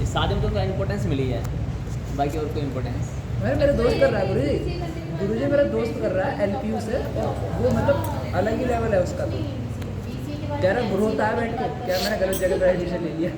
शादी में तो उनका इम्पोर्टेंस मिली है, बाकी और कोई इम्पोर्टेंस। मेरे दोस्त कर रहा है गुरुजी मेरा दोस्त कर रहा है LPU से, वो मतलब अलग ही लेवल है उसका। तो कह रहा ग्रोथ आया बैठ के, क्या मैंने गलत जगह पर एडमिशन ले लिया।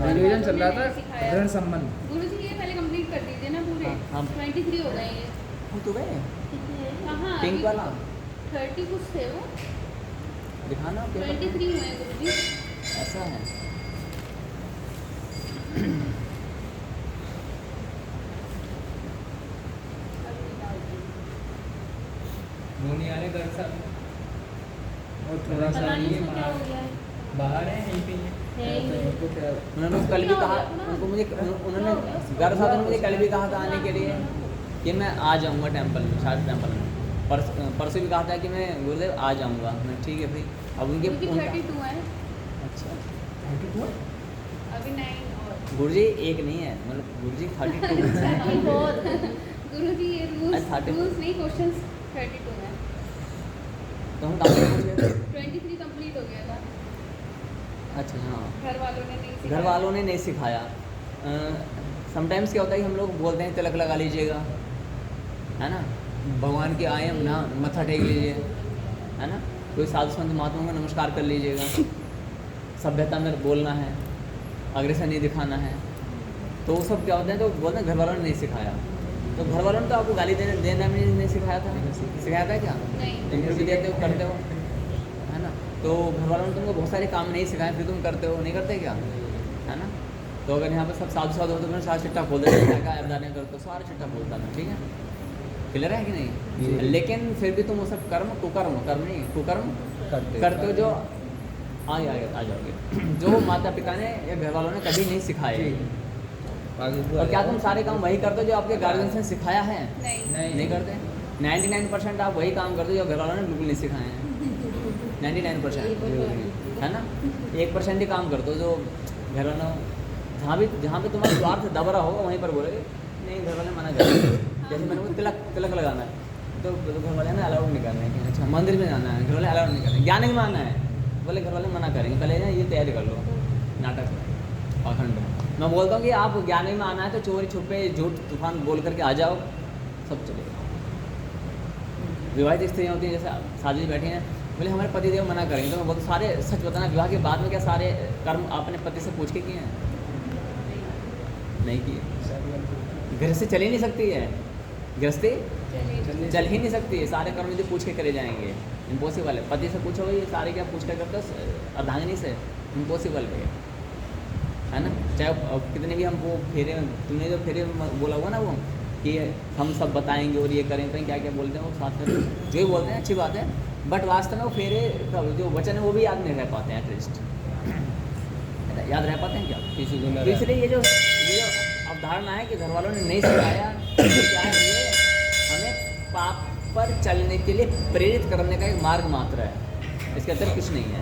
रिवीजन चल रहा था ऋण संबंध। गुरुजी ये पहले कंप्लीट कर दीजिए ना पूरे। हाँ। 23 हो गए ये। वो तो गए कहाँ? पिंक वाला 30 कुछ थे वो। दिखाना 23 हुए हैं गुरुजी। ऐसा है। मोनी आने घर सा और थोड़ा सा पता नहीं इसमें क्या हो गया है। बाहर है यहीं पे ही है। है ही नहीं। उनको क्या उन्होंने कल भी कहा, उनको मुझे उन्होंने घर साथ मुझे कल भी कहा था आने के लिए कि मैं आ जाऊंगा टेंपल में, शायद टेंपल में। परसों भी कहा था कि मैं गुरुदेव आ जाऊंगा। मैं ठीक है भाई। अब उनके गुरुजी 32 है। अच्छा अभी 9 और। गुरुजी एक नहीं है, मतलब गुरुजी 32 है। गुरुजी ये रूल्स 32 नहीं, क्वेश्चंस 32 है। तो हम कहाँ से पूछ रहे थे? 23 कंप्लीट हो गया था। अच्छा हाँ, घर वालों ने नहीं सिखाया। घर वालों ने नहीं सिखाया। समटाइम्स क्या होता है कि हम लोग बोलते हैं तिलक लगा लीजिएगा, है ना, भगवान के आए हम ना, मत्था टेक लीजिए, है ना, कोई साधु संत महात्मा को नमस्कार कर लीजिएगा, सभ्यता में बोलना है, अग्रेसर नहीं दिखाना है। तो वो सब क्या होते हैं, तो बोलते हैं घर वालों ने नहीं सिखाया। तो घर वालों ने तो आपको गाली देना भी नहीं सिखाया था। सिखाया था क्या? नहीं। इंटरव्यू देते हो, करते हो, है ना। तो घर वालों ने तुमको बहुत सारे काम नहीं सिखाए, फिर तुम करते हो, नहीं करते क्या, है ना। तो अगर यहाँ पर सब साधु साधु हो तो मैं सारा चिट्ठा खोल देता, क्या अवधारणा करते हो, सारा चिट्ठा खोलता था, ठीक है, क्लियर है कि नहीं। लेकिन फिर भी तुम वो सब कर्म कर्म नहीं कुकर्म करते हो, जो आ जाओगे जो माता पिता ने या घर वालों ने कभी नहीं सिखाए। और क्या तुम सारे काम वही करते हो जो आपके गार्जियन ने सिखाया है? नहीं करते। 99% आप वही काम करते हो जो घर वालों ने बिल्कुल नहीं सिखाए हैं। 99% है ना, 1% ही काम करते हो जो घर वालों, जहाँ पे तुम्हारा स्वार्थ दब रहा होगा वहीं पर बोलोगे नहीं, घर वाले मना करेंगे। जैसे मैंने को तिलक लगाना है तो घर वाले ने अलाउड नहीं करना है कि अच्छा मंदिर में जाना है, घर वाले अलाउड नहीं करेंगे। ज्ञान में आना है बोले घर वाले मना करेंगे, पहले ना ये तैयारी कर लो नाटक पाखंड। मैं बोलता हूँ कि आप ज्ञान में आना है तो चोरी छुपे झूठ तूफान बोल करके आ जाओ, सब चलेगा। विवाहित स्त्रियाँ होती हैं, जैसे शादी बैठी हैं, बोले हमारे पति देव मना करेंगे, तो मैं बोलता सारे सच बताना, विवाह के बाद में क्या सारे कर्म आपने पति से पूछ के किए हैं? नहीं किए। गृहस्थी चल ही नहीं सकती है, गृहस्थी चल ही नहीं सकती है, सारे कर्म यदि पूछ के करे जाएंगे इम्पॉसिबल है। पति से पूछो ये सारे क्या पूछ कर करते हो, अर्धांगिनी से, इम्पॉसिबल है ना। चाहे कितने भी हमको फेरे, तुमने जो फेरे बोला हुआ ना वो कि हम सब बताएंगे और ये करेंगे, क्या क्या बोलते हैं वो साथ में जो ही बोलते हैं, अच्छी बात है, बट वास्तव में वो फेरे जो वचन है वो भी याद नहीं रह पाते हैं। एटलीस्ट याद रह पाते हैं क्या? तो इसलिए ये जो अवधारणा है कि घर वालों ने नहीं सिखाया, क्या है ये हमें पाप पर चलने के लिए प्रेरित करने का एक मार्ग मात्र है, इसके अंदर कुछ नहीं है।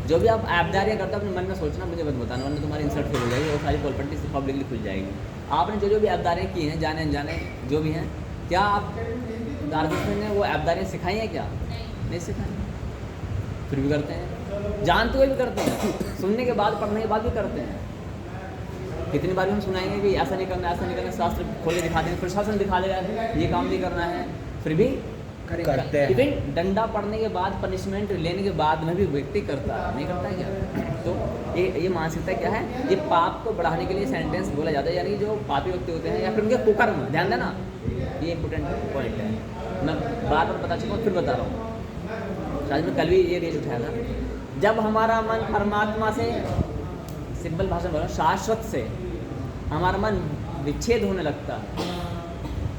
जो भी आप ऐपदारियाँ करते हो अपने मन में सोचना, मुझे मत बताना, वरना तुम्हारी इंसल्ट फेल हो जाएगी, वो सारी प्रॉपर्टी से पब्लिकली खुल जाएगी। आपने जो भी ऐपदारियाँ की हैं, जाने अनजाने जो भी हैं, क्या आप गार्जियन ने वो ऐपदारियाँ सिखाई हैं? क्या नहीं सिखाई, फिर भी करते हैं, जानते हुए भी करते हैं, सुनने के बाद, पढ़ने के बाद भी करते हैं, कितनी बार भी हम सुनाएंगे कि ऐसा नहीं करना, ऐसा नहीं करना, शास्त्र खोल के दिखा देंगे, प्रशासन दिखा देगा ये काम नहीं करना है, फिर भी करते हैं। इवन डंडा पड़ने के बाद, पनिशमेंट लेने के बाद में भी व्यक्ति करता है, नहीं करता है क्या? तो ये मानसिकता क्या है? ये पाप को बढ़ाने के लिए सेंटेंस बोला जाता है, यानी कि जो पापी व्यक्ति होते हैं या फिर उनके कुकर्म, ध्यान देना, ये इंपॉर्टेंट पॉइंट है। मैं बार बार बता चुका हूँ, फिर बता रहा हूँ। शायद मैं कल भी ये रेज उठाया था। जब हमारा मन परमात्मा से, सिंपल भाषा में बोला, शाश्वत से हमारा मन विच्छेद होने लगता है,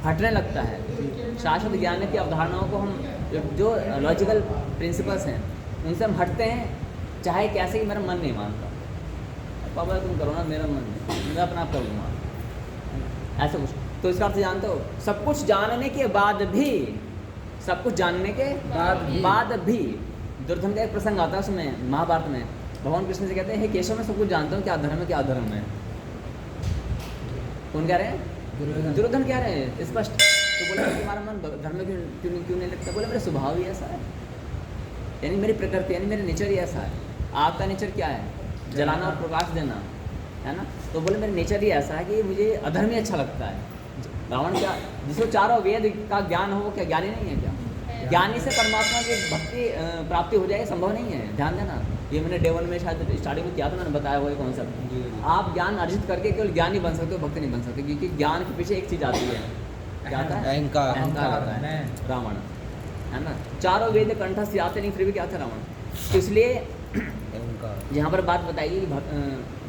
हटने लगता है, शाश्वत ज्ञान की अवधारणाओं को हम जो लॉजिकल प्रिंसिपल्स हैं उनसे हम हटते हैं, चाहे कैसे कि मेरा मन नहीं मानता, पापा तुम करो ना, मेरा मन नहीं, मैं अपना आप कर लूँगा, ऐसा कुछ। तो इसका अर्थ जानते हो, सब कुछ जानने के बाद भी, सब कुछ जानने के बाद भी दुर्योधन का एक प्रसंग आता है उसमें, महाभारत में, भगवान कृष्ण से कहते हैं, हे केशव, मैं सब कुछ जानता हूँ, क्या धर्म है क्या अधर्म है। कौन कह रहे हैं? दुर्योधन कह रहे हैं स्पष्ट। तो बोले तुम्हारा मन धर्म में क्यों नहीं लगता? बोले मेरा स्वभाव ही ऐसा है, यानी मेरी प्रकृति, यानी मेरा नेचर ही ऐसा है। आग का नेचर क्या है? जलाना और प्रकाश देना, है ना? तो बोले मेरा नेचर ही ऐसा है कि मुझे अधर्म ही अच्छा लगता है। रावण क्या, जिसको चारों वेद का ज्ञान हो, वो क्या ज्ञानी नहीं है क्या? ज्ञानी से परमात्मा की भक्ति प्राप्ति हो जाए, संभव नहीं है, ध्यान देना। ये मैंने डे 1 में शायद स्टार्टिंग में किया था, मैंने बताया हुआ कॉन्सेप्ट। आप ज्ञान अर्जित करके केवल ज्ञानी बन सकते हो, भक्त नहीं बन सकते, क्योंकि ज्ञान के पीछे एक चीज़ आती है, क्या आता है? अहंकार। अहंकार आता है, रावण, है ना? चारों वेद कंठस्थ आते नहीं, फिर भी क्या था रावण। तो इसलिए यहाँ पर बात बताइए कि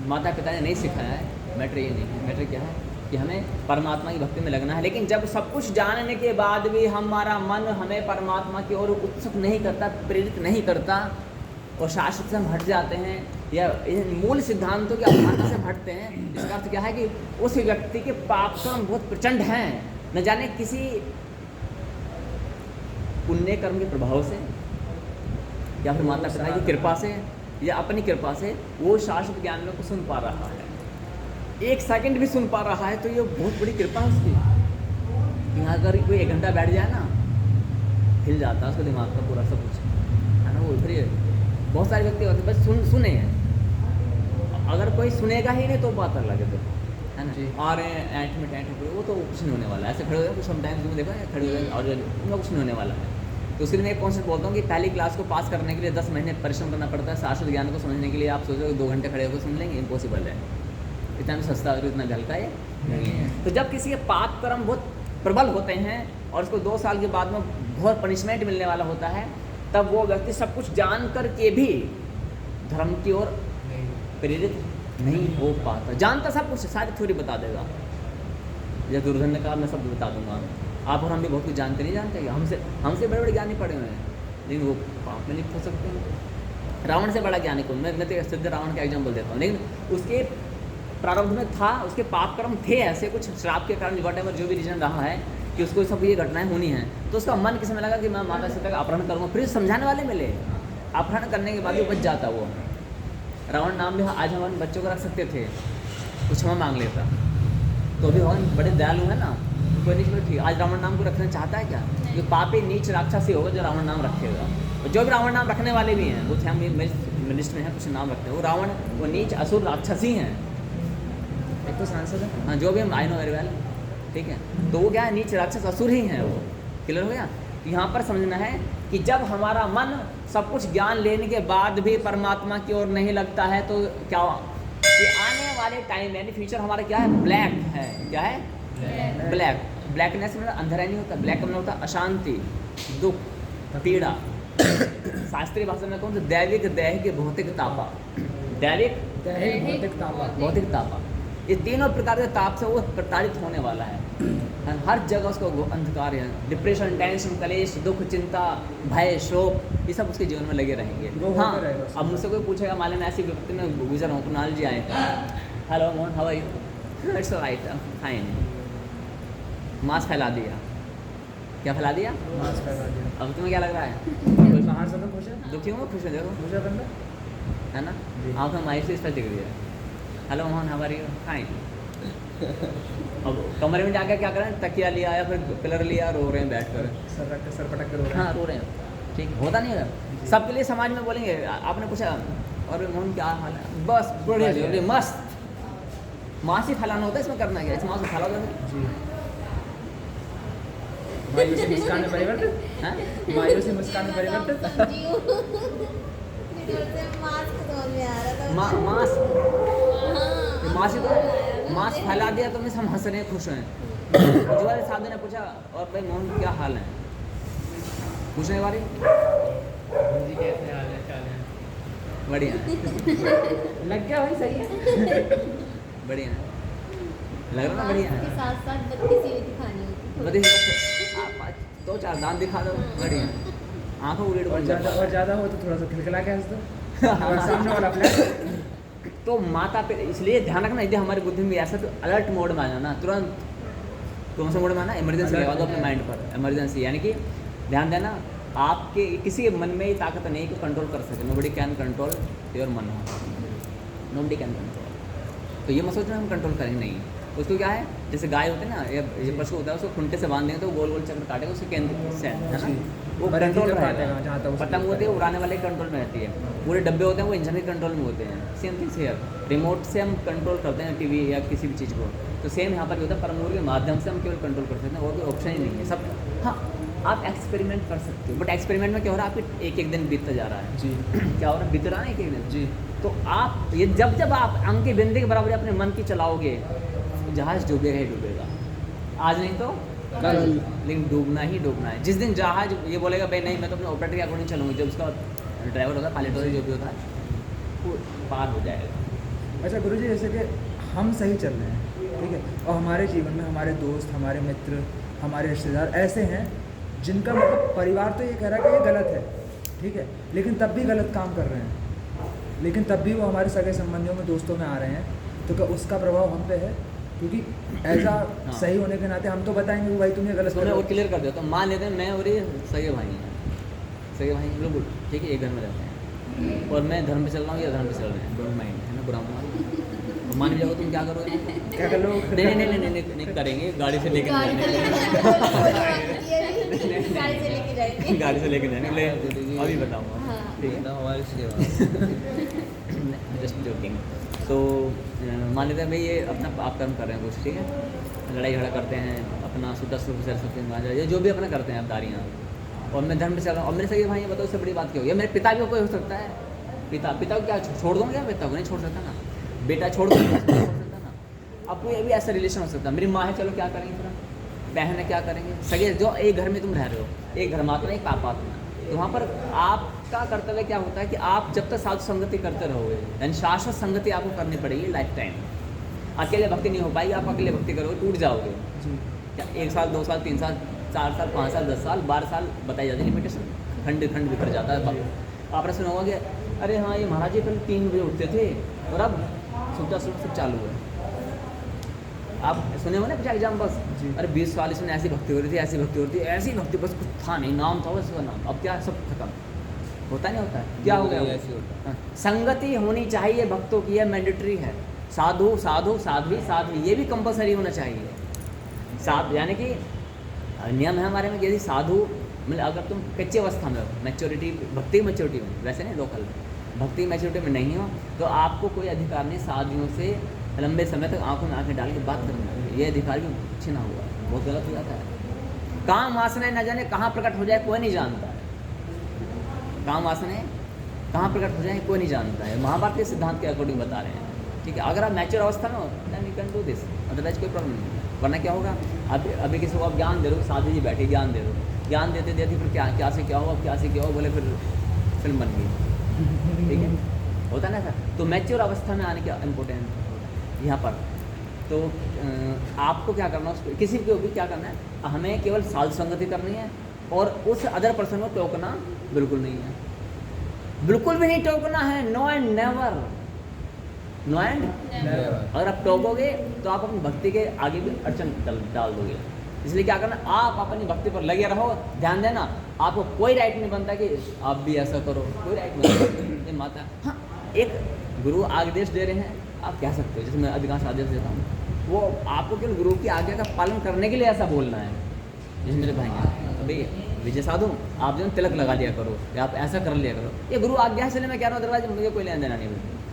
माता पिता ने नहीं सिखाया है, मैटर ये नहीं है। मैटर क्या है कि हमें परमात्मा की भक्ति में लगना है, लेकिन जब सब कुछ जानने के बाद भी हमारा मन हमें परमात्मा की ओर उत्सुक नहीं करता, प्रेरित नहीं करता, और शाश्वत से हम हट जाते हैं, या इन मूल सिद्धांतों की अवधारणा से हम हटते हैं, इसका अर्थ क्या है कि उस व्यक्ति के पाप कर्म बहुत प्रचंड हैं, न जाने किसी पुण्य कर्म के प्रभाव से, या फिर माता पिता की कृपा से, या अपनी कृपा से वो शाश्वत ज्ञान में को सुन पा रहा है। 1 सेकंड भी सुन पा रहा है तो ये बहुत बड़ी कृपा है उसकी। यहाँ अगर कोई 1 घंटा बैठ जाए ना, हिल जाता है उसका दिमाग का पूरा सब कुछ, है ना? वो फिर बहुत सारे व्यक्ति होते हैं बस सुने हैं, अगर कोई सुनेगा ही नहीं तो बात अलग लगे, तो है ना? आ रहे हैं ऐंठ में वो तो कुछ नहीं होने वाला है, ऐसे खड़े हो गए कुछ समटाइम्स तुमने देखा है, खड़े हो गए और उनका कुछ नहीं होने वाला है। तो उसके लिए मैं एक कॉन्सेप्ट बोलता हूँ कि पहली क्लास को पास करने के लिए 10 महीने परिश्रम करना पड़ता है, शाश्वत ज्ञान को समझने के लिए आप सोचो 2 घंटे खड़े होकर सुन लेंगे, इम्पॉसिबल है, इतना भी सस्ता और इतना हल्का है नहीं है। तो जब किसी के पाप कर्म बहुत प्रबल होते हैं और उसको 2 साल के बाद में बहुत पनिशमेंट मिलने वाला होता है, तब वो व्यक्ति सब कुछ जान कर के भी धर्म की ओर प्रेरित नहीं हो पाता। जानता सब कुछ, सारी थ्योरी बता देगा, जब दुर्योधन ने कहा मैं सब बता दूंगा। आप और हम भी बहुत कुछ जानते नहीं जानते, हमसे बड़े बड़े ज्ञानी पड़े हुए हैं, लेकिन वो पाप में लिप्त हो सकते हैं। रावण से बड़ा ज्ञानी कौन? मैं तो सिद्ध रावण का एग्जाम्पल देता हूँ, लेकिन उसके प्रारब्ध में था, उसके पाप कर्म थे ऐसे कुछ, श्राप के कारण वटेवर जो भी रीजन रहा है कि उसको सब ये घटनाएं होनी हैं, तो उसका मन किस में लगा कि मैं माता सीता का अपहरण करूँगा, फिर समझाने वाले मिले, अपहरण करने के बाद भी बच जाता वो। रावण नाम भी आज हमारे बच्चों को रख सकते थे, कुछ क्षमा मांग लेता, तो भी भगवान बड़े दयालु है ना, कोई नहीं बोले ठीक। आज रावण नाम को रखना चाहता है क्या? ये पापी नीच राक्षसी होगा जो रावण नाम रखेगा, और जो भी रावण नाम रखने वाले भी हैं, वो थे हम लिस्ट में है, कुछ नाम रखते हैं, वो रावण वो नीच असुर राक्षसी हैं। एक तो सांसद है, हाँ, जो भी हम आई नो वेरी वेल, ठीक है। तो वो क्या है, नीच राक्षस असुर ही हैं, वो क्लियर हो गया। यहाँ पर समझना है कि जब हमारा मन सब कुछ ज्ञान लेने के बाद भी परमात्मा की ओर नहीं लगता है, तो क्या कि आने वाले टाइम यानी फ्यूचर हमारा क्या है, ब्लैक है। क्या है? ब्लैक। ब्लैकनेस में अंधेरा नहीं होता, ब्लैक में होता अशांति, दुख, पीड़ा। शास्त्रीय भाषा में कौन सा? दैविक, दैहिक, भौतिक तापा। दैविक, भौतिक तापा, ये तीनों प्रकार के ताप से वो प्रताड़ित होने वाला है। हर जगह उसको अंधकार है, डिप्रेशन, टेंशन, कलेश, दुख, चिंता, भय, शोक, ये सब उसके जीवन में लगे रहेंगे। हाँ, अब मुझसे कोई पूछेगा, मान लेना ऐसी व्यक्ति में गुजर हूँ, कुणाल जी आए, hello Mohan, how are you? It's alright, fine. Mask फैला दिया। क्या फैला दिया? मास्क फैला दिया। अब तुम्हें क्या लग रहा है? बाहर से तो खुश है, दुखी हूँ, खुश हो, देखो मुझे बंदा है ना, आँख में माइक से स्पष्ट दिख रही है, hello Mohan, how are you? Fine. अब कमरे में जाकर क्या करें, तकिया लिया या फिर पिलर लिया, रो रहे हैं बैठ कर, सर रख के सर पटक कर रो रहे हैं। हाँ रो रहे हैं, ठीक होता नहीं है। सबके लिए समाज में बोलेंगे, आपने पूछा और मोहन क्या हाल है, बस बढ़िया मस्त, मांस ही फैलाना होता है, इसमें करना क्या है? इस मांस को फैला दो। जी। मायूसी मुस्कान में परिवर्तित, हाँ? मायूसी मुस्कान में परिवर्तित। मांस ही तो मांस फैला दिया तो हम हंस रहे हैं, खुश हैं। मुझे वाले साहब ने पूछा, और भाई मोहन क्या हाल है, पूछने वाली जी कैसे हाल है चाल है? बढ़िया लग गया भाई, सही है। बढ़िया लग रहा ना, बढ़िया के साथ साथ बत्ती सी दिखानी होती बढ़िया। आप 2-4 दांत दिखा दो, बढ़िया। आंखों उड़ेड़ बन जाता और ज़्यादा हो तो थोड़ा सा खिलखिला के हंस दो, और सामने वाला फ्लैट। तो माता पिता, इसलिए ध्यान रखना, यदि हमारी बुद्धि में ऐसा तो अलर्ट मोड में आ जाना तुरंत। कौन सा मोड में आना? इमरजेंसी लगा दो अपने माइंड पर, इमरजेंसी। यानी कि ध्यान देना, आपके किसी के मन में ये ताकत नहीं है कि कंट्रोल कर सके। नोबडी कैन कंट्रोल योर मन, नोबडी कैन कंट्रोल। तो ये मत सोचना हम कंट्रोल करेंगे, नहीं। उसको क्या है, जैसे गाय होते हैं ना, या ये पशु होता है, उसको खुंटे से बांध देंगे तो गोल गोल चक्कर काटेगा, उसके केंद्र से, है ना, वो कंट्रोल रहेगा। जहाँ तक पतंग होती है उड़ाने वाले कंट्रोल में रहती है, पूरे डब्बे होते हैं वो इंजन के कंट्रोल में होते हैं। सेम थिंग्स हियर, रिमोट से हम कंट्रोल करते हैं टीवी या किसी भी चीज़ को, तो सेम यहाँ पर भी होता है। परमूल के माध्यम से हम केवल कंट्रोल कर सकते हैं, और कोई ऑप्शन ही नहीं है सब। हाँ, आप एक्सपेरिमेंट कर सकते हो, बट एक्सपेरिमेंट में क्या हो रहा है, आपके एक दिन बीतता जा रहा है। जी। क्या हो रहा है, बीत रहा है एक दिन। जी। तो आप ये जब आप अंक की बिंदी के बराबर अपने मन की चलाओगे, जहाज डूबेगा ही डूबेगा। आज नहीं तो कल, लेकिन डूबना ही डूबना है। जिस दिन जहाज ये बोलेगा भाई नहीं मैं तो अपने ऑपरेटर के अकॉर्डिंग चलूँगी, जब उसका ड्राइवर होता है, पायलट होता है, जो भी होता है, वो पार हो जाएगा। अच्छा गुरुजी, जैसे कि हम सही चल रहे हैं, ठीक है, और हमारे जीवन में हमारे दोस्त, हमारे मित्र, हमारे रिश्तेदार ऐसे हैं जिनका मतलब परिवार तो ये कह रहा है कि ये गलत है, ठीक है, लेकिन तब भी गलत काम कर रहे हैं, लेकिन तब भी वो हमारे सगे संबंधियों में, दोस्तों में आ रहे हैं, तो क्या उसका प्रभाव हम पे है? क्योंकि ऐसा सही होने के नाते हम तो बताएंगे कि भाई तुम ये गलत कर रहे वो हो। क्लियर कर दो। तो मान लेते हैं मैं और ये सगे भाई हैं, सगे भाई हम लोग, ठीक है, एक घर में रहते हैं, और मैं धर्म पे चल रहा हूँ या धर्म पे चल रहे हैं, डोंट माइंड, है ना, बुरा मान मान भी जाओ, तुम क्या करोगे? क्या कर लो? नहीं करेंगे, गाड़ी से लेके गाड़ी जाएंगे, गाड़ी से लेके जाएंगे। अभी बताऊँगा, हाँ। ठीक है, हमारी सेवा जस्ट जोकिंग। तो मान लेते हैं भाई ये अपना आप कर्म कर रहे हैं कुछ, ठीक है, लड़ाई झगड़ा करते हैं, अपना शुद्ध स्वरूप से सबसे ये जो भी अपना करते हैं अवतारियाँ, और मैं धर्म पे चल रहा हूँ, और मेरे से ये भाई बताओ उससे बड़ी बात क्या होगी? मेरे पिता भी कोई हो सकता है, पिता को क्या छोड़ दूँगा क्या? पिता को नहीं छोड़ सकता ना, बेटा छोड़ दूँगा छोड़ सकता ना। अब कोई अभी ऐसा रिलेशन हो सकता है, मेरी माँ है, चलो क्या करेंगे फिर, बहन है क्या करेंगे, सगे जो एक घर में तुम रह रहे हो, एक धर्मात्मा एक पापात्मा, तो वहाँ पर आपका कर्तव्य क्या होता है कि आप जब तक साधु संगति करते रहोगे, यानी शाश्वत संगति आपको करनी पड़ेगी लाइफ टाइम। अकेले भक्ति नहीं हो पाएगी, आप अकेले भक्ति करोगे टूट जाओगे। जी। क्या 1 साल 2 साल 3 साल 4 साल 5 साल 10 साल 12 साल बताई जाती है लिमिटेशन, खंड खंड बिखर जाता है। आपने सुना होगा कि अरे हाँ ये महाराज जी पहले 3 बजे उठते थे और अब सुबह सब चालू है। आप सुने हो ना कुछ एग्जाम्पल्स, अरे 20 साल इसमें ऐसी भक्ति हो रही थी, ऐसी भक्ति हो रही थी, ऐसी भक्ति, बस कुछ था नहीं, नाम था बस उसका नाम, अब क्या सब खत्म। होता नहीं होता है, क्या हो गया? ऐसे होता है। हाँ, संगति होनी चाहिए भक्तों की, यह मैंडेटरी है। साधु साधु साध्वी साध्वी, ये भी कंपलसरी होना चाहिए। यानी कि नियम है हमारे में कि यदि साधु मतलब अगर तुम कच्ची अवस्था में हो, मैच्योरिटी भक्ति मैच्योरिटी में, वैसे नहीं लोकल भक्ति मैच्योरिटी में नहीं हो, तो आपको कोई अधिकार नहीं साधुओं से लंबे समय तक आंखों में आंखें डाल के बात करना। ये अधिकार भी छीना हुआ है, बहुत गलत हो जाता है। काम वासनाएं न जाने कहाँ प्रकट हो जाए कोई नहीं जानता है, काम वासनाएं कहाँ प्रकट हो जाए कोई नहीं जानता है। महाभारत के सिद्धांत के अकॉर्डिंग बता रहे हैं, ठीक है। अगर आप मैच्योर अवस्था में हो then you can do this, otherwise कोई प्रॉब्लम नहीं है। वरना क्या होगा, अभी किसी को आप ज्ञान दे रहे हो, साधु जी बैठे ज्ञान दे रहे हो, ज्ञान देते देते फिर क्या से क्या हो, अब क्या से क्या हो, बोले फिर फिल्म बन गई, ठीक है, होता है ना सर। तो मैच्योर अवस्था में आने का इम्पोर्टेंट यहाँ पर। तो आपको क्या करना है, उसको किसी को भी क्या करना है, हमें केवल साधु संगति करनी है, और उस अदर पर्सन को टोकना बिल्कुल नहीं है, बिल्कुल भी नहीं टोकना है। No and never, no and अगर आप टोकोगे तो आप अपनी भक्ति के आगे भी अड़चन डाल दोगे। इसलिए क्या करना, आप अपनी भक्ति पर लगे रहो, ध्यान देना। आपको कोई राइट नहीं बनता कि आप भी ऐसा करो, कोई राइट नहीं बनता। माता हाँ, एक गुरु आदेश दे रहे हैं, आप कह सकते हो, जैसे मैं अधिकांश आदेश देता हूँ, वो आपको केवल गुरु की आज्ञा का पालन करने के लिए ऐसा बोलना है। जैसे मेरे भाई हैं, भाई विजय साधु आप जो तिलक लगा दिया करो, या आप ऐसा कर लिया करो, ये गुरु आज्ञा से मैं कह रहा हूँ, अदरवाइज मुझे कोई लेना देना नहीं।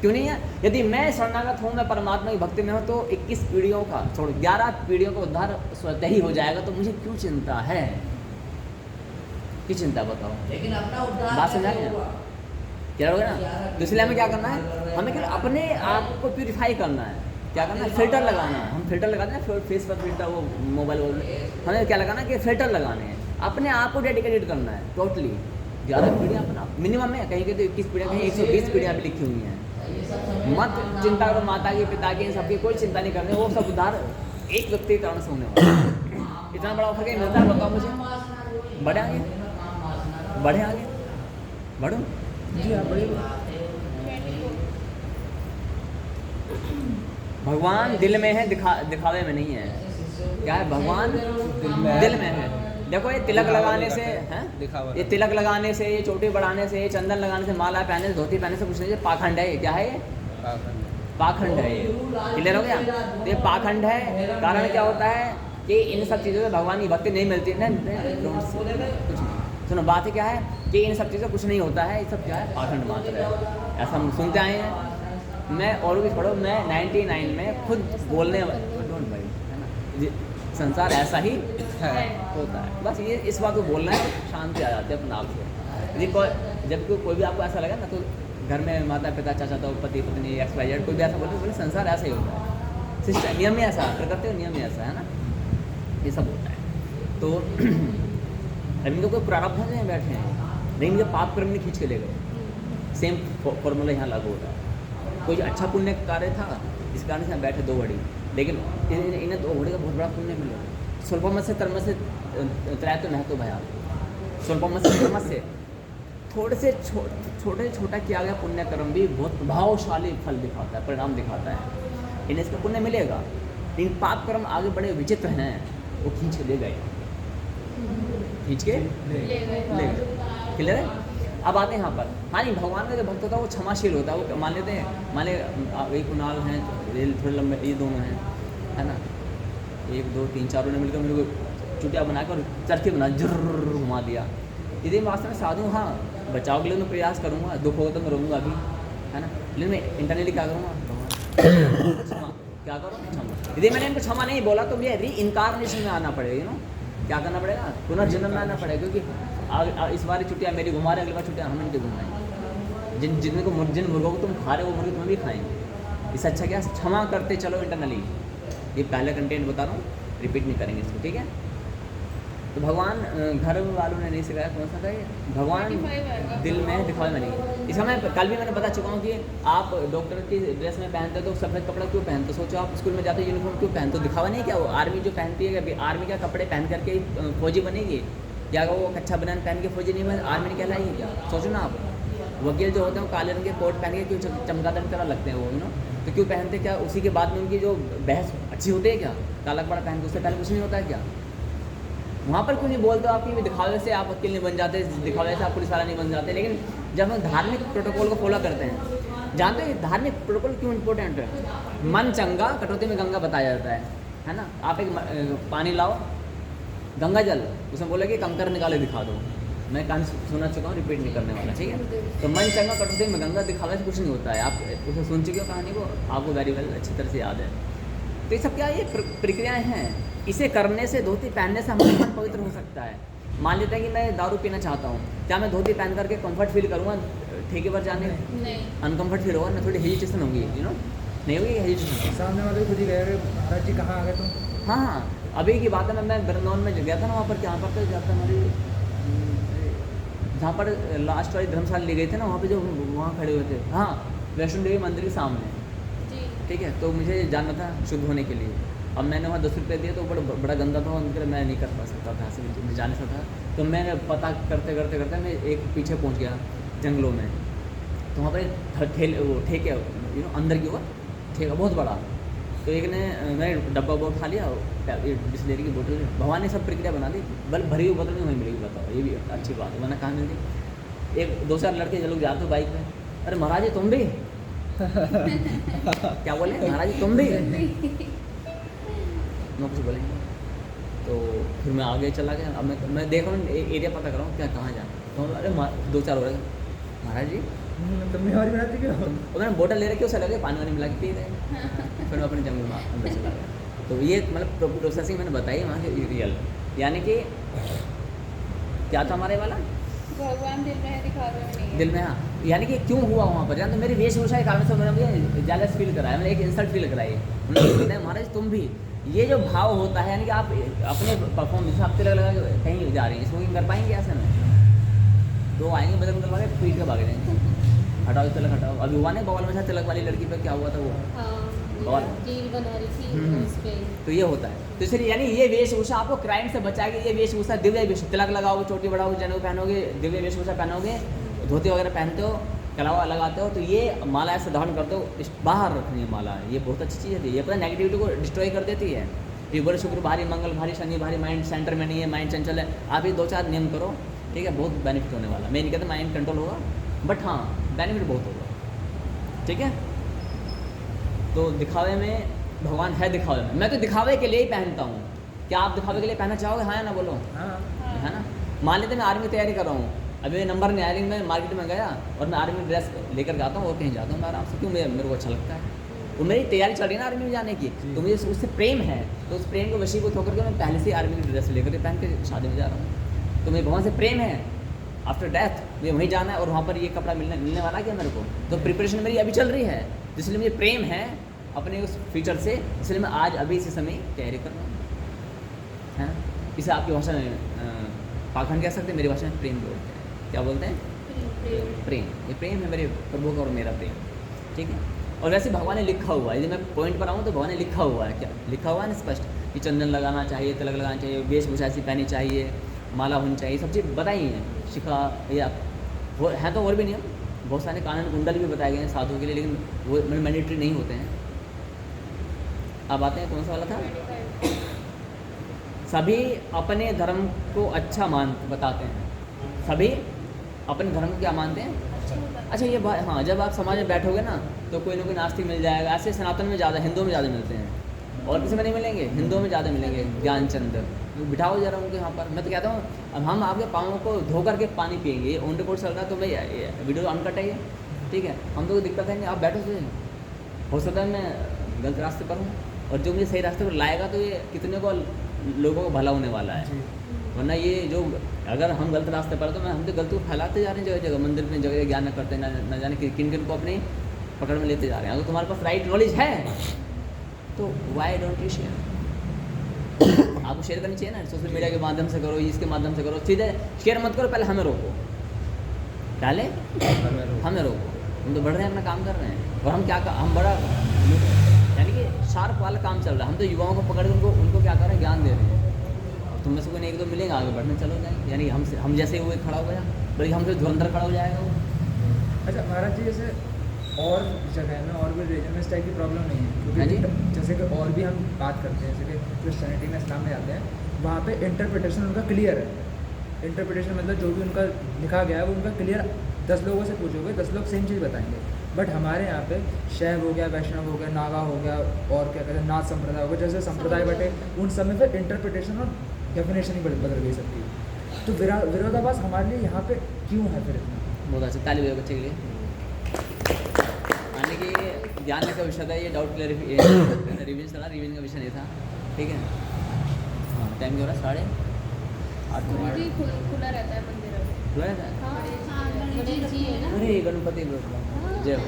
क्यों नहीं है? यदि मैं शरणागत हूँ, मैं परमात्मा की भक्ति में हूँ, तो 21 पीढ़ियों का छोड़ 11 पीढ़ियों का उद्धार स्वतः ही हो जाएगा, तो मुझे क्यों चिंता है? क्यों चिंता बताओ? लेकिन अपना उद्धार बात समझा कैसे नहीं? होगा? क्या होगा ना? तो इसलिए हमें क्या करना है? हमें केवल अपने आप को प्यूरिफाई करना है। क्या करना है? फिल्टर लगाना है। हम फिल्टर लगाते हैं, फेस पर फिल्टर, वो मोबाइल हमें क्या लगाना है कि फिल्टर लगाने हैं, अपने आप को डेडिकेटेड करना है टोटली। 11 पीढ़ियाँ अपना मिनिमम है, कहीं के तो 21 पीढ़ियाँ, कहीं 120 पीढ़ियाँ भी लिखी हुई हैं। मत चिंता करो माता की, पिता की, सबकी कोई चिंता नहीं करनी, वो सब उद्धार एक व्यक्ति के कारण से होने वाला है। इतना बड़ा ऑफर कहीं मिलता है? बताओ मुझे। बढ़े आगे, बढ़े आगे, बढ़ो जी आप बड़े भगवान दिल में है, दिखावे में नहीं है। क्या है? भगवान दिल में है। देखो ये तिलक लगाने से हैं, दिखावा, ये तिलक लगाने से, ये चोटी बढ़ाने से, ये चंदन लगाने से, माला पहने से, धोती पहने से कुछ नहीं, ये पाखंड है। ये क्या है? ये पाखंड है। ये क्लियर हो गया? तो ये पाखंड है। कारण क्या होता है कि इन सब चीज़ों से भगवान की भक्ति नहीं मिलती है। कुछ नहीं। सुनो, बात क्या है कि इन सब चीज़ों कुछ नहीं होता है, ये सब क्या है? पाखंड मात्र है। ऐसा हम सुनते आए हैं। मैं और भी छोड़ो, मैं 99 में खुद बोलने डोंट वरी, है ना, संसार ऐसा ही होता है। बस ये इस बात को बोलना है, शांति आ जाती है अपने आप से। यदि जब कोई भी आपको ऐसा लगे ना, तो घर में माता पिता, चाचा तो पति पत्नी, XYZ कोई भी ऐसा बोले संसार ऐसा ही होता है, सिस्टम नियम ही ऐसा, प्रकृति का नियम ही ऐसा है ना, ये सब होता है। तो अभी तो कोई प्रारब्ध में बैठे हैं, लेकिन इनके पाप कर्म नहीं खींच के ले गए। सेम फॉर्मूला यहाँ लागू होता है। कोई अच्छा पुण्य कार्य था, इस कारण से बैठे 2 घड़ी, लेकिन इन्हें 2 घड़ी का बहुत बड़ा पुण्य मिला। स्वल्पमत से तरमत से त्रैतो महतो भया। स्वल्पमत से तरमत से थोड़े से छोटे छोटा किया गया पुण्य कर्म भी बहुत प्रभावशाली फल दिखाता है, परिणाम दिखाता है। इन्हें इसका पुण्य मिलेगा, लेकिन पाप कर्म आगे बड़े विचित्र हैं, वो खींच के ले गए, खींच के ले गए। क्लियर है? अब आते हैं यहाँ पर। हाँ जी, भगवान का जो भक्त होता है वो क्षमाशील होता है। वो मान लेते हैं, मान ले ये कुणाल हैं, ये थोड़े लंबे, ये दोनों हैं, है ना, 1 2 3 4 ने मिलकर मेरे को चुटिया बनाकर चरखी बना जर्र घुमा दिया। यदि मैं वास्तव में साधु, हाँ बचाव के लिए मैं प्रयास करूँगा, दुख होगा तो मैं रोऊंगा भी, है ना, लेकिन मैं इंटरनली क्या करूँगा? क्षमा, क्या करूँ? क्षमा। यदि मैंने इनको क्षमा नहीं बोला तो मुझे री इनकारनेशन में आना पड़ेगा, यू नो, क्या करना पड़ेगा? पुनर्जन्म में आना पड़ेगा, क्योंकि इस बार छुट्टियाँ मेरी घुमा रहे, अगली बार छुट्टियाँ हम इनके घुमाएंगे। जिन मुर्गों को तुम खा रहे हो वो मुर्गे तुम्हें भी खाएंगे। इससे अच्छा क्या, क्षमा करते चलो इंटरनली। ये पहला कंटेंट बता रहा हूँ, रिपीट नहीं करेंगे इसको, ठीक है? तो भगवान घर वालों ने नहीं सिखाया, कौन सा था ये? भगवान दिल में, दिखावे में नहीं। इसका मैं कल भी मैंने बता चुका हूँ कि आप डॉक्टर की ड्रेस में पहनते हो तो सफ़ेद कपड़ा क्यों पहनते हो? सोचो आप स्कूल में जाते हो यूनिफॉर्म क्यों पहनते हो? दिखावा नहीं क्या? वो आर्मी जो पहनती है, आर्मी का कपड़े पहन करके फौजी बनेगी क्या? वो कच्चा बनान पहन के फौजी नहीं बने, आर्मी नहीं कहलाएगी क्या? सोचो ना आप। वकील जो होते हैं काले रंग के कोट पहन के क्यों चमगादड़ की तरह लगते हैं वो, यू नो, तो क्यों पहनते? क्या उसी के बाद में उनकी जो बहस अच्छी होती है क्या? काला कपड़ा पहन के उससे पहले कुछ नहीं होता है क्या? वहाँ पर क्यों नहीं बोलते? आपकी दिखावे से आप वकील नहीं बन जाते, दिखावे से आप पुलिस वाला नहीं बन जाते। लेकिन जब हम धार्मिक प्रोटोकॉल को फॉलो करते हैं, जानते हैं धार्मिक प्रोटोकॉल क्यों इंपॉर्टेंट है? मन चंगा कटौती में गंगा बताया जाता है ना। आप एक पानी लाओ, गंगा जल, उसमें बोले कि कंकर निकाले दिखा दो। मैं कहानी सुना चुका हूँ, रिपीट नहीं करने वाला, ठीक है? तो मन चंगा कटौती में गंगा दिखावे से कुछ नहीं होता है। आप उसे सुन चुके हो कहानी को, आपको वेरी वेल अच्छी तरह से याद है। तो ये सब क्या, ये प्रक्रियाएँ हैं। इसे करने से, धोती पहनने से हमारा मन पवित्र हो सकता है। मान लेते हैं कि मैं दारू पीना चाहता हूँ, क्या मैं धोती पहन करके कंफर्ट फील करूँगा ठेके पर जाने? नहीं। अनकम्फर्ट फील होगा ना, थोड़ी हेजिटेशन होगी, यू नो, नहीं होगी हेजिटेशन? सामने वाले खुद ही कह रहे महाराज जी कहाँ आ गए तुम? हाँ हाँ, अभी की बात है, मैं वृंदावन में गया था ना, वहाँ पर क्या पर जाता हमारी, जहाँ पर लास्ट वाली धर्मशाला ली गई थी ना, वहाँ पे जो वहाँ खड़े हुए थे, हाँ, वैष्णो देवी मंदिर के सामने, ठीक है? तो मुझे जाना था शुद्ध होने के लिए। अब मैंने वहाँ 10 रुपये दिए तो बड़ा गंदा था, उनके लिए मैं नहीं कर पा सकता था, ऐसे जाने से था। तो मैंने पता करते करते करते मैं एक पीछे पहुँच गया जंगलों में। तो वहाँ पर ठेके, यू नो, अंदर की ओर ठेका बहुत बड़ा। तो एक ने, मैंने डब्बा उठा लिया, बिस्लेरी की बोतल, भगवान ने सब प्रक्रिया बना दी, बल्कि भरी हुई बोतल में वहीं मिलेगी, बताओ, ये भी अच्छी बात है, वरना कहाँ मिलती? 1-2 लड़के जो लोग जाते हो बाइक में, अरे महाराज जी तुम भी क्या बोले? महाराज जी तुम भी मैं कुछ बोलेंगे। तो फिर मैं आगे चला गया। अब मैं देख रहा हूँ एरिया पता कर रहा हूँ क्या, कहाँ जाना। तो अरे 2-4 हो रहे, महाराज जी तुमने और बनाती क्यों? तो मैंने बोतल ले रखी, उसे लगे पानी वानी मिला के पी रहे। फिर मैं अपने जंगल में अंदर चला गया। तो ये मतलब प्रोसेसिंग मैंने बताई वहाँ की रियल, यानी कि क्या था हमारे वाला भगवान दिल में है, दिखावे में नहीं है। दिल में, हाँ, यानी कि क्यों हुआ वहाँ पर, तो मेरी वेशभूषा के कारण से मैंने मुझे जेलस फील कराया, मैंने एक इंसल्ट फील कराई। उन्होंने बताया महाराज तुम भी, ये जो भाव होता है, यानी कि आप अपने परफॉर्मेंस आप तिलक लगा के कहीं जा रही हैं, स्मोकिंग कर पाएंगे ऐसे में? तो आएंगे बदल भागे पीट के भाग जाएंगे, हटाओ तिलक हटाओ। अभी हुआ नहीं बवाल में था तिलक वाली लड़की पर, क्या हुआ था वो हाँ, रील बना रही थी उस पे। तो ये होता है। तो इसलिए यानी ये वेशभूषा आपको क्राइम से बचाएगी। ये वेशभूषा दिव्य वेशभूषा, तिलक लगाओगे, चोटी बढ़ाओगे, जनेऊ पहनोगे, दिव्य वेशभूषा पहनोगे, धोती वगैरह पहनते हो, कलावा लगाते हो, तो ये माला ऐसे धारण करते हो, बाहर रखनी है माला। ये बहुत अच्छी चीज़ है, ये पता नेगेटिविटी को डिस्ट्रॉय कर देती है। ये बोले शुक्र भारी, मंगल भारी, शनि भारी, माइंड सेंटर में नहीं है, माइंड चंचल है। आप ये 2-4 नियम करो, ठीक है, बहुत बेनिफिट होने वाला। मैं नहीं कहता माइंड कंट्रोल होगा, बट हाँ बेनिफिट बहुत होगा, ठीक है। तो दिखावे में भगवान है, दिखावे में मैं तो दिखावे के लिए ही पहनता हूँ। क्या आप दिखावे के लिए पहनना चाहोगे? हाँ या ना बोलो? हाँ। है ना। मान लेते मैं आर्मी की तैयारी कर रहा हूँ, अभी मेरे नंबर नहीं आया, लेकिन मैं मार्केट में गया और मैं आर्मी ड्रेस लेकर जाता हूँ और कहीं जाता हूँ मैं आराम से, क्यों? मेरे को अच्छा लगता है, वो मेरी तैयारी चल रही है ना आर्मी में जाने की, तो मुझे उससे प्रेम है। तो उस प्रेम को वशी को होकर के मैं पहले से आर्मी की ड्रेस लेकर पहन के शादी में जा रहा हूँ। तो मेरे भगवान से प्रेम है, आफ्टर डेथ मुझे वहीं जाना है और वहाँ पर ये कपड़ा मिलने वाला क्या मेरे को। तो प्रिपरेशन मेरी अभी चल रही है, जिसलिए मुझे प्रेम है अपने उस फ्यूचर से, इसलिए मैं आज अभी इसी समय तैयारी कर रहा हूँ, है ना। इसे आपकी भाषा में पाखंड कह सकते हैं, मेरी भाषा में प्रेम बोलते हैं। क्या बोलते हैं? प्रेम। ये प्रेम है मेरे प्रभु का और मेरा प्रेम, ठीक है। और वैसे भगवान ने लिखा हुआ है, यदि मैं पॉइंट पर आऊँ तो भगवान ने लिखा हुआ है, क्या लिखा हुआ है ना स्पष्ट, कि चंदन लगाना चाहिए, तिलक लगाना चाहिए, वेशभूषा ऐसी पहननी चाहिए, माला होनी चाहिए, सब चीज़ बताई है, शिखा या वो है। तो और भी नियम बहुत सारे, कानून कुंडल भी बताए गए हैं साधु के लिए, लेकिन वो मैंडेटरी नहीं होते हैं। अब आते हैं, कौन सा वाला था? सभी अपने धर्म को अच्छा बताते हैं, सभी अपने धर्म को क्या मानते हैं? अच्छा ये बात, हाँ, जब आप समाज में बैठोगे ना तो कोई ना कोई नास्तिक मिल जाएगा। ऐसे सनातन में ज़्यादा, हिंदुओं में ज़्यादा मिलते हैं, और किसी में नहीं मिलेंगे, हिंदुओं में ज़्यादा मिलेंगे। ज्ञानचंद बिठाओ जरा उनके यहाँ पर। मैं तो कहता हूँ अब हम आपके पाँवों को धो करके पानी पियेंगे, ये ऑन रिकॉर्ड चल रहा है, तो भाई वीडियो अनकट है ये, ठीक है। हम तो दिक्कत है नहीं, आप बैठो से, हो सकता है मैं गलत रास्ते पर हूँ, और जो मुझे सही रास्ते पर लाएगा तो ये कितने को लोगों को भला होने वाला है। वरना ये जो अगर हम गलत रास्ते पर, तो हम तो गलती को फैलाते जा रहे हैं जगह जगह, मंदिर में जगह ज्ञान न करते, न जाने किन किन को अपनी पकड़ में लेते जा रहे हैं। अगर तुम्हारे पास राइट नॉलेज है तो वाई डोंट यू शेयर? आपको शेयर करनी चाहिए ना, सोशल मीडिया के माध्यम से करो, इसके माध्यम से करो, सीधे शेयर मत करो, पहले हमें रोको, पहले हमें रोको। हम तो बढ़ रहे हैं, अपना काम कर रहे हैं, और हम क्या हम बड़ा यानी कि शार्प वाला काम चल रहा है। हम तो युवाओं को पकड़ के उनको क्या कर रहे हैं, ज्ञान दे रहे हैं। तुम में से कोई एक दो मिलेगा, आगे बढ़ने चलो जाएंगे, यानी हम जैसे हुए खड़ा हो गया, बल्कि हमसे धुरंधर खड़ा हो जाएगा वो। अच्छा महाराज जी, जैसे और जगह में और भी रिलीजन में इस टाइप की प्रॉब्लम नहीं है, हाँ जी। क्योंकि जैसे कि और भी हम बात करते हैं, जैसे कि क्रिश्चियनिटी में, इस्लाम में जाते हैं, वहाँ पे इंटरप्रिटेशन उनका क्लियर है। इंटरप्रिटेशन मतलब जो भी उनका लिखा गया है वो उनका क्लियर, 10 लोगों से पूछोगे 10 लोग सेम चीज़ बताएंगे। बट हमारे यहाँ पे शैव हो गया, वैष्णव हो गया, नागा हो गया, और क्या कहते हैं नाथ संप्रदाय हो गया, जैसे संप्रदाय बटे, उन सब में फिर इंटरप्रिटेशन और डेफिनेशन ही बदल गई सबकी। तो विरोधाभास हमारे लिए यहाँ पे क्यों है फिर इतना? बहुत अच्छा, ताली बजाओ बच्चे के लिए। यानी कि ज्ञान का विषय था ये, डाउट रिवीजन चला, रिवीजन का विषय नहीं था, ठीक है। हाँ, टाइम क्या हो रहा है? 8:30 खुला रहता है मंदिर अभी। खुला रहता है। हाँ, गणेश जी है ना। अरे गणपति जय हो।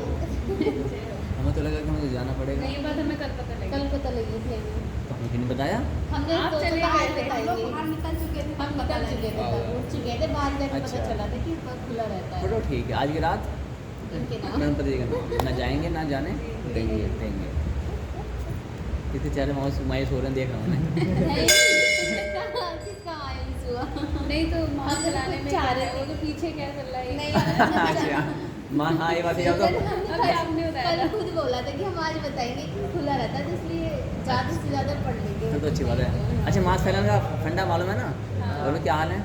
हमें तो लगा कि मुझे जाना पड़ेगा। नहीं, बात हमें कल पता लगी। कल पता लगी थी हमें। तो हमें किसी ने बताया? हमने आप तो चले बाहर गए थे, हम लोग बताइए। बाहर निकल चुके थे, हम निकल चुके थे, तब उठ चुके थे, बाहर जाके पता अच्छा। चला था कि खुला रहता है। चलो ठीक है, आज की रात इनके नाम। गणपति जी का नाम, ना जाएंगे ना जाने देंगे। कितने चेहरे मायूस हो रहे हैं, देख रहा हूँ मैं। किसका मायूस हुआ? नहीं तो माँ हम तो चलाने में चाह क्या रहे है, वो तो पीछे क्या चल रहा है नहीं, अच्छा माँ, हाँ ये बात याद है। अभी आपने बताया कल था। खुद बोला था कि हम आज बताएंगे कि खुला रहता है, तो इसलिए ज़्यादा से ज़्यादा पढ़ लेंगे। तो अच्छी बात है। अच्छा, मास्क फैलाने का फंडा मालूम है ना? और भी क्या हाल है?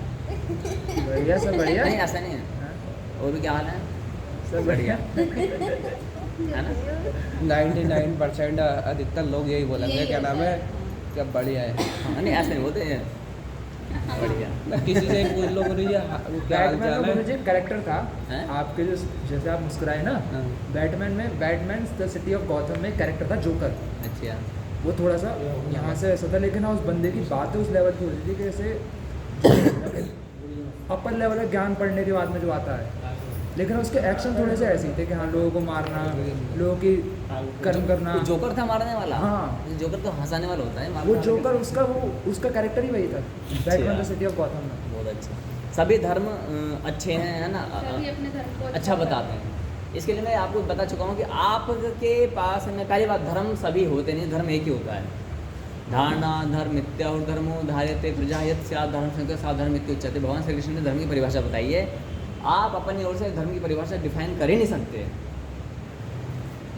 बढ़िया, सब बढ़िया। नहीं ऐसा नहीं है, हाँ, और भी क्या हाल है? सब बढ़िया। है ना? 99% अधिकतर लोग यही बोलेंगे, क्या नाम है, क्या बढ़िया है। हाँ, नहीं ऐसे नहीं बोलते हैं, बढ़िया। मैं किसी से पूछ लो गुरु जी वो क्या हाल बैटमैन चाल में मुझे है? एक कैरेक्टर था हैं? आपके जो जैसे आप मुस्कुराए ना, हाँ। बैटमैन में Batman the city of Gotham में एक कैरेक्टर था जोकर। अच्छा वो थोड़ा सा यहाँ से ऐसा था, लेकिन हाँ उस बंदे की बातें उस लेवल की होती थी कि जैसे अपर लेवल का ज्ञान पढ़ने के बाद में जो आता है, लेकिन उसके एक्शन थोड़े से ऐसे ही थे कि हाँ लोगों को मारना, लोगों की कर्म करना। वो जोकर था मारने वाला। हाँ। जोकर तो हंसाने वाला होता है, मारने वो वाला जोकर कैसे? उसका कैरेक्टर ही वही था Batman the city of Gotham में। बहुत अच्छा। सभी धर्म अच्छे हैं, है ना? सभी अपने धर्म को अच्छा बताते हैं। इसके लिए मैं आपको बता चुका हूँ कि आपके पास में पहली बात, धर्म सभी होते नहीं, धर्म एक ही होता है। धारणा धर्म मिथ्या और धर्मो धार्यते प्रजा यत् स्यात् धर्म संख्या सा धर्म इत्युच्यते। भगवान श्री कृष्ण ने धर्म की परिभाषा बताई है। आप अपनी ओर से धर्म की परिभाषा डिफाइन कर ही नहीं सकते।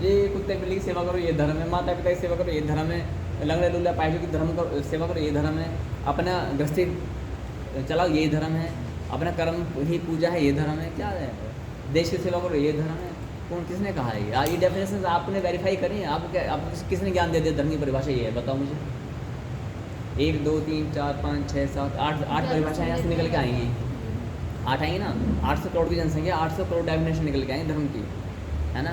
ये कुत्ते बिल्ली की सेवा करो ये धर्म है, माता पिता की सेवा करो ये धर्म है, लंगड़े लूला पायलू की धर्म करो सेवा करो ये धर्म है, अपना गृहस्थी चलाओ ये धर्म है, अपना कर्म ही पूजा है ये धर्म है। क्या है? देश की सेवा करो ये धर्म है। कौन किसने कहा है ये डेफिनेशन आपने वेरीफाई करी है? आप क्या आपको किसने ज्ञान दे दिया धर्म की परिभाषा ये है? बताओ मुझे। 1 2 3 4 5 6 7 8 परिभाषाएं यहाँ से निकल के आएंगी। 8 आएंगी ना। 800 करोड़ की जनसंख्या, 800 करोड़ डेफिनेशन निकल के आएंगी धर्म की, है ना?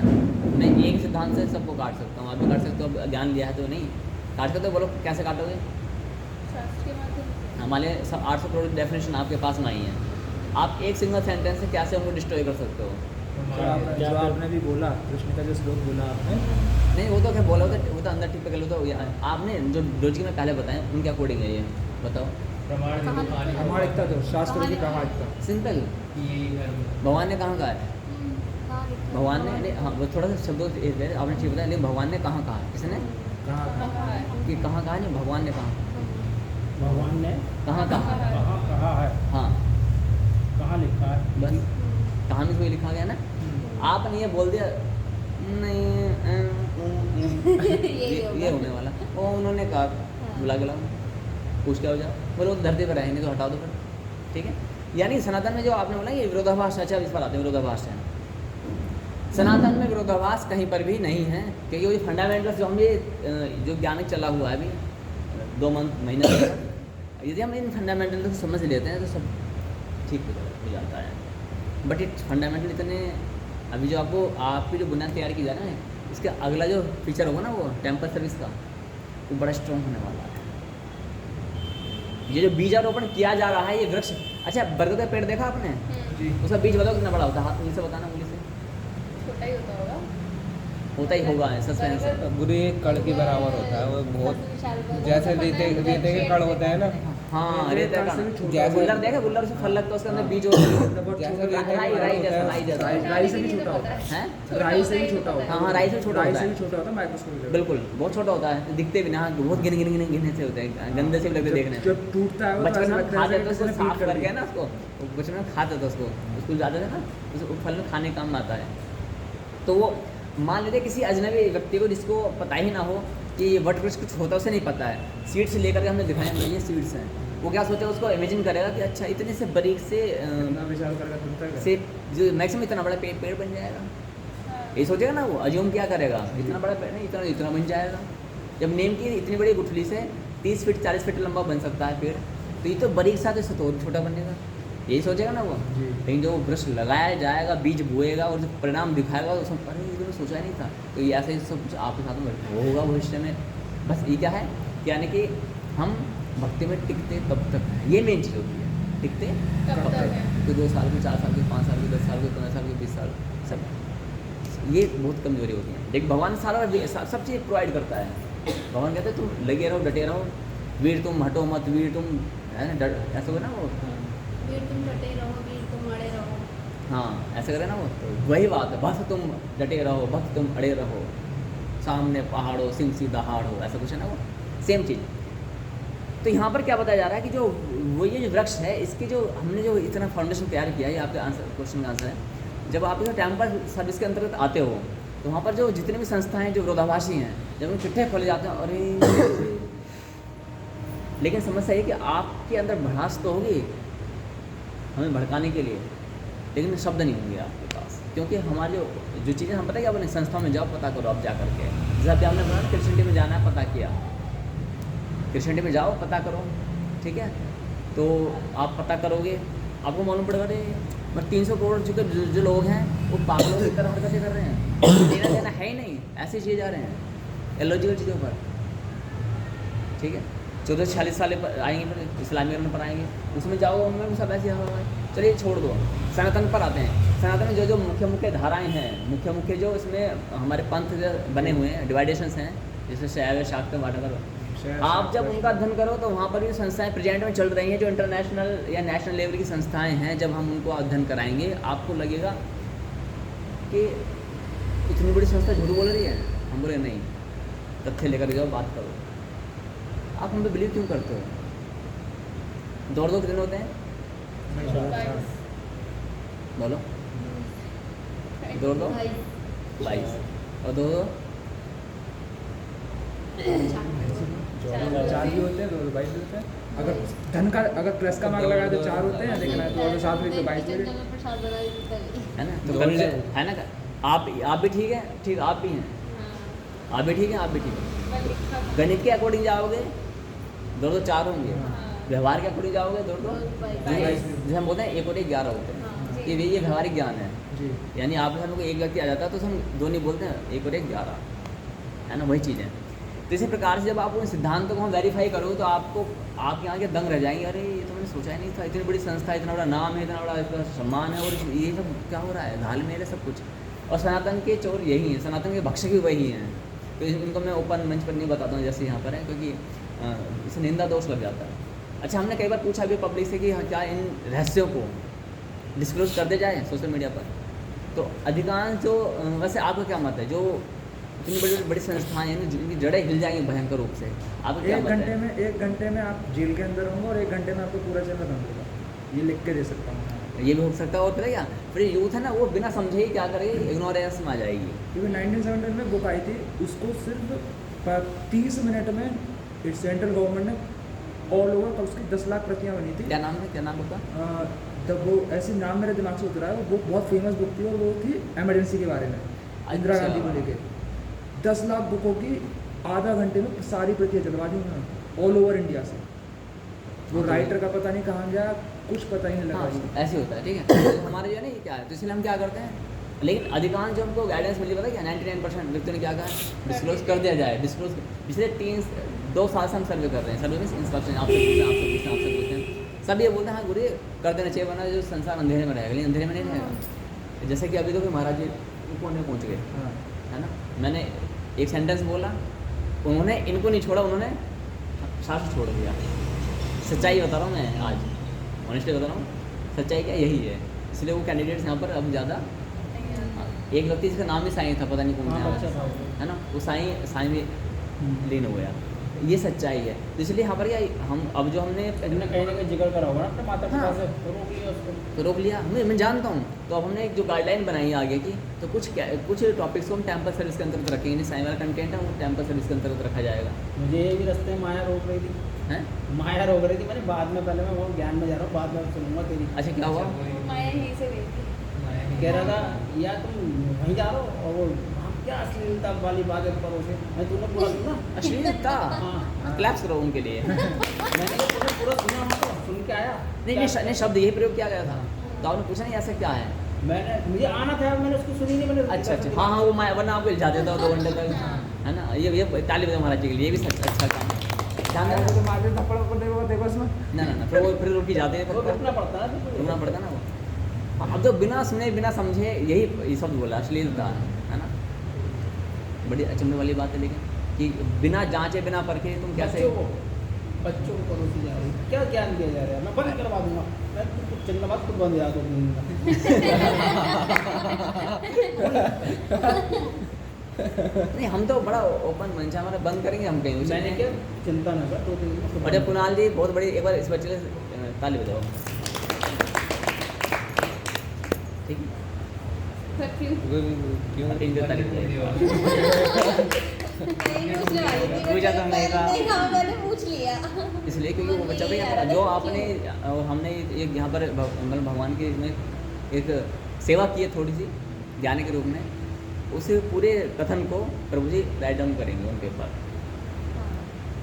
मैं एक सिद्धांत से सबको काट सकता हूँ। आप भी काट सकते हो, अब ज्ञान लिया है तो नहीं काट सकते हो। बोलो कैसे काटोगे? शास्त्र के माध्यम से। हमारे सब 800 करोड़ की डेफिनेशन आपके पास में आई है। आप एक सिंगल सेंटेंस से कैसे उनको डिस्ट्रॉय कर सकते हो? जो आपने भी बोला, कृष्ण का जो श्लोक बोला आपने, नहीं वो तो क्या बोला, वो तो अंदर ठीक पे गलत हो गया। आपने जो लॉजिक में पहले बताया उनके अकॉर्डिंग है ये, बताओ। प्रमाण देखो कहानी प्रामाणिकता दो, शास्त्रों की प्रामाणिकता। सिंपल। यही धर्म भगवान ने कहाँ कहा है? कहाँ लिखा? भगवान ने नहीं, हाँ वो थोड़ा सा शब्दों से आपने ठीक बताया, लेकिन भगवान ने कहाँ कहा? किसने कहाँ कहा है? कि कहाँ कहा? नहीं, भगवान ने कहा। भगवान ने कहाँ कहा? कहाँ कहा है, हाँ कहाँ लिखा है? बस कहाँ में कोई लिखा गया ना। आपने ये बोल दिया नहीं ये होने वाला। वो उन्होंने कहा बुला के लाओ, पूछ के हो जाओ, बोलो वो धरती पर रहेंगे तो हटाओ दो फिर, ठीक है। यानी सनातन में जो आपने बोला ये विरोधाभास, अच्छा इस पर आते हैं विरोधाभास है। सनातन में विरोधाभास कहीं पर भी नहीं है, क्योंकि वो फंडामेंटल्स जो हम ये जो ज्ञान चला हुआ है अभी 2 महीने तक, यदि हम इन फंडामेंटल को समझ लेते हैं तो सब ठीक हो जाता है। बट इट फंडामेंटल इतने अभी जो आपको आपकी जो बुनियाद तैयार की जा रहा है, इसका अगला जो फीचर होगा ना वो टेम्पल सर्विस का, वो बड़ा स्ट्रॉन्ग होने वाला है। ये जो बीजारोपण किया जा रहा है ये वृक्ष, अच्छा बरगद का पेड़ देखा आपने? जी। उसका बीज बताओ कितना बड़ा होता है? हाथ उंगली से बताना, उंगली से। छोटा ही होता होगा। होता ही होगा, सस्पेंस है। गुरु एक कण के बराबर होता है वो, बहुत जैसे रेते के कण होते हैं ना, हाँ रेत का से भी छोटा जैसे- गुल्लर देखा, गुल्लर से फल लगता है उसके अंदर बीज होता है। जैसे रेते राई राई जैसा, राई जैसा। राई से भी छोटा होता है। हैं? राई से भी छोटा होता है। हाँ हाँ राई से छोटा राई होता से है, भी छोटा होता है माइक्रोस्कोप। बिल्कुल बहुत छोटा होता है, दिखते भी ना, बहुत गिने से होते हैं, गंदे से भी लगते देखने में। जब टूटता है वो तो बचपन ऐसा में लगता खा है देते जैसे उसको, किसी ने साफ पीट कर करके दिया। ना उसको, बचपन में खाते थे उसको, स्कूल जाते थे ना, उस फल में खाने काम में आता है। तो वो मान लीजिए किसी अजनबी व्यक्ति को जिसको पता ही ना हो कि ये वट वृक्ष कुछ होता है, उसे नहीं पता है, सीड्स लेकर के हमने दिखाया ये सीड्स हैं, वो क्या सोचेगा, उसको इमेजिन करेगा कि अच्छा इतने से बारीक से इतना विचार करके सुनता है से जो मैक्सिमम इतना बड़ा पेड़ बन जाएगा, ये सोचेगा ना वो, अज्यूम क्या करेगा, इतना बड़ा पेड़ नहीं, इतना बन जाएगा। जब नीम की इतनी बड़ी गुठली से 30 फीट 40 फीट लंबा बन सकता है पेड़, तो ये तो बारीक साथ इससे तो और छोटा बनेगा, यही सोचेगा ना वो। जी। लेकिन जो वृक्ष लगाया जाएगा, बीज बोएगा और जो परिणाम दिखाएगा, उसमें अरे ये तो मैं सोचा ही नहीं था, तो ये ऐसे ही सब आपके साथ में वो होगा भविष्य में। बस ये क्या है, यानी कि हम भक्ति में टिकते तब तक है, ये मेन चीज़ होती है, टिकते तब तक है। तो 2 साल के, 4 साल के, 5 साल के, 10 साल के, 15 साल के, 20 साल, सब ये बहुत कमजोरी होती है। लेकिन भगवान सारा सब चीज़ प्रोवाइड करता है। भगवान कहते हैं तुम लगे रहो, डटे रहो, वीर तुम हटो मत, वीर तुम है ना, ऐसा हो ना वो, वीर तुम डटे रहो, वीर तुम अड़े रहो। हाँ ऐसा करे ना वो, तो वही बात है, बस तुम डटे रहो, बस तुम अड़े रहो, सामने पहाड़ हो, सिंह सीधा हाड़ हो, ऐसा कुछ है ना वो, सेम चीज़। तो यहाँ पर क्या बताया जा रहा है कि जो वो ये जो वृक्ष है, इसकी जो हमने जो इतना फाउंडेशन तैयार किया है, ये आपके आंसर क्वेश्चन का आंसर है। जब आप इस टेम्पल सर्विस के अंतर्गत आते हो, तो वहाँ पर जो जितने भी संस्थाएं जो विरोधाभासी हैं, जब उन चिट्ठे खोले जाते हैं, अरे लेकिन समस्या ये कि आपके अंदर भड़ास तो होगी हमें भड़काने के लिए, लेकिन शब्द नहीं होंगे आपके पास, क्योंकि हमारी जो चीज़ें हम पता है क्या बोले, संस्थाओं में जाओ पता करो आप जा करके, जैसे अभी आपने बोला क्रिश्चियनिटी में जाना है, पता किया, क्रिश्चियनिटी में जाओ पता करो, ठीक है। तो आप पता करोगे, आपको मालूम पड़ेगा अरे बस 300 करोड़ जो लोग हैं वो पागलों की तरह हरकतें कर रहे हैं, लेना देना है ही नहीं, ऐसे चीज़े जा रहे हैं इलॉजिकल चीज़ों पर। ठीक है, 14-46 साल पर आएंगे, फिर इस्लामीकरण पर आएंगे, उसमें जाओ उनमें भी सब ऐसे होगा। चलिए छोड़ दो, सनातन पर आते हैं। सनातन में जो मुख्य धाराएं हैं, मुख्य जो इसमें हमारे पंथ बने हुए हैं, डिवाइडेशंस हैं, जैसे शैव शाक्त वाटर, आप जब उनका अध्ययन करो तो वहाँ पर भी संस्थाएं प्रेजेंट में चल रही हैं जो इंटरनेशनल या नेशनल लेवल की संस्थाएं हैं। जब हम उनको अध्ययन कराएंगे आपको लगेगा कि इतनी बड़ी संस्था झूठ बोल रही है। हम बोले नहीं, तथ्य लेकर जाओ, बात करो। आप हम पे बिलीव क्यों करते हो? दौड़ 2 कितने होते हैं? बोलो, दौड़ 2 22 और 2 4 भी होते हैं, 2 22 भी होते हैं। अगर धन का अगर प्लस का मार्क लगाए तो 4 होते हैं, लेकिन 2 7 भी तो 22 भी है ना। तो है ना, आप भी ठीक है, ठीक आप भी हैं, आप भी ठीक है, आप भी ठीक है। गणित के अकॉर्डिंग जाओगे 2 4 होंगे, व्यवहार के अकॉर्डिंग जाओगे 2 जैसे हम बोलते हैं 1 और 1 11 होते हैं। ये व्यवहारिक ज्ञान है जी। यानी आप हमको एक व्यक्ति आ जाता है तो हम 2 नहीं बोलते हैं, 1 और 1 11, है ना, वही चीज़ है। तो इसी प्रकार से जब आप उन सिद्धांतों को वेरीफाई करो तो आपको आपके यहाँ के दंग रह जाएंगे, अरे ये तो मैंने सोचा ही नहीं था, इतनी बड़ी संस्था, इतना बड़ा नाम है, इतना बड़ा इसका सम्मान है, और ये सब क्या हो रहा है, घाल मेल है सब कुछ। और सनातन के चोर यही हैं, सनातन के भक्षक भी वही हैं। तो इनको मैं ओपन मंच पर नहीं बताता हूँ जैसे यहाँ पर है, क्योंकि इसे निंदा दोष लग जाता है। अच्छा, हमने कई बार पूछा भी पब्लिक से कि हाँ, क्या इन रहस्यों को डिस्क्लोज कर दे जाए सोशल मीडिया पर? तो अधिकांश जो वैसे आपका क्या मत है, जो इतनी बड़ी बड़ी संस्थाएं हैं जिनकी जड़ें हिल जाएंगी भयंकर रूप से, आपका क्या मत है? 1 घंटे में आप जेल के अंदर होंगे और 1 घंटे में आपको पूरा चैनल बंद होगा, ये लिख के दे सकता हूँ। ये भी हो सकता है। और पता क्या, फिर यूथ है ना, वो बिना समझे ही क्या करेगी, इग्नोरेंस में आ जाएगी। क्योंकि 1970 में बुक आई थी, उसको सिर्फ 30 मिनट में सेंट्रल गवर्नमेंट ने ऑल ओवर उसकी 10 लाख प्रतियाँ बनी थी। क्या नाम है, क्या नाम होगा? तब वो ऐसी नाम मेरे दिमाग से उतरा है, वो बुक बहुत फेमस बुक थी और वो थी इमरजेंसी के बारे में, इंदिरा गांधी को लेके। 10 लाख बुकों की आधा घंटे में सारी प्रतियाँ चलवा दी उन्होंने ऑल ओवर इंडिया से। वो राइटर का पता नहीं कहाँ गया, कुछ पता ही नहीं लगा। हाँ, ऐसे होता है, ठीक है। तो हमारे जो है ना ये क्या है, तो इसलिए हम क्या करते हैं, लेकिन अधिकांश जो हमको गाइडेंस मिली पता है क्या, 99% व्यक्तियों ने क्या कहा, डिस्क्लोज कर दिया जाए। डिस्क्लोज पिछले 2 साल से हम सर्वे कर रहे हैं, सर्वे में इंस्ट्रक्शन आपसे पूछते हैं, सब ये बोलते हैं हाँ गुरु कर देना चाहिए, वरना जो संसार अंधेरे में रहेगा, लेकिन अंधेरे में नहीं रहेगा। जैसे कि अभी तो महाराज जी कोने पहुँच गए, है ना, मैंने एक सेंटेंस बोला, उन्होंने इनको नहीं छोड़ा, उन्होंने शास्त्र छोड़ दिया। सच्चाई बता रहा हूँ मैं, आज ऑनेस्टली बता रहा हूँ, सच्चाई क्या यही है। इसलिए वो कैंडिडेट्स यहाँ पर अब ज़्यादा, एक व्यक्ति जिसका नाम ही साईं था, पता नहीं कौन था, है ना, वो साईं में लीन हो गया। ये सच्चाई है। तो इसलिए यहाँ पर क्या हम अब जो हमने कहीं ना कहीं जिक्र करा होगा ना अपने माता पिता हाँ। से, तो रोक लिया उसको। तो रोक लिया, मैं जानता हूँ। तो अब हमने एक जो गाइडलाइन बनाई है आगे की, तो कुछ टॉपिक्स को हम टेम्पल सर्विस के अंतर्गत रखेंगे, यानी साईं वाला कंटेंट है वो टेम्पल सर्विस के अंतर्गत रखा जाएगा। मुझे ये भी रास्ते में माया रोक रही थी, हैं? माया रोक रही थी, मैंने बाद में, पहले मैं वो ज्ञान में जा रहा हूँ, बाद में सुनूंगा तेरी। अच्छा, क्या हुआ? माया यहीं से गई थी। कह रहा था या तुम वहीं जा रहे हो, और वो हम क्या अश्लीलता वाली बात है ऊपर से, मैं तूने पूरा सुना, अश्लीलता, हाँ। क्लैप्स करो उनके लिए। मैंने कहा तूने पूरा सुना, मैं तो सुन के आया। नहीं, शब्द यही प्रयोग किया गया था। तो आपने पूछा नहीं ऐसा क्या है? मैंने, मुझे आना था, मैंने उसको सुनी नहीं, मैंने अच्छा, हाँ, वो मैं वरना आपको इल्जा देता 2 घंटे तक, है ना। ये ताली बजाओ महाराज जी के लिए, ये भी सच अच्छा काम है। ध्यान तो रखो, मार देता पड़ा ऊपर, देखो इसमें ना, फिर रुकी जाते हैं, वो रुकना पड़ता है, रुकना पड़ता है ना वो। अब तो बिना सुने बिना समझे यही शब्द बोला, अश्लीलता, है ना। बड़ी अचंभे वाली बात है, लेकिन कि बिना जांचे बिना परखे तुम कैसे बच्चों को परोसी जा रही, क्या ज्ञान दिया जा रहा है? मैं बंद करवा दूंगा, मैं कुछ चलने बाद खुद बंद याद हो दूंगा। नहीं, हम तो बड़ा ओपन मंच है हमारा, बंद करेंगे हम कहीं। मैंने क्या चिंता न कर, 2-3 दिन में बड़े कुणाल जी बहुत बड़ी, एक बार इस बच्चे से ताली बजाओ, ठीक है। Thank you. क्यों अब 3 दिन ताली बजाओ। पूछा तो हमने कहा। मैंने पूछ लिया। इसलिए क्योंकि वो बच्चा भैया जो आपने हमने एक यहाँ पर मतलब भगवान के इसमें एक सेवा की है थोड़ी सी ज्ञान के रूप में, उस पूरे कथन को प्रभु जी राइट डाउन करेंगे उनके ऊपर।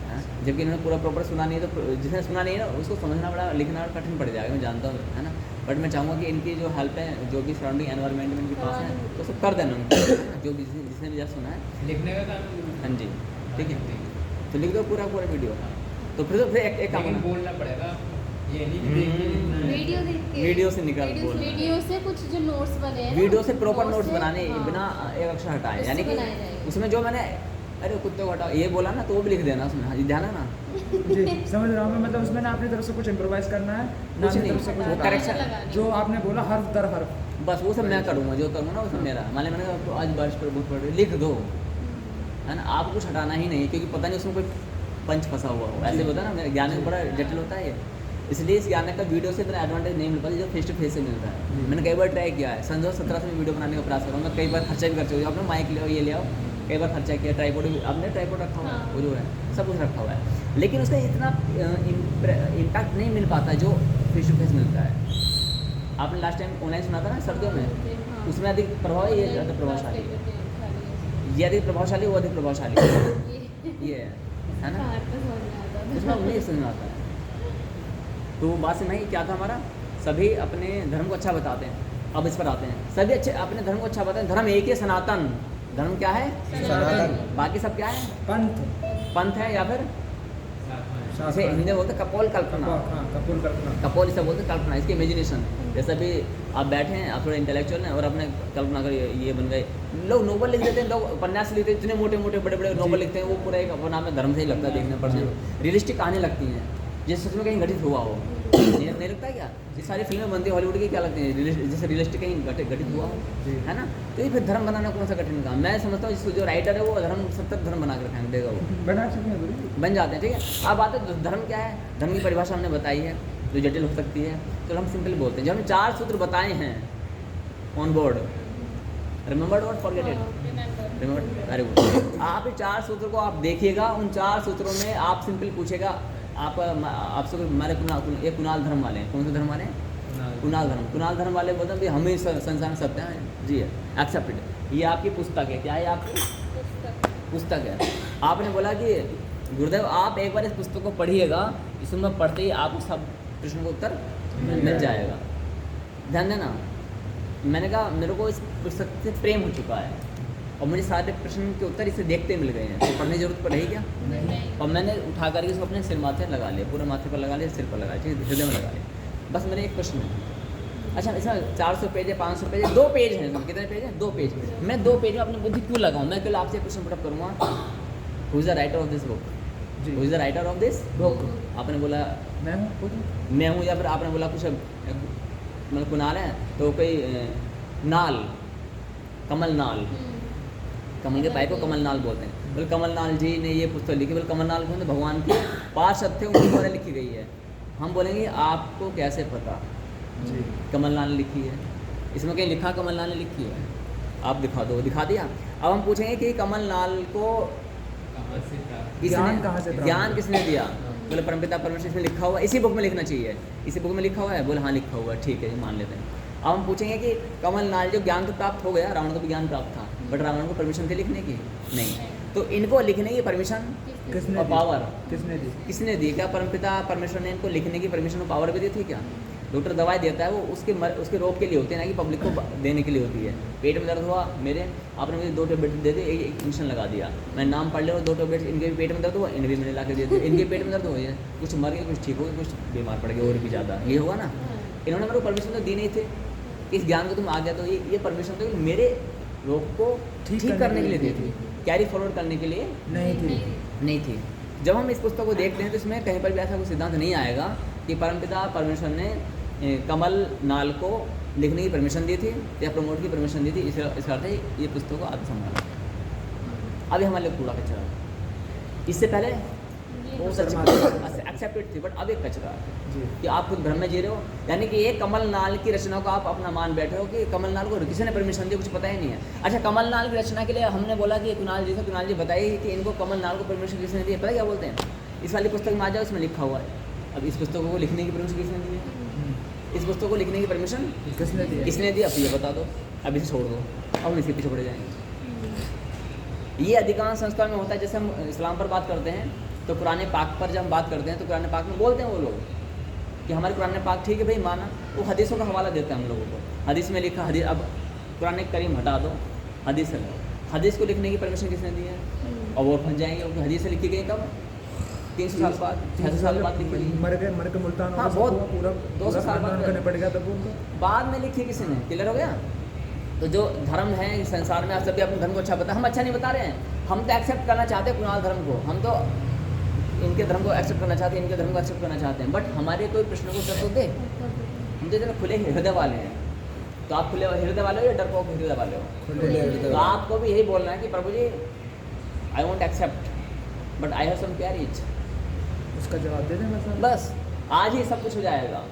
हाँ? जबकि इन्होंने पूरा प्रॉपर सुना नहीं है, तो जिसने सुना नहीं है ना उसको समझना बड़ा लिखना बड़ा कठिन पड़ जाएगा, मैं जानता हूँ, है ना। बट मैं चाहूँगा कि इनकी जो हेल्प है, जो भी सराउंडिंग एनवायरनमेंट में इनके पास है, तो सब कर देना उनको, जो भी जिसने भी ज़्यादा सुना है। लिखने का काम हाँ जी, ठीक है, तो लिख दो पूरा वीडियो। तो फिर एक काम लेकिन करना, बोलना पड़ेगा, ये नहीं कि देख के लिखना है। वीडियो देख के, वीडियो से निकाल बोलना। वीडियो से कुछ जो नोट्स बने हैं ना, वीडियो से प्रॉपर नोट्स से- बनाने, हाँ, बिना एक अक्षर हटाए, उससे यानी कि बनाए जाएंगे। उसमें जो मैंने अरे कुत्ते को हटाओ ये बोला ना, तो वो भी लिख देना उसमें। हाँ जी, ध्यान है ना। जी समझ रहा हूँ मैं, मतलब उसमें ना अपनी तरफ से कुछ इम्प्रोवाइज करना है, ना कुछ अपनी नहीं, तरफ से कुछ वो हटाना। करेक्शन जो आपने बोला हर्फ दर हर्फ, बस वो सब मैं करूँगा, जो करूँगा ना वो सब मेरा। मान लिया मैंने कहा तो आज बारिश पर बहुत पड़ रही है, लिख दो, है ना। आपको कुछ हटाना ही नहीं, क्योंकि पता नहीं उसमें कोई पंच फंसा हुआ हो, ऐसे होता है ना। मेरा ज्ञान बड़ा जटिल होता है ये, इसलिए इस ज्ञान का वीडियो से इतना एडवांटेज नहीं मिल पाता जो फेस टू फेस से मिलता है। मैंने कई बार ट्राई किया है, सन 2017 से मैं वीडियो बनाने का प्रयास कर रहा हूँ। मैं कई बार खर्चा भी कर चुका हूँ, आपने माइक ले आओ, ये ले आओ, कई बार खर्चा किया, ट्राईपोड भी आपने ट्राईपोड रखा हुआ है, हाँ। वो जो है सब कुछ रखा हुआ है, लेकिन उसका इतना इम्पैक्ट नहीं मिल पाता जो फेस टू फेस मिलता है। आपने लास्ट टाइम ऑनलाइन सुना था ना सर्दियों में, हाँ। उसमें अधिक प्रभाव है, ये ज़्यादा प्रभावशाली है। ये अधिक प्रभावशाली, वो अधिक प्रभावशाली ये है ना, उसमें नहीं समझ में आता है। तो वो बात से नहीं, क्या था हमारा, सभी अपने धर्म को अच्छा बताते हैं। अब इस पर आते हैं, सभी अच्छे अपने धर्म को अच्छा बताते हैं। धर्म एक ही सनातन धर्म, क्या है सनातन, बाकी सब क्या है, पंथ, पंथ है, या फिर जैसे हिंदी में बोलते हैं कपोल कल्पना, हाँ कपूर कल्पना, कपोल इसे बोलते हैं कल्पना, इसकी इमेजिनेशन। जैसे भी आप बैठे हैं, आप थोड़े इंटेलेक्चुअल हैं और अपने कल्पना कर ये बन गए। लोग नोबल लिख देते हैं, लोग उपन्यास लिखते हैं, इतने मोटे मोटे बड़े बड़े नोबल लिखते हैं, वो पूरा एक अपना में धर्म से ही लगता है देखने पर। रियलिस्टिक कहानी लगती हैं, जैसे सच में कहीं घटित हुआ हो, ये नहीं लगता है क्या? ये सारी फिल्में बनती है हॉलीवुड की, क्या लगती हैं, जैसे रियलिस्टिक कहीं घटित हुआ हो, है ना। तो ये फिर धर्म बनाना कौन सा कठिन काम? मैं समझता हूँ जिसको जो राइटर है वो धर्म 70 धर्म बना कर फेंक देगा, वो बना सकते हैं बोलिए। बन जाते हैं। ठीक है, अब बात है धर्म क्या है। धर्म की परिभाषा हमने बताई है, जो जटिल हो सकती है, तो हम सिंपल बोलते हैं। जब हमने 4 सूत्र बताए हैं ऑन बोर्ड, रिमेंबर्ड और फॉरगेट इट, रिमेंबर, अरे वो आप ये 4 सूत्र को आप देखिएगा। उन 4 सूत्रों में आप सिंपल पूछेगा, आपसे हमारे ये कुणाल धर्म वाले हैं, कौन से धर्म वाले हैं? कुणाल धर्म। कुणाल धर्म वाले बोलते हैं भाई हम ही संसार में सत्य हैं, जी है, एक्सेप्टेड। ये आपकी पुस्तक है, क्या है आपकी पुस्तक है। आपने बोला कि गुरुदेव आप एक बार इस पुस्तक को पढ़िएगा, इसमें पढ़ते ही आपको सब प्रश्नों का उत्तर मिल जाएगा। ध्यान देना, मैंने कहा मेरे को इस पुस्तक से प्रेम हो चुका है और मुझे सारे प्रश्न के उत्तर इसे देखते मिल गए हैं, तो पढ़ने की जरूरत पड़ेगी क्या? और मैंने उठा करके इसको अपने सिर माथे लगा लिया, पूरे माथे पर लगा लिया, सिर पर लगा लिया, हृदय में लगा लिया। बस मेरे एक प्रश्न है, अच्छा इसमें 400 पेज है, 500 पेज है, 2 पेज हैं, इसमें कितने पेज हैं? 2 पेज। मैं 2 पेज में अपनी बुद्धि क्यों लगाऊँ? मैं कल आपसे प्रश्न पुट अप करूँगा, who is the writer of this book, who is the writer of this book. आपने बोला मैं हूँ खुद, मैं हूँ, या फिर आपने बोला कुछ मतलब कुणाल है, तो कोई नाल, कमल नाल, कमल के पाइप को कमल नाल बोलते हैं। बोले कमल नाल जी ने ये पुस्तक लिखी, बोले कमल नाल कौन थे? भगवान के पार्षद थे, उनके द्वारा लिखी गई है। हम बोलेंगे आपको कैसे पता जी कमल नाल ने लिखी है? इसमें कहीं लिखा कमल नाल ने लिखी है? आप दिखा दो, दिखा दिया। अब हम पूछेंगे कि कमल नाल को कहाँ से प्राप्त? ज्ञान कहाँ से प्राप्त ज्ञान हुआ? किसने दिया? बोले परमपिता परमेश्वर, इसमें लिखा हुआ, इसी बुक में लिखना चाहिए, इसी बुक में लिखा हुआ है। बोले हाँ लिखा हुआ है, ठीक है, ये मान लेते हैं। अब हम पूछेंगे कि कमल नाल जो ज्ञान तो प्राप्त हो गया, रावण को भी ज्ञान प्राप्त था, बट रावण को परमिशन थी लिखने की? नहीं। तो इनको लिखने की परमिशन किसने और दी? पावर किसने दी? किसने दी? क्या परमपिता परमेश्वर ने इनको लिखने की परमिशन और पावर भी दी थी क्या? डॉक्टर दवाई देता है वो उसके रोग के लिए होती है, ना कि पब्लिक को देने के लिए होती है। पेट में दर्द हुआ मेरे, आपने मुझे 2 टेबलेट दे दी, एक इंजेक्शन लगा दिया, मैं नाम पढ़ लिया और 2 टेबलेट, इनके भी पेट में दर्द हुआ, इन्हें भी मैंने ला के दे दिया, इनके पेट में दर्द हो गया, कुछ मर गए, कुछ ठीक हो गए, कुछ बीमार पड़ गए और भी ज़्यादा, ये हुआ ना। इन्होंने मेरे को परमिशन तो दी नहीं थी, इस ज्ञान को तुम आ गया, तो ये परमिशन तो मेरे रोग को ठीक करने के लिए दी थी, कैरी फॉरवर्ड करने के लिए नहीं थी। जब हम इस पुस्तक को देखते हैं तो इसमें कहीं पर भी ऐसा कोई सिद्धांत नहीं आएगा कि परमपिता परमेश्वर ने कमल नाल को लिखने की परमिशन दी थी या प्रमोट की परमिशन दी थी। इसका अर्थ है ये पुस्तक को आप संभाला। अभी हमारे लिए कूड़ा कचरा, इससे पहले वो सच एक्सेप्टेड थी, बट अब एक कचरा है कि आप खुद भ्रम में जी रहे हो। यानी कि ये कमल नाल की रचना को आप अपना मान बैठे हो कि कमल नाल को किसी ने परमिशन दी, कुछ पता ही नहीं है। अच्छा, कमल नाल की रचना के लिए हमने बोला कि कुणाल जी से, कुणाल जी बताइए कि इनको कमल नाल को परमिशन किसने दी है? पता क्या बोलते हैं? इस वाली पुस्तक में आ जाओ, इसमें लिखा हुआ है। अब इस पुस्तक को लिखने की परमिशन किसने दी है? इस पुस्तक को लिखने की परमिशन किसने दी? किसने दी? अब ये बता दो, अब इसे छोड़ दो, अब हम इसके पीछे पड़े जाएंगे। ये अधिकांश संस्था में होता है। जैसे हम इस्लाम पर बात करते हैं तो कुरान पाक पर जब हम बात करते हैं तो कुरान पाक में बोलते हैं वो लोग कि हमारे कुरान पाक ठीक है भाई माना, वो हदीसों का हवाला देते हैं हम लोगों को। हदीस में लिखा, हदीस अब कुरान करीम हटा दो, हदीस है, हदीस को लिखने की परमिशन किसने दी है? और वो फंस जाएंगे क्योंकि हदीस से लिखी गई कब? 300 साल बाद, 600 साल बाद लिखी गई। मर के मुल्तान हाँ, होगा, बहुत पूरा 200 साल बाद करने पड़ेगा तब उनको। बाद में लिखी किसी ने, क्लियर हो गया? तो जो धर्म है इस संसार में, आप सभी अपने धर्म को अच्छा बता, हम अच्छा नहीं बता रहे हैं, हम तो एक्सेप्ट करना चाहते हैं कुणाल धर्म को, हम तो इनके धर्म को एक्सेप्ट करना चाहते हैं, इनके धर्म को एक्सेप्ट करना चाहते हैं, बट हमारे कोई प्रश्न को उत्तर तो दे। हम तो इतने खुले हृदय वाले हैं, तो आप खुले हृदय वाले हो या डरपोक हृदय वाले हो? खुले हृदय तो आपको भी यही बोलना है कि प्रभु जी I want accept but I have some courage. उसका जवाब दे दें बस। बस आज ही सब कुछ हो जाएगा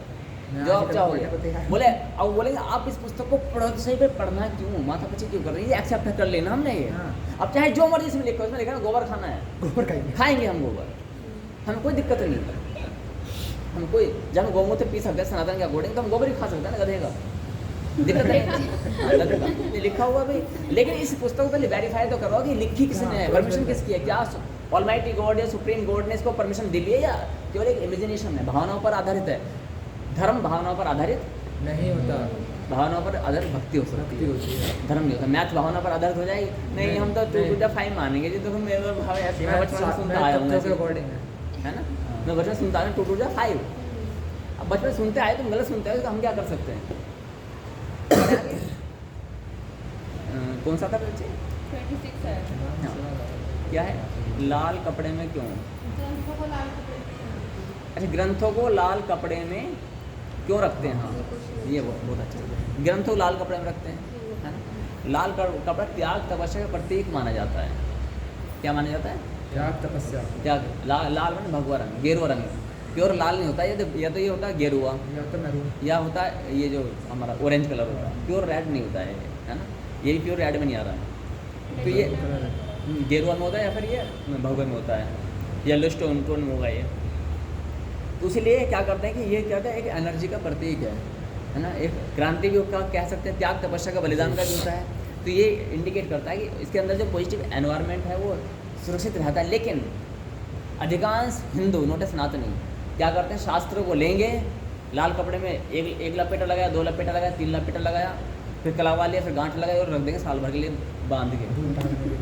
मैं जो आज आप तक चाहोगे। बोलने को तैयार बोले अब बोलेंगे आप इस पुस्तक को पढ़ो तो सही पे, पढ़ना क्यों, माथा पची क्यों कर रहे हैं, ये एक्सेप्ट कर लेना हमने ये। हाँ। अब चाहे जो मर्जी इसमें लिखो, इसमें लिखा है गोबर खाना है, गोबर खाएंगे। खाएंगे हम गोबर, हमें कोई दिक्कत नहीं। हम कोई जब हम गौमूत्र पी सकते हैं सनातन के अकॉर्डिंग, तो हम गोबर ही खा सकते हैं ना गधे का, दिक्कत नहीं। हाँ, गधे का ये लिखा हुआ भाई, लेकिन इस पुस्तक को पहले वेरीफाई तो करवाओ कि लिखी किसने है, परमिशन किसकी है, क्या ऑलमाइटी गॉड या सुप्रीम गॉड ने इसको परमिशन दी है या केवल एक इमेजिनेशन है, भावनाओं पर आधारित है। धर्म भावनाओं पर आधारित नहीं होता, भावनाओं पर आधारित भक्ति हो सकती भक्ति है, होती है। धर्म नहीं होता। मैथ भावना पर आधारित हो जाएगी, नहीं हम तो नहीं। 2 फाइव मानेंगे जी, तो हम मेरे भाव ऐसे मैं बचपन से सुनता आया हूँ ऐसे, अकॉर्डिंग है ना, मैं बचपन से सुनता आया 2 2 5। अब बचपन सुनते आए, तुम गलत सुनते आए तो हम क्या कर सकते हैं? कौन सा था बच्चे? 26 है। हाँ। क्या है? लाल कपड़े में क्यों? ग्रंथों को लाल कपड़े में अच्छा, ग्रंथों को लाल कपड़े में क्यों रखते हैं? हाँ, ये बहुत अच्छा है। ग्रंथों को लाल कपड़े में रखते हैं, है ना। लाल कपड़ा त्याग तपस्या का प्रतीक माना जाता है। क्या माना जाता है? त्याग तपस्या। त्याग। लाल मैंने भगवा रंग, गेरुआ रंग, प्योर लाल नहीं होता ये, या तो ये होता है गेरुआ, या तो मैरून, या होता है ये जो हमारा ऑरेंज कलर होता है, प्योर रेड नहीं होता है ना, ये भी प्योर रेड में नहीं आ रहा है। तो ये गेरुआ में होता है या फिर ये भगवे में होता है, येलो स्टोन टोन में होगा ये। तो इसीलिए क्या करते हैं कि ये क्या होता है, एक एनर्जी का प्रतीक है ना, एक क्रांति भी का कह सकते हैं, त्याग तपस्या का बलिदान का भी होता है। तो ये इंडिकेट करता है कि इसके अंदर जो पॉजिटिव एनवायरनमेंट है वो सुरक्षित रहता है। लेकिन अधिकांश हिंदू, नोट सनातनी, क्या करते हैं, शास्त्रों को लेंगे, लाल कपड़े में एक लपेटा लगाया, 2 लपेटा लगाया, 3 लपेटा लगाया, फिर कलावा लिया, फिर गांठ लगाया और रख देंगे साल भर के लिए बांध के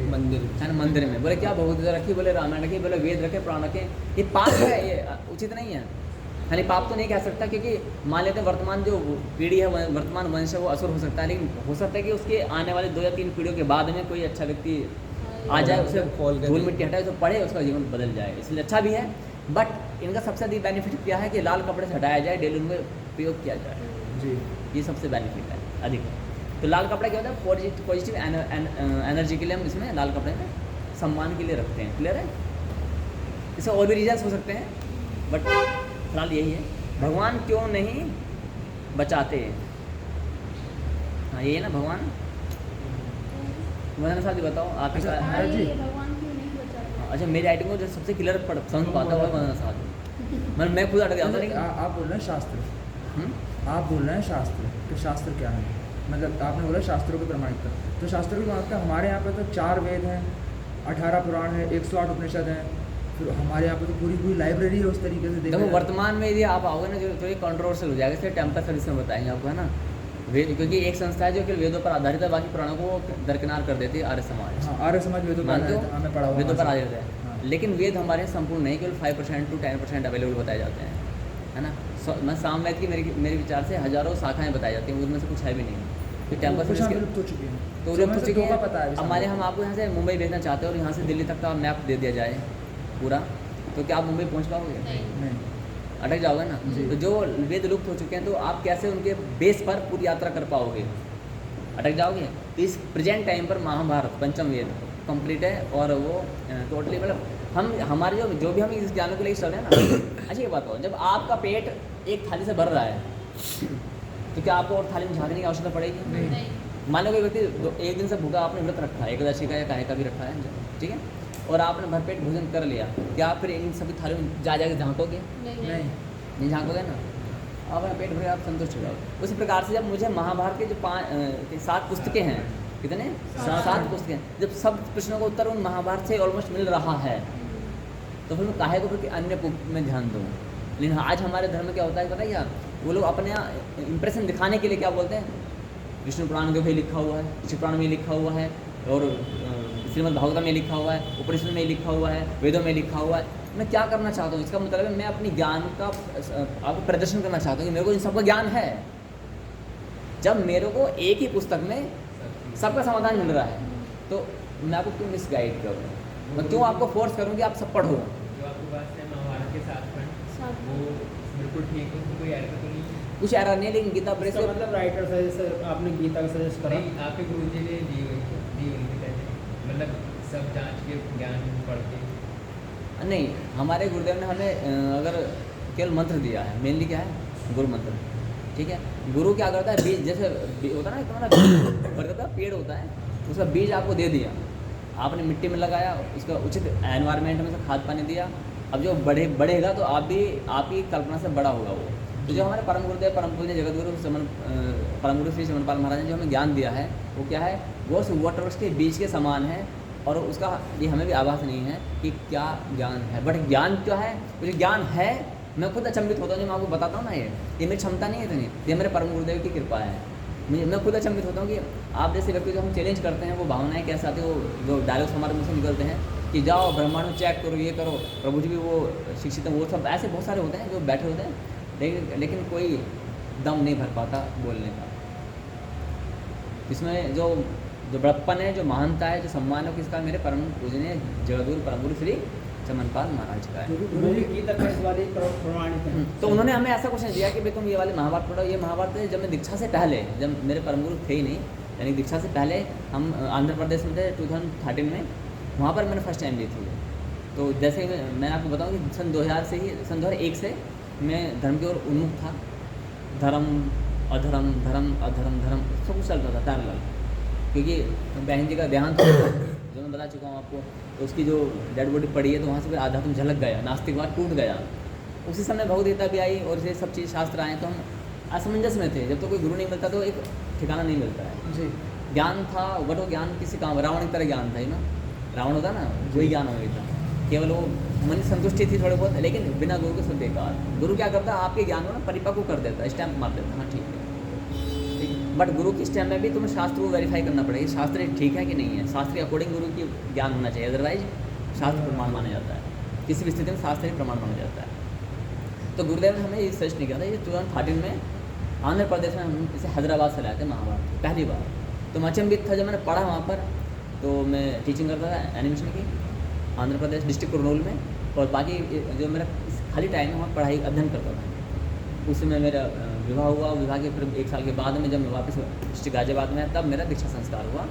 मंदिर है ना, मंदिर में। बोले क्या भगवत रखी, बोले रामायण रखी, बोले वेद रखे, पुराण रखे। ये पाप है, ये उचित नहीं है। यानी पाप तो नहीं कह सकता, क्योंकि मान लेते हैं वर्तमान जो पीढ़ी है, वर्तमान वंश है, वो असुर हो सकता है, लेकिन हो सकता है कि उसके आने वाले 2 या 3 पीढ़ियों के बाद में कोई अच्छा व्यक्ति आ जाए, उसे धूल मिट्टी हटाए, तो पढ़े, उसका जीवन बदल जाए, इसलिए अच्छा भी है। बट इनका सबसे अधिक बेनिफिट क्या है कि लाल कपड़े से हटाया जाए, डेली उनमें प्रयोग किया जाए जी। ये सबसे बेनिफिट है अधिक। तो लाल कपड़ा क्या होता है, पॉजिटिव एनर्जी के लिए हम इसमें लाल कपड़े में सम्मान के लिए रखते हैं। क्लियर है? इससे और भी रीजन्स हो सकते हैं, बट फिलहाल यही है। भगवान क्यों नहीं बचाते? हाँ, यही है ना भगवान। मदन साहब जी बताओ आप। अच्छा, हाँ, महाराज जी। ये भगवान क्यों नहीं बचाते? अच्छा, मेरी आइटम को जो सबसे क्लियर समझ पाता है मदन साहब, मैं खुद अटक जाता, लेकिन आप बोल रहे हैं शास्त्र, हम्म? आप बोल रहे हैं शास्त्र, तो शास्त्र क्या है? मतलब आपने बोला शास्त्रों की प्रमाणिकता, तो शास्त्रों की प्रमाणिकता हमारे यहाँ पे तो 4 वेद हैं, 18 पुराण है, 108 उपनिषद हैं, फिर हमारे यहाँ पे तो पूरी लाइब्रेरी है उस तरीके से। देखो वर्तमान में यदि आप आओगे ना, जो ये कंट्रोवर्शियल हो जाएगा, इसलिए टेम्पल सर्विस में बताएंगे आपको, है ना। वेद, क्योंकि एक संस्था है जो कि वेदों पर आधारित है, बाकी पुराणों को दरकिनार कर देती है आर्य समाज। हाँ, आर्य समाज वेदों पर मानते आधारित है, हो? हमें पढ़ा हुआ वेदों पर वहाँ से। आधारित है, हाँ। लेकिन वेद हमारे यहाँ संपूर्ण नहीं, केवल 5% to 10% अवेलेबल बताए जाते हैं, है ना। मैं सामवेद की मेरे विचार से हजारों शाखाएं बताई जाती हैं, उनमें से कुछ है भी नहीं। तो टेम्पल कुछ सर्विस विलुप्त हो चुकी हैं, तो जो विलुप्त हमें हो से चुकी दो का है। पता है। हमारे हम आपको यहाँ से मुंबई भेजना चाहते हैं और यहाँ से दिल्ली तक का मैप दे दिया जाए पूरा, तो क्या आप मुंबई पहुँच पाओगे? नहीं, अटक जाओगे ना। जी। तो जो वेद लुप्त हो चुके हैं, तो आप कैसे उनके बेस पर पूरी यात्रा कर पाओगे? अटक जाओगे। तो इस प्रेजेंट टाइम पर महाभारत पंचम वेद कंप्लीट है, और वो टोटली मतलब हम हमारे जो भी हम इस ज्ञानों के लिए चल रहे हैं ना। अच्छा ये बताओ, जब आपका पेट एक थाली से भर रहा है, तो क्या आपको और थाली में झाँकने की आवश्यकता पड़ेगी? नहीं। मान लो कोई व्यक्ति 1 दिन से भूखा, आपने व्रत रखा है, एकादशी का या काहे का भी रखा है, ठीक है, और आपने भरपेट भोजन कर लिया, क्या आप फिर इन सभी थालियों में जा के झाँकोगे? नहीं। नहीं झाँकोगे ना, आप अपना पेट भरे आप संतुष्ट हो जाओगे। उसी प्रकार से जब मुझे महाभारत के जो 7 पुस्तकें हैं, कितने 7 पुस्तकें, जब सब प्रश्नों का उत्तर उन महाभारत से ऑलमोस्ट मिल रहा है, तो फिर मैं काहे को कि अन्य को मैं ध्यान दूँ। लेकिन आज हमारे धर्म में क्या होता है पता है क्या, वो लोग अपने इंप्रेशन दिखाने के लिए क्या बोलते हैं, विष्णु पुराण में भी लिखा हुआ है, शिव पुराण में लिखा हुआ है, और श्रीमद् भागवत में लिखा हुआ है, उपनिषद में लिखा हुआ है, वेदों में लिखा हुआ है। मैं क्या करना चाहता हूँ, इसका मतलब है मैं अपनी ज्ञान का आपको प्रदर्शन करना चाहता हूँ कि मेरे को इन सबका ज्ञान है, जब मेरे को एक ही पुस्तक में सबका समाधान मिल रहा है तो मैं आपको क्यों मिसगाइड करूँ, मैं क्यों आपको फोर्स करूँ कि आप सब पढ़ो। जो आपके पास है महाभारत के साथ वो बिल्कुल ठीक है, उसमें कोई एरर तो नहीं है? कुछ एरर नहीं, लेकिन गीता प्रेस इसका मतलब राइटर सजेस्ट, आपने गीता का सजेस्ट करा? नहीं, आपके गुरु जी ने दी हुई थी कहते, मतलब सब जांच के ज्ञान पढ़ के। नहीं, हमारे गुरुदेव ने हमें अगर केवल मंत्र दिया है, मेनली क्या है गुरु मंत्र, ठीक है। गुरु क्या करता है, बीज जैसे होता है ना, तुम्हारा बरगद का पेड़ होता है, उसका बीज आपको दे दिया, आपने मिट्टी में लगाया, उसका उचित एनवायरनमेंट में से खाद पानी दिया, अब जो बढ़ेगा तो आप ही कल्पना से बड़ा होगा वो। तो जो हमारे परम गुरुदेव परम पूज्य जगत गुरु परम गुरु श्री चमनपाल महाराज ने जो हमें ज्ञान दिया है वो क्या है, वो वट के बीज के समान है, और उसका ये हमें भी आभास नहीं है कि क्या ज्ञान है, बट ज्ञान क्या है, मुझे ज्ञान है, मैं खुद अचंभित होता हूँ जो मैं आपको बताता हूँ ना, ये मेरी क्षमता नहीं है इतनी, ये मेरे परम गुरुदेव की कृपा है। मैं खुद अचंभित होता हूँ कि आप जैसे व्यक्ति जो हम चैलेंज करते हैं वो भावनाएं कैसे आती है, वो जो डायलॉग्स हमारे मुँह से निकलते हैं कि जाओ ब्रह्मांड में चेक करो, ये करो, प्रभु जी भी वो शिक्षित हैं, वो सब ऐसे बहुत सारे होते हैं जो बैठे होते हैं, लेकिन कोई दम नहीं भर पाता बोलने का। इसमें जो बड़प्पन है, जो महानता है, जो सम्मान है, किसका, मेरे परम पूजनीय जगतगुरु परम गुरु श्री चमनपाल महाराज का है। गुरु जी गीता का इस वाले प्रमाणित है। तो उन्होंने हमें ऐसा कुछ नहीं दिया कि भाई तुम ये वाले महाभारत पढ़ो, ये महाभारत है। जब मैं दीक्षा से पहले, जब मेरे परम गुरु थे ही नहीं, यानी दीक्षा से पहले हम आंध्र प्रदेश में थे 2013 में, वहाँ पर मैंने फर्स्ट टाइम ली थी। तो जैसे मैं आपको बताऊँ कि सन 2001 से मैं धर्म की ओर उन्मुख था, धर्म अधर्म सब कुछ चलता था पैरेलल, क्योंकि बहन जी का देहांत जो मैं बता चुका हूँ आपको, तो उसकी जो डेड बॉडी पड़ी है तो वहाँ से फिर आध्यात्म झलक गया, नास्तिकवाद टूट गया। उसी समय भगवदगीता भी आई और ये सब चीज़ शास्त्र आए, तो हम असमंजस में थे। जब तो कोई गुरु नहीं मिलता तो एक ठिकाना नहीं मिलता है जी। ज्ञान था बट वो ज्ञान किसी काम, रावण की तरह ज्ञान था, ना रावण होता ना, वही ज्ञान हो गया था, केवल वो मन की संतुष्टि थी थोड़े बहुत, लेकिन बिना गुरु के सब बेकार। गुरु क्या करता है, आपके ज्ञान को ना परिपक्व कर देता है, स्टैम्प मार देता है, हाँ ठीक है, बट गुरु की स्टैम्प में भी तुम्हें शास्त्र को वेरीफाई करना पड़ेगा, शास्त्र ठीक है कि नहीं है, शास्त्र के अकॉर्डिंग गुरु की ज्ञान होना चाहिए, अदरवाइज शास्त्र प्रमाण माना जाता है, किसी भी स्थिति में शास्त्र ही प्रमाण माना जाता है। तो गुरुदेव ने हमें ये सजेस्ट नहीं किया था। ये 2013 में आंध्र प्रदेश में हम इसे हैदराबाद से लाए थे महाभारत पहली बार। तो मैं अचंभित था जब मैंने पढ़ा वहाँ पर, तो मैं टीचिंग करता था एनिमेशन की आंध्र प्रदेश डिस्ट्रिक्ट कुरनूल में, और बाकी जो मेरा खाली टाइम है वहाँ पढ़ाई अध्ययन करता था। उस समय मेरा विवाह हुआ, विवाह के फिर 1 साल के बाद में जब मैं वापस डिस्ट्रिक्ट गाजियाबाद में, तब मेरा दीक्षा संस्कार हुआ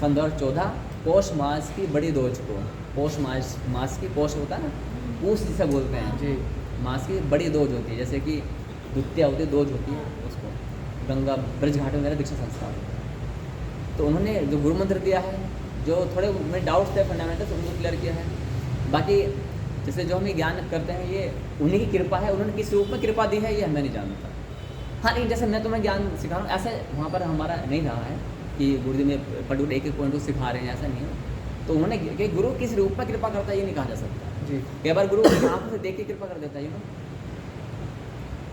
सन 2014 पौष मास की बड़ी दोज को। पौष मास की, पौष होता है ना, पूस जिसे बोलते हैं जी, मास की बड़ी दोज होती है, जैसे कि द्वितीया होती है, दोज होती है, उसको गंगा ब्रज घाट में मेरा दीक्षा संस्कार हुआ। तो उन्होंने जो गुरु मंत्र दिया है, जो थोड़े मेरे डाउट्स थे फंडामेंटल्स, उनको क्लियर किया है। बाकी जैसे जो हम ज्ञान करते हैं ये उन्हीं की कृपा है, उन्होंने किस रूप में कृपा दी है ये हमें नहीं जानता। हाँ, लेकिन जैसे मैं तुम्हें ज्ञान सिखा रहा हूँ, ऐसे वहाँ पर हमारा नहीं रहा है कि गुरुजी में पर्टिकुलर एक पॉइंट को सिखा रहे हैं, ऐसा नहीं है। तो उन्होंने कि गुरु किस रूप में कृपा करता है ये नहीं कहा जा सकता जी। कई बार गुरु आंखों से देख के कृपा कर देता है,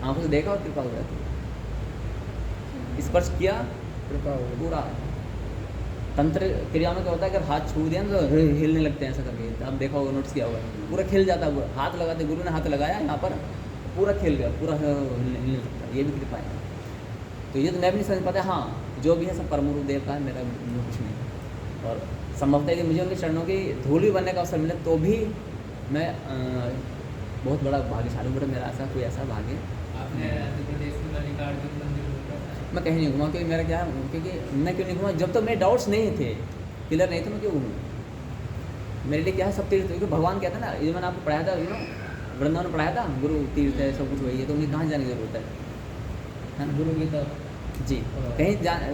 आंखों से देखा और कृपा हो जाती है, स्पर्श किया कृपा हो गई। पूरा। तंत्र क्रिया में क्या होता है, अगर हाथ छू दिया तो हिलने लगते हैं, ऐसा करके आप देखा होगा, नोटिस किया होगा, पूरा खिल जाता है। हाथ लगाते, गुरु ने हाथ लगाया यहाँ पर, पूरा खिल गया, पूरा हिलने लगता है, ये भी कृपा है। तो ये तो मैं भी नहीं समझ पाता। हाँ, जो भी है सब परम गुरुदेव का है, मेरा कुछ नहीं। और संभवतः यदि मुझे उनके चरणों की धूल भी बनने का अवसर मिले तो भी मैं बहुत बड़ा भाग्यशाली हूँ, मेरा ऐसा कोई ऐसा भाग्य आपने आंध्र प्रदेश में मल्लिकार्जुन मंदिर घूमा था? मैं कहीं नहीं घूमा, क्योंकि मेरा क्या है, क्योंकि मैं क्यों नहीं घूमा, जब तो मेरे डाउट्स नहीं थे, क्लियर नहीं थे, मैं क्यों घूमूँ। मेरे लिए क्या है, सब तीर्थ, क्योंकि भगवान कहते हैं ना, ये मैंने आपको पढ़ाया था, वृंदावन में पढ़ाया था, गुरु तीर्थ है, सब कुछ वही है, तो मुझे कहाँ जाने की जरूरत है ना, गुरु गीता जी।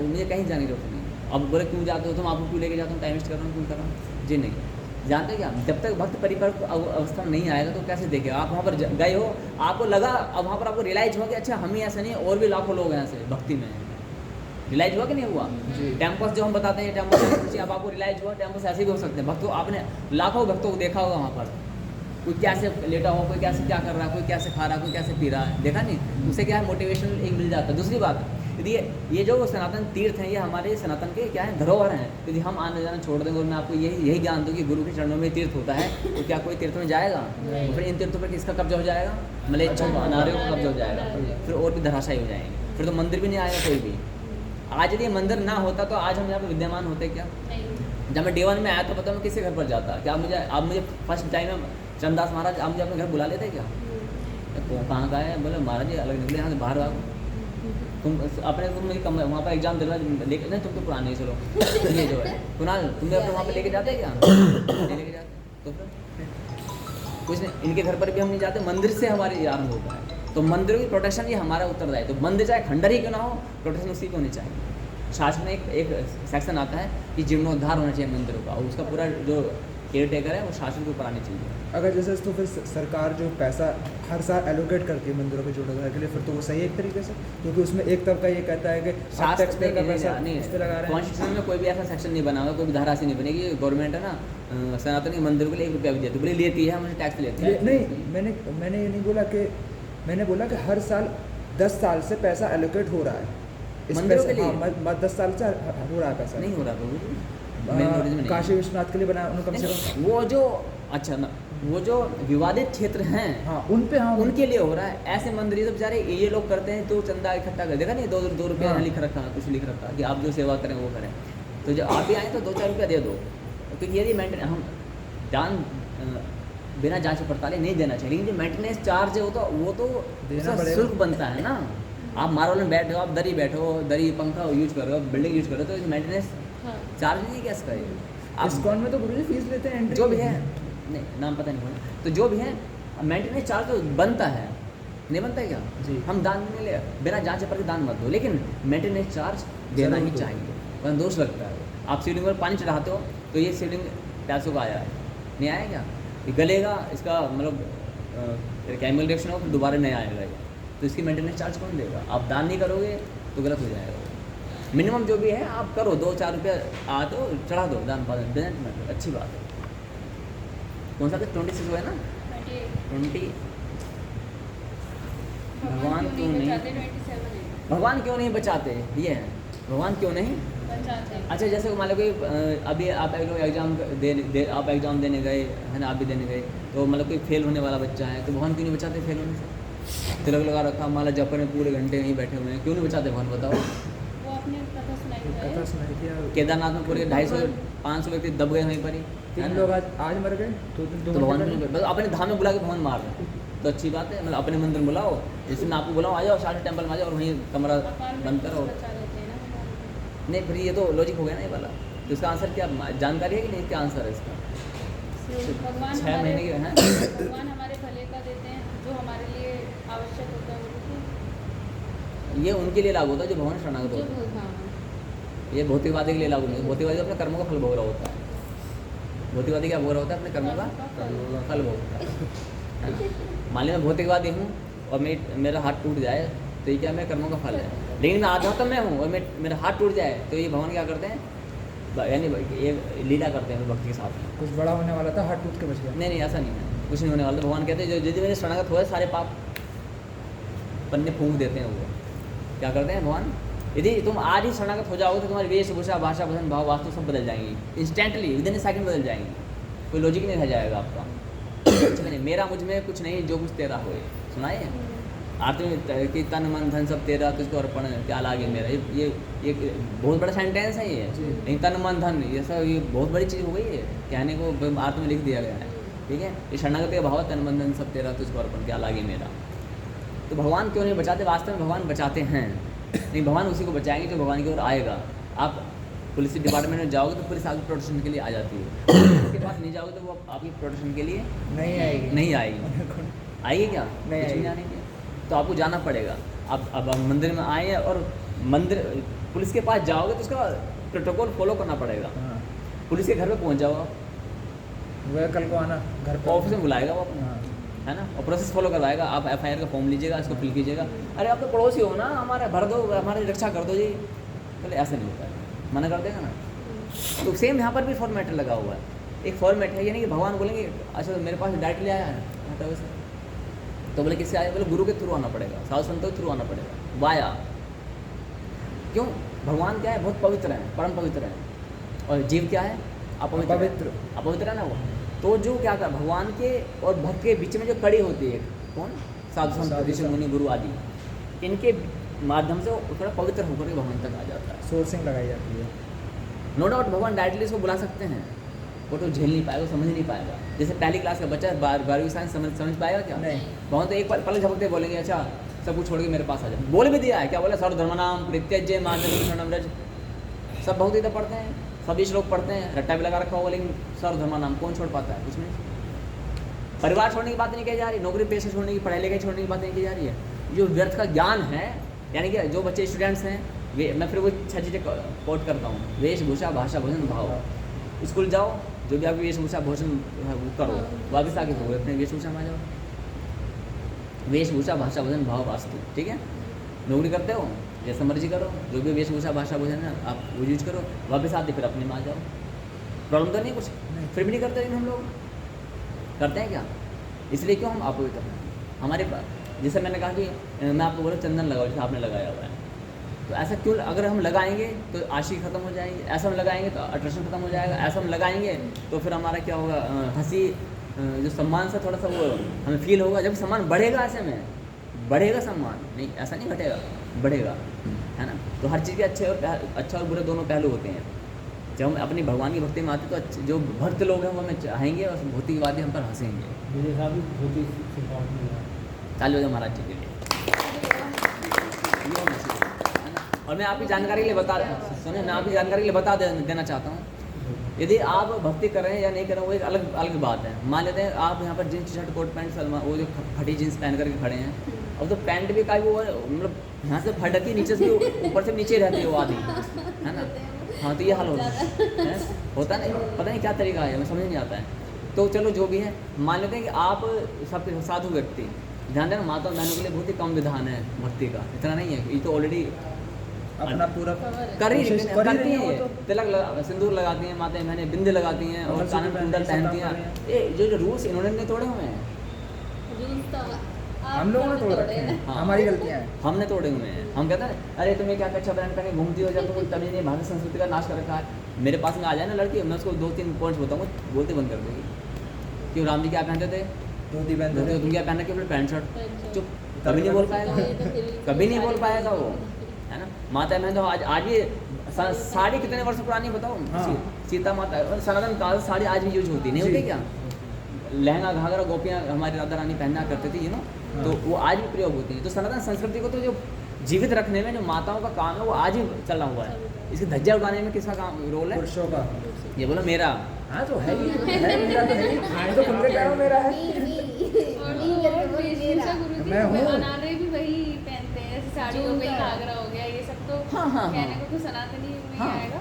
मुझे कहीं जाने की जरूरत नहीं। अब बोले क्यों जाते हो तुम, आपको क्यों लेके जाता हूँ, टाइम वेस्ट कर रहा हूँ, क्यों कर रहा हूँ, जी नहीं। जानते हो क्या, जब तक भक्त परिपक्व अवस्था में नहीं आएगा तो कैसे देखेगा। आप वहाँ पर गए हो, आपको लगा, अब वहाँ पर आपको रियलाइज हुआ कि अच्छा हम ही ऐसा नहीं है, और भी लाखों लोग हैं ऐसे भक्ति में। रियलाइज हुआ कि नहीं हुआ? टेम्पस जो हम बताते हैं टेम्पस, अब आपको रियलाइज हुआ टेम्पस ऐसे भी हो सकते हैं। भक्तों, आपने लाखों भक्तों को देखा होगा वहाँ पर, कोई कैसे लेटा हुआ, कोई कैसे क्या कर रहा है, कोई कैसे खा रहा है, कोई कैसे पी रहा है, देखा नहीं, उससे क्या है मोटिवेशनल एक मिल जाता है। दूसरी बात, यदि ये जो सनातन तीर्थ हैं ये हमारे सनातन के क्या है धरोहर हैं, यदि हम आने जाना छोड़ देंगे और मैं आपको यही ज्ञान दूँ कि गुरु के चरणों में तीर्थ होता है, तो क्या कोई तीर्थ में जाएगा? तो फिर इन तीर्थों पर किसका कब्जा हो जाएगा? मलेच्छों अनार्यों का कब्जा हो जाएगा, फिर और भी धराशायी हो जाएंगे, फिर तो मंदिर भी नहीं आएगा कोई भी। आज यदि मंदिर ना होता तो आज हम यहाँ पे विद्यमान होते क्या? जब मैं D1 में आया तो पता मैं किसके घर पर जाता? क्या आप मुझे फर्स्ट टाइम में चंदास महाराज आप मुझे अपने घर बुला लेते क्या? कहाँ का है? बोले महाराज जी अलग निकले यहाँ से बाहर आओ, तुम अपने तुम मेरी कमरे वहाँ पर एग्जाम दिलवा लेके नहीं, तुम तो पुराने ही चलो ये जो है कुणाल तुम्हें अपने वहाँ पर लेके जाते क्या? नहीं लेके जाते, तो फिर कुछ नहीं, इनके घर पर भी हम नहीं जाते, मंदिर से हमारे आरंभ होता है। तो मंदिरों की प्रोटेक्शन ये हमारा उत्तरदायित्व, तो मंदिर चाहे खंडर ही क्यों ना हो, प्रोटेक्शन उसी को होनी चाहिए। शास्त्र में एक सेक्शन आता है कि जीर्णोद्धार होना चाहिए मंदिरों का, और उसका पूरा जो केयर टेकर है वो शासन के ऊपर आनी चाहिए। अगर जैसे तो फिर सरकार जो पैसा हर साल एलोकेट करती है मंदिरों के जीर्णोद्धार के लिए, फिर तो वो सही है एक तरीके से, क्योंकि उसमें एक तबका ये कहता है कि आप टैक्स पे का पैसा इस पे लगा रहे हैं। कॉन्स्टिट्यूशन में कोई भी ऐसा सेक्शन नहीं बना हुआ, कोई भी धारा ऐसी नहीं बनेगी गवर्नमेंट है ना सनातनी मंदिर के लिए 1 रुपया भी देती, बोले लेती है, हमें टैक्स लेती है। नहीं, मैंने ये नहीं बोला कि, मैंने बोला कि हर साल 10 साल से पैसा एलोकेट हो रहा है इस मंदिरों पैसे के लिए? हाँ, 10 साल से हो रहा है पैसा। नहीं हो रहा प्रभु, काशी विश्वनाथ के लिए बना उन्होंने कम से कम, वो जो अच्छा ना वो जो विवादित क्षेत्र हैं हाँ उन पे, हाँ उनके लिए हो रहा है। ऐसे मंदिर तो बेचारे ये लोग करते हैं तो चंदा इकट्ठा कर, देखा नहीं 2 रुपया हाँ। लिख रखा, कुछ लिख रखा कि आप जो सेवा करें वो करें, तो जब आप भी आए तो 2-4 रुपया दे दो, क्योंकि यदि मेंटेन हम दान बिना जांच पड़ताल नहीं देना चाहिए, लेकिन जो मेंटेनेंस चार्ज है वो तो देना उसका पड़ेगा। शुल्क बनता है ना। आप मार्बल में बैठे हो, आप दरी पंखा यूज कर रहे हो, बिल्डिंग यूज कर रहे हो, तो मेंटेनेंस चार्ज नहीं क्या इसका? आप इस्कॉन में तो गुरुजी फीस लेते हैं एंट्री, जो भी है, नहीं नाम पता नहीं होना, तो जो भी है मेंटेनेंस चार्ज तो बनता है, नहीं बनता है क्या? जी। हम दान देने ले बिना जांच पर दान मत दो, लेकिन मेंटेनेंस चार्ज देना ही चाहिए, वरना दोष लगता है। आप शिवलिंग पर पानी चढ़ाते हो तो ये शिवलिंग पैसों का आया है, नहीं आया क्या? ये गलेगा, इसका मतलब केमिकल रिएक्शन हो, फिर दोबारा नहीं आएगा ये, तो इसकी मेंटेनेंस चार्ज कौन देगा? आप दान नहीं करोगे तो गलत हो जाएगा। मिनिमम जो भी है आप करो, 2-4 रुपया आ तो चढ़ा दो, दान पालन डजंट मैटर, अच्छी बात है। कौन सा 26 है ना 20? भगवान क्यों नहीं, 27 है भगवान क्यों नहीं बचाते, ये है भगवान क्यों नहीं बचाते। अच्छा जैसे मान लो कि अभी आप आप एग्ज़ाम देने गए है ना, आप भी देने गए, तो मतलब कोई फेल होने वाला बच्चा है, तो भगवान क्यों नहीं बचाते फेल होने से? तिलक लगा रखा, माला जप में पूरे घंटे यहीं बैठे हुए हैं, क्यों नहीं बचाते भगवान बताओ? वो अपने कथा सुनाई है। कथा सुनाई थी यार। केदारनाथ में पूरे 250-500 व्यक्ति दब गए वहीं पर ही, 3 लोग आज मर गए, तो भगवान क्यों नहीं, बस अपने धाम में बुला के भगवान मार रहे हैं, तो अच्छी बात है। मतलब अपने मंदिर बुलाओ, जैसे मैं आपको बुलाऊँ आ जाओ, शारदा टेम्पल में आ जाओ और वहीं कमरा बंद करो। बचा देते हैं ना भगवान। नहीं फिर ये तो लॉजिक हो गया ना ये वाला, तो इसका आंसर क्या जानकारी है कि नहीं, क्या आंसर है इसका? भगवान 6 महीने के हैं भगवान हमारे भले का देते हैं, जो हमारे लिए आवश्यक होता है वो ये उनके लिए लागू होता है जो भगवान शरणागत जो होता है, हाँ ये भौतिकवादी के लिए लागू नहीं। भौतिकवादी अपने कर्मों का फल भोग रहा होता है, भौतिकवादी क्या भोग रहा होता है? अपने कर्मों का फल भोग रहा है। मान लीजिए मैं भौतिकवादी हूँ और मेरा हाथ टूट जाए तो ये क्या मेरे कर्मों का फल है, लेकिन मैं आध्यात्म में हूँ और मेरा हाथ टूट जाए तो ये भगवान क्या करते हैं, यानी ये लीला करते हैं भक्ति के साथ। कुछ बड़ा होने वाला था, हाथ टूट के बच गया। नहीं ऐसा नहीं है, कुछ नहीं होने वाला। भगवान कहते हैं जो मेरे शरणागत हुए सारे पाप पन्ने फूंक देते हैं। वो क्या करते हैं भगवान, यदि तुम आज ही शरणागत हो जाओगे तो तुम्हारी वेशभूषा भाषा भजन भाव वास्तु सब बदल जाएंगी, इंस्टेंटली विदिन ए सेकंड बदल जाएंगी, कोई लॉजिक नहीं रह जाएगा आपका। नहीं मेरा मुझ में कुछ नहीं जो कुछ तेरा होए, सुनाइए आरती में कि तन मन धन सब तेरा तुझको अर्पण क्या लागे मेरा, ये बहुत बड़ा सेंटेंस है ये, लेकिन तन मन धन ये सब ये बहुत बड़ी चीज़ हो गई है, कहने को आरती में लिख दिया गया है। ठीक है, ये शरणागति का भाव तन मन धन सब तेरा तुझको अर्पण क्या लागे मेरा। तो भगवान क्यों नहीं बचाते? वास्तव में भगवान बचाते हैं, नहीं भगवान उसी को बचाएंगे जो भगवान की ओर आएगा। आप पुलिस डिपार्टमेंट में जाओगे तो पुलिस आपकी प्रोटेक्शन के लिए आ जाती है, उसके पास नहीं जाओगे तो वो आपकी प्रोटेक्शन के लिए नहीं आएगी, नहीं आएगी। आएगी क्या? नहीं कुछ आएगी। आने की। तो आपको जाना पड़ेगा। अब मंदिर में आए हैं और मंदिर पुलिस के पास जाओगे तो उसका प्रोटोकॉल फॉलो करना पड़ेगा। हाँ, पुलिस के घर पे पहुंच जाओ आप, वह कल को आना घर पर, ऑफिस में बुलाएगा वो अपना, हाँ, है ना, और प्रोसेस फॉलो करवाएगा। आप FIR का फॉर्म लीजिएगा, इसको फिल कीजिएगा, अरे आप तो पड़ोसी हो ना, हमारे भर दो, हमारी रक्षा कर दो जी। बोले ऐसा नहीं होता है, मना कर देगा ना। तो सेम यहाँ पर भी फॉर्मेट लगा हुआ है। एक फॉर्मेट है, यानी कि भगवान बोलेंगे अच्छा तो मेरे पास डायरेक्टली आया है हटाओ से, तो बोले किससे आया, बोले गुरु के थ्रू आना पड़ेगा, साधु संतों के थ्रू आना पड़ेगा, वाया। क्यों? भगवान क्या है, बहुत पवित्र है, परम पवित्र है, और जीव क्या है, अपवित्र, अपवित्र है ना वो। तो जो क्या था, भगवान के और भक्त के बीच में जो कड़ी होती है, कौन, साधु संत, ऋषि मुनि, गुरु आदि, इनके माध्यम से वो थोड़ा पवित्र होकर के भगवान तक आ जाता है। सोर्सिंग लगाई जाती है। नो डाउट भगवान डायरेक्टली इसको बुला सकते हैं, वो तो झेल नहीं पाएगा, समझ नहीं पाएगा। जैसे पहली क्लास का बच्चा 12वीं साइंस समझ पाएगा क्या? नहीं। भगवान तो एक पल झपकते बोलेंगे अच्छा सब कुछ छोड़ के मेरे पास आ जाए। बोल भी दिया है, क्या बोला, सर्वधर्मनाम परित्यज्य मां रज, सब बहुत इधर पढ़ते हैं, सभी श्लोक पढ़ते हैं, रट्टा भी लगा रखा होगा, लेकिन सर्वधर्मनाम कौन छोड़ पाता है? कुछ नहीं। परिवार छोड़ने की बात नहीं की जा रही, नौकरी पेशा छोड़ने की, पढ़ाई लिखाई छोड़ने की बात नहीं की जा रही है। जो व्यर्थ का ज्ञान है, यानी कि जो बच्चे स्टूडेंट्स हैं, वे, मैं फिर वो 6 चीज़ें कोट करता हूँ, वेशभूषा, भाषा, भोजन, भाव। स्कूल जाओ, जो भी आपकी वेशभूषा भोजन वो करो, वापस आके हो अपने वेशभूषा में आ जाओ, वेशभूषा, भाषा, भोजन, भाव, वास्तु, ठीक है। नौकरी करते हो, जैसा मर्जी करो, जो भी वेशभूषा, भाषा, भोजन है आप वो यूज करो, वापस आते फिर अपने में आ जाओ। प्रॉब्लम तो नहीं कुछ, फिर भी नहीं करते, लेकिन हम लोग करते हैं क्या? इसलिए क्यों हम अपवित्र हैं हमारे पास। जैसे मैंने कहा कि मैं आपको बोला चंदन लगाओ, जैसे आपने लगाया हुआ है, तो ऐसा क्यों? अगर हम लगाएंगे तो आशिकी खत्म हो जाएगी, ऐसा हम लगाएंगे तो अट्रैक्शन खत्म हो जाएगा, ऐसा हम लगाएंगे तो फिर हमारा क्या होगा, हंसी, जो सम्मान से थोड़ा सा वो हमें फील होगा। जब सम्मान बढ़ेगा, ऐसे में बढ़ेगा सम्मान, नहीं ऐसा नहीं घटेगा, बढ़ेगा, है ना। तो हर चीज़ के अच्छा और बुरे दोनों पहलू होते हैं। जब हम अपनी भगवान की भक्ति में आते तो जो भक्त लोग हैं वो हमें चाहेंगे और भौतिक बातें हम पर हंसेंगे। मेरे साथ भी बहुत ही सिंपल है। चालू हो जाए महाराज जी के लिए, ये मैसेज है ना। और मैं आपकी जानकारी के लिए सुनिए, मैं आपकी जानकारी के लिए बता देना चाहता हूँ, यदि आप भक्ति कर रहे हैं या नहीं कर रहे हैं वो एक अलग अलग बात है। मान लेते हैं आप यहाँ पर jeans shirt coat pant Salman, वो जो फटी जींस पहन करके खड़े हैं, अब तो पैंट भी का वो मतलब यहाँ से फटकी, नीचे से ऊपर से नीचे रहती है वो आदि, है ना। हाँ, तो ये हाल होता नहीं, पता नहीं क्या तरीका है, हमें समझ नहीं आता है। तो चलो जो भी है, मान लेते हैं कि आप सब साधु व्यक्ति, ध्यान देना, माता और बहनों के लिए बहुत ही कम विधान है भक्ति का, इतना नहीं है। ये तो ऑलरेडी अपना पूरा करती हैं हैं, तिलक सिंदूर लगाती हैं माताएं बहनें, बिंदी लगाती हैं और कानन कुंडल पहनती हैं। ये जो रूल्स इन्होंने नहीं तोड़े हुए हैं, हम लोगों ने तोड़ रखे हैं, हमारी गलतियाँ हैं, हमने तोड़े हुए हैं। हम कहते हैं अरे तुम्हें क्या कच्चा ब्रांड पहन के घूमती हो, जब तुम तभी नहीं, भारतीय संस्कृति का नाश कर रखा है। मेरे पास में आ जाए ना लड़की, मैं उसको 2-3 पॉइंट्स बताऊँगा, बोलते बंद कर देगी। क्यों, राम जी क्या पहनते थे? धोती पहनते थे, तुम क्या पहनना, केवल पैंट शर्ट, चुप, कभी नहीं बोल पाएगा, कभी नहीं बोल पाएगा वो, है ना। माता बहन तो आज भी साड़ी कितने वर्ष पुरानी बताओ, सीता माता सनातन काल साड़ी आज भी यूज होती नहीं होती क्या? लहंगा घाघरा गोपियाँ हमारी राधा रानी पहना करते थे, तो वो आज भी प्रयोग होती है। तो सनातन संस्कृति को तो जो जीवित रखने में जो माताओं का काम है वो आज ही चला हुआ है। इसकी धज्जियाँ उड़ाने में किसका काम रोल है? पुरुषों का। ये बोलो मेरा, हाँ तो है ही, है मेरा तो है ही, तो खुल के कह रहा हूँ मेरा है। मैं हूँ। अनारे भी वही पहनते हैं, जैसे साड़ी हो गई, घाघरा हो गया, ये सब तो हाँ। कहने को तो सनातनी में हाँ। आएगा।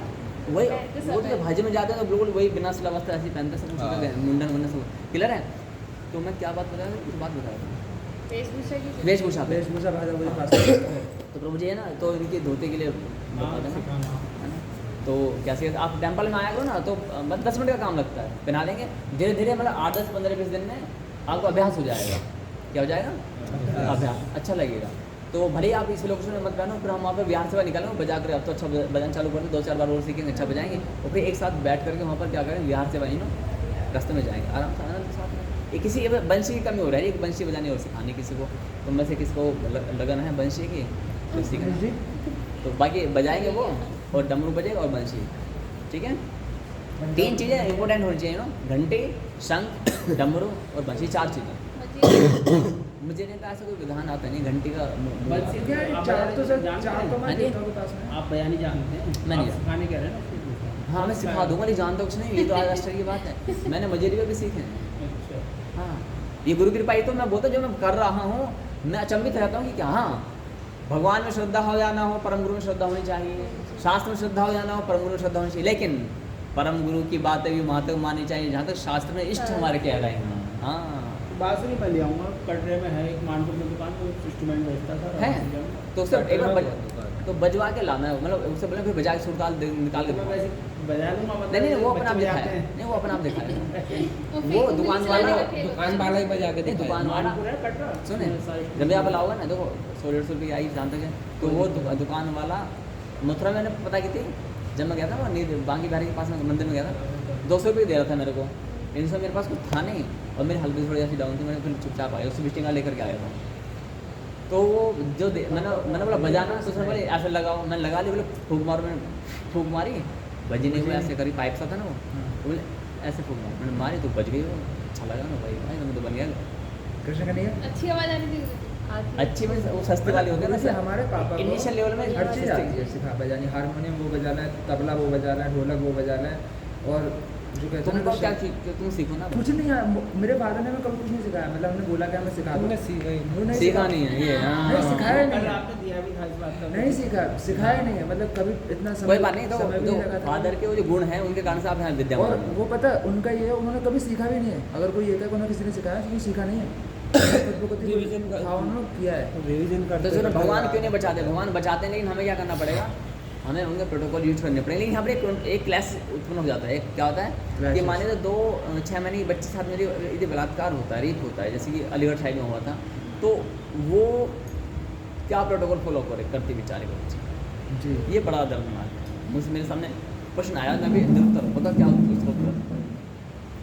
वही पहनते सब वो तो है। भाजी में जाते हैं तो बिल्कुल वही बिना सिला वस्त्र ऐसे पहनते सब कुछ होते हैं, मुंडन वंडन सब क्लियर है। तो मैं क्या बात बता रहा था, कुछ बात बता रहा था, वेशभूषा की वेशभूषा पे। वेशभूषा भाषा मुझे पास तो प्रभु जी है ना, तो इनकी धोती के लिए बता देना, है ना। तो कैसे आप टेम्पल में आया करो ना, तो बस 10 मिनट का काम लगता है, पहना देंगे धीरे धीरे, मतलब 8, 10, 15, 20 दिन में आपको अभ्यास हो जाएगा। क्या हो जाएगा? अभ्यास, अच्छा लगेगा। तो भले ही आप इस लोकेशन में मत पहनो, फिर हम वहाँ पर बिहार से निकालेंगे, बजा कर अब तो अच्छा बजाना चालू कर दो, 2-4 बार और सीखेंगे, अच्छा बजाएंगे, और फिर एक साथ बैठ करके वहाँ पर क्या करेंगे, बिहार से बजाई रास्ते में जाएंगे आराम से, आनंद के साथ में। ये किसी बंशी की कमी हो रही है, एक बंशी बजाने और सिखाने किसी को, तो मैं से किसको लगन है बंशी की तो सीखना, तो बाकी बजाएंगे वो, और डमरू बजेगा और बंशी, ठीक है। 3 चीज़ें इंपॉर्टेंट होनी चाहिए ना, घंटी, शंख, डमरू और बंशी, 4 चीज़ें। मुझे नहीं कहा ऐसा कोई विधान आता नहीं घंटी का। बंसी क्या है, चार तो सर, चार तो मैं देखता हूँ पास में। आप बयानी जानते हैं? मैं नहीं आप सिखाने कह रहे हैं ना? हाँ मैं सिखा दूंगा, नहीं जानता कुछ नहीं, ये तो आज आश्चर्य की बात है, मैंने मजेरी में भी सीखे हैं। अच्छा। हाँ, ये गुरु कृपा ही तो मैं बोलता जो मैं कर रहा हूँ, मैं अचंभित रहता हूँ कि क्या, हाँ भगवान में श्रद्धा हो या ना हो, परम गुरु में श्रद्धा होनी चाहिए, शास्त्र में श्रद्धा हो या ना हो, परम गुरु में श्रद्धा होनी चाहिए, लेकिन परम गुरु की बातें भी महत्व माननी चाहिए, जहाँ तक शास्त्र में इष्ट हमारे कह रहे हैं। हाँ बांसुरी मैं ले आऊँगा, कटरे में है एक मानपुर में दुकान, वो इंस्ट्रूमेंट बेचता था है, तो सर एक बार तो बजवा के लाना है, मतलब उससे बोले फिर बजा के सुर ताल निकाल के मैं दिखाओ। वैसे बजा लूंगा मतलब नहीं वो अपना आप बच्चे दिखाए, बजाते हैं। नहीं वो अपना आप दिखाए। वो वो फिर दुकान पुलिस वाला, वाले का खेल दुकान वाला ही बजा के नहीं दिखाए। दुकान वाला मानपुर है कटरा सुने जब भी आप लाओगे ना, देखो 100-150 रुपये आई जानते हैं, तो वो दुकान वाला मथुरा में मैंने पता की थी, जब मैं गया था वो नींद बांकी बिहारी के पास में मंदिर में गया था, 200 रुपये दे रहा था मेरे को। इन सब मेरे पास कुछ था नहीं और मेरी हल्की थोड़ी ऐसी डाउन थी, मैंने फिर चुपचाप आया, उससे विजिटिंग कार्ड लेकर के आया था। तो वो जो मैंने बोला बजाना, तो उसने बोले ऐसे लगाओ, मैंने लगा लिया, बोले फूक मारो, मैंने फूक मारी, बजी नहीं हुई, ऐसे करी, पाइप सा था ना वो, तो बोले ऐसे फूक मारो, मैंने मारी तो बज गई वो, अच्छा लगा ना भाई, मैं तो बन गया। कृष्ण का नहीं है। अच्छी आवाज़ आ रही थी। अच्छी में वो सस्ती वाली होती है ना जैसे हमारे पापा को इनिशियल लेवल में हर चीज़ सस्ती। आती है, सिखा बजानी, हारमोनियम वो बजाना है, तबला वो बजाना है, ढोलक वो बजाना है, और जो कहते हैं तुमको ना क्या कि तुम सीखो ना, कुछ नहीं है, मेरे फादर ने हमें कभी कुछ नहीं सिखाया, मतलब हमने बोला कि हमें सिखा दो, तुमने सीखा ही नहीं। वो नहीं सीखा नहीं है ये। नहीं सिखाया कल नहीं है, आपने दिया भी था इस बात का। नहीं सीखा, सिखाया नहीं है, मतलब कभी इतना कोई बात नहीं, समय भी तो नहीं लगा था। फादर के वो जो गुण है उनके कारण से आप यहाँ और विद्यावान हैं। वो पता है, उनका ये है, उन्होंने कभी सीखा भी नहीं है। अगर कोई ये कहे कि उन्हें किसी ने सिखाया तो वो सीखा नहीं है, रिवीजन का- हाँ उन्होंने किया है। रिवीजन तो करते चलो हैं। भगवान क्यों नहीं बचाते, भगवान बचाते हैं, लेकिन हमें क्या करना पड़ेगा, हमें उनके प्रोटोकॉल यूज करने पड़ेंगे। लेकिन यहाँ पर एक क्लास उत्पन्न हो जाता है, एक क्या होता है कि Clashes। माने तो 2-6 महीने के बच्चे के साथ मेरी यदि बलात्कार होता है, रेप होता है, जैसे कि अलीगढ़ साइड में हुआ था, तो वो क्या प्रोटोकॉल फॉलो करती बेचारे को बच्चे, जी ये बड़ा दर्दनाक है। मुझसे मेरे सामने प्रश्न आया, मैं भी निरुत्तर पता क्या उसका उत्तर,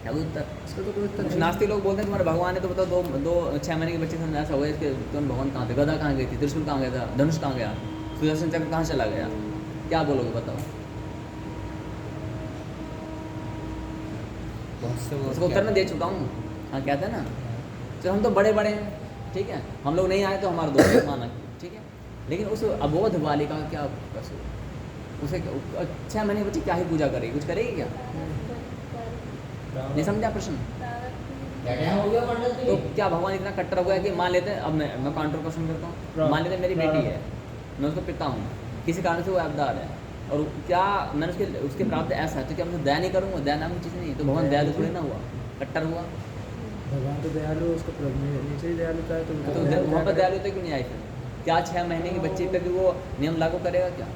क्या उत्तर। इसका तो कोई उत्तर कुछ नहीं। नास्तिक लोग बोलते हैं तुम्हारे भगवान है, तो बताओ 2-6 महीने के बच्चे के सामने ऐसा हुआ, इसके तुम भगवान कहाँ थे, गदा कहाँ गई थी, त्रिशूल कहाँ गया था, धनुष कहाँ गया, सुदर्शन चक्र कहाँ चला गया, क्या बोलोगे बताओ। बहुत से वो उसका उत्तर मैं दे चुका हूँ। हाँ कहते हैं ना, चलो हम तो बड़े बड़े हैं, ठीक है, हम लोग नहीं आए तो हमारा दोस्त माना, ठीक है, लेकिन उस अबोध बालिका का क्या कसूर, उसे 6 महीने के बच्चे क्या ही पूजा करेगी, कुछ करेगी क्या, नहीं समझा प्रश्न। तो क्या भगवान इतना कट्टर हो गया कि मान लेते हैं, अब मैं काउंटर क्वेश्चन करता हूँ, मान लेते हैं मेरी बेटी है, मैं उसको पिता हूँ, किसी कारण से वो ऐबदार है, और क्या मैंने उसके प्राप्त ऐसा है, तो क्या मैं दया नहीं करूँगा, दया नाम की चीज़ नहीं है, तो भगवान दयालु थोड़ी ना हुआ, कट्टर हुआ, भगवान तो दयालु है, उसको प्रभु नीचे ही दयालुता है, तो तो वहाँ पर दयालुता क्यों नहीं आई फिर, क्या 6 महीने की बच्ची पे भी वो नियम लागू करेगा क्या।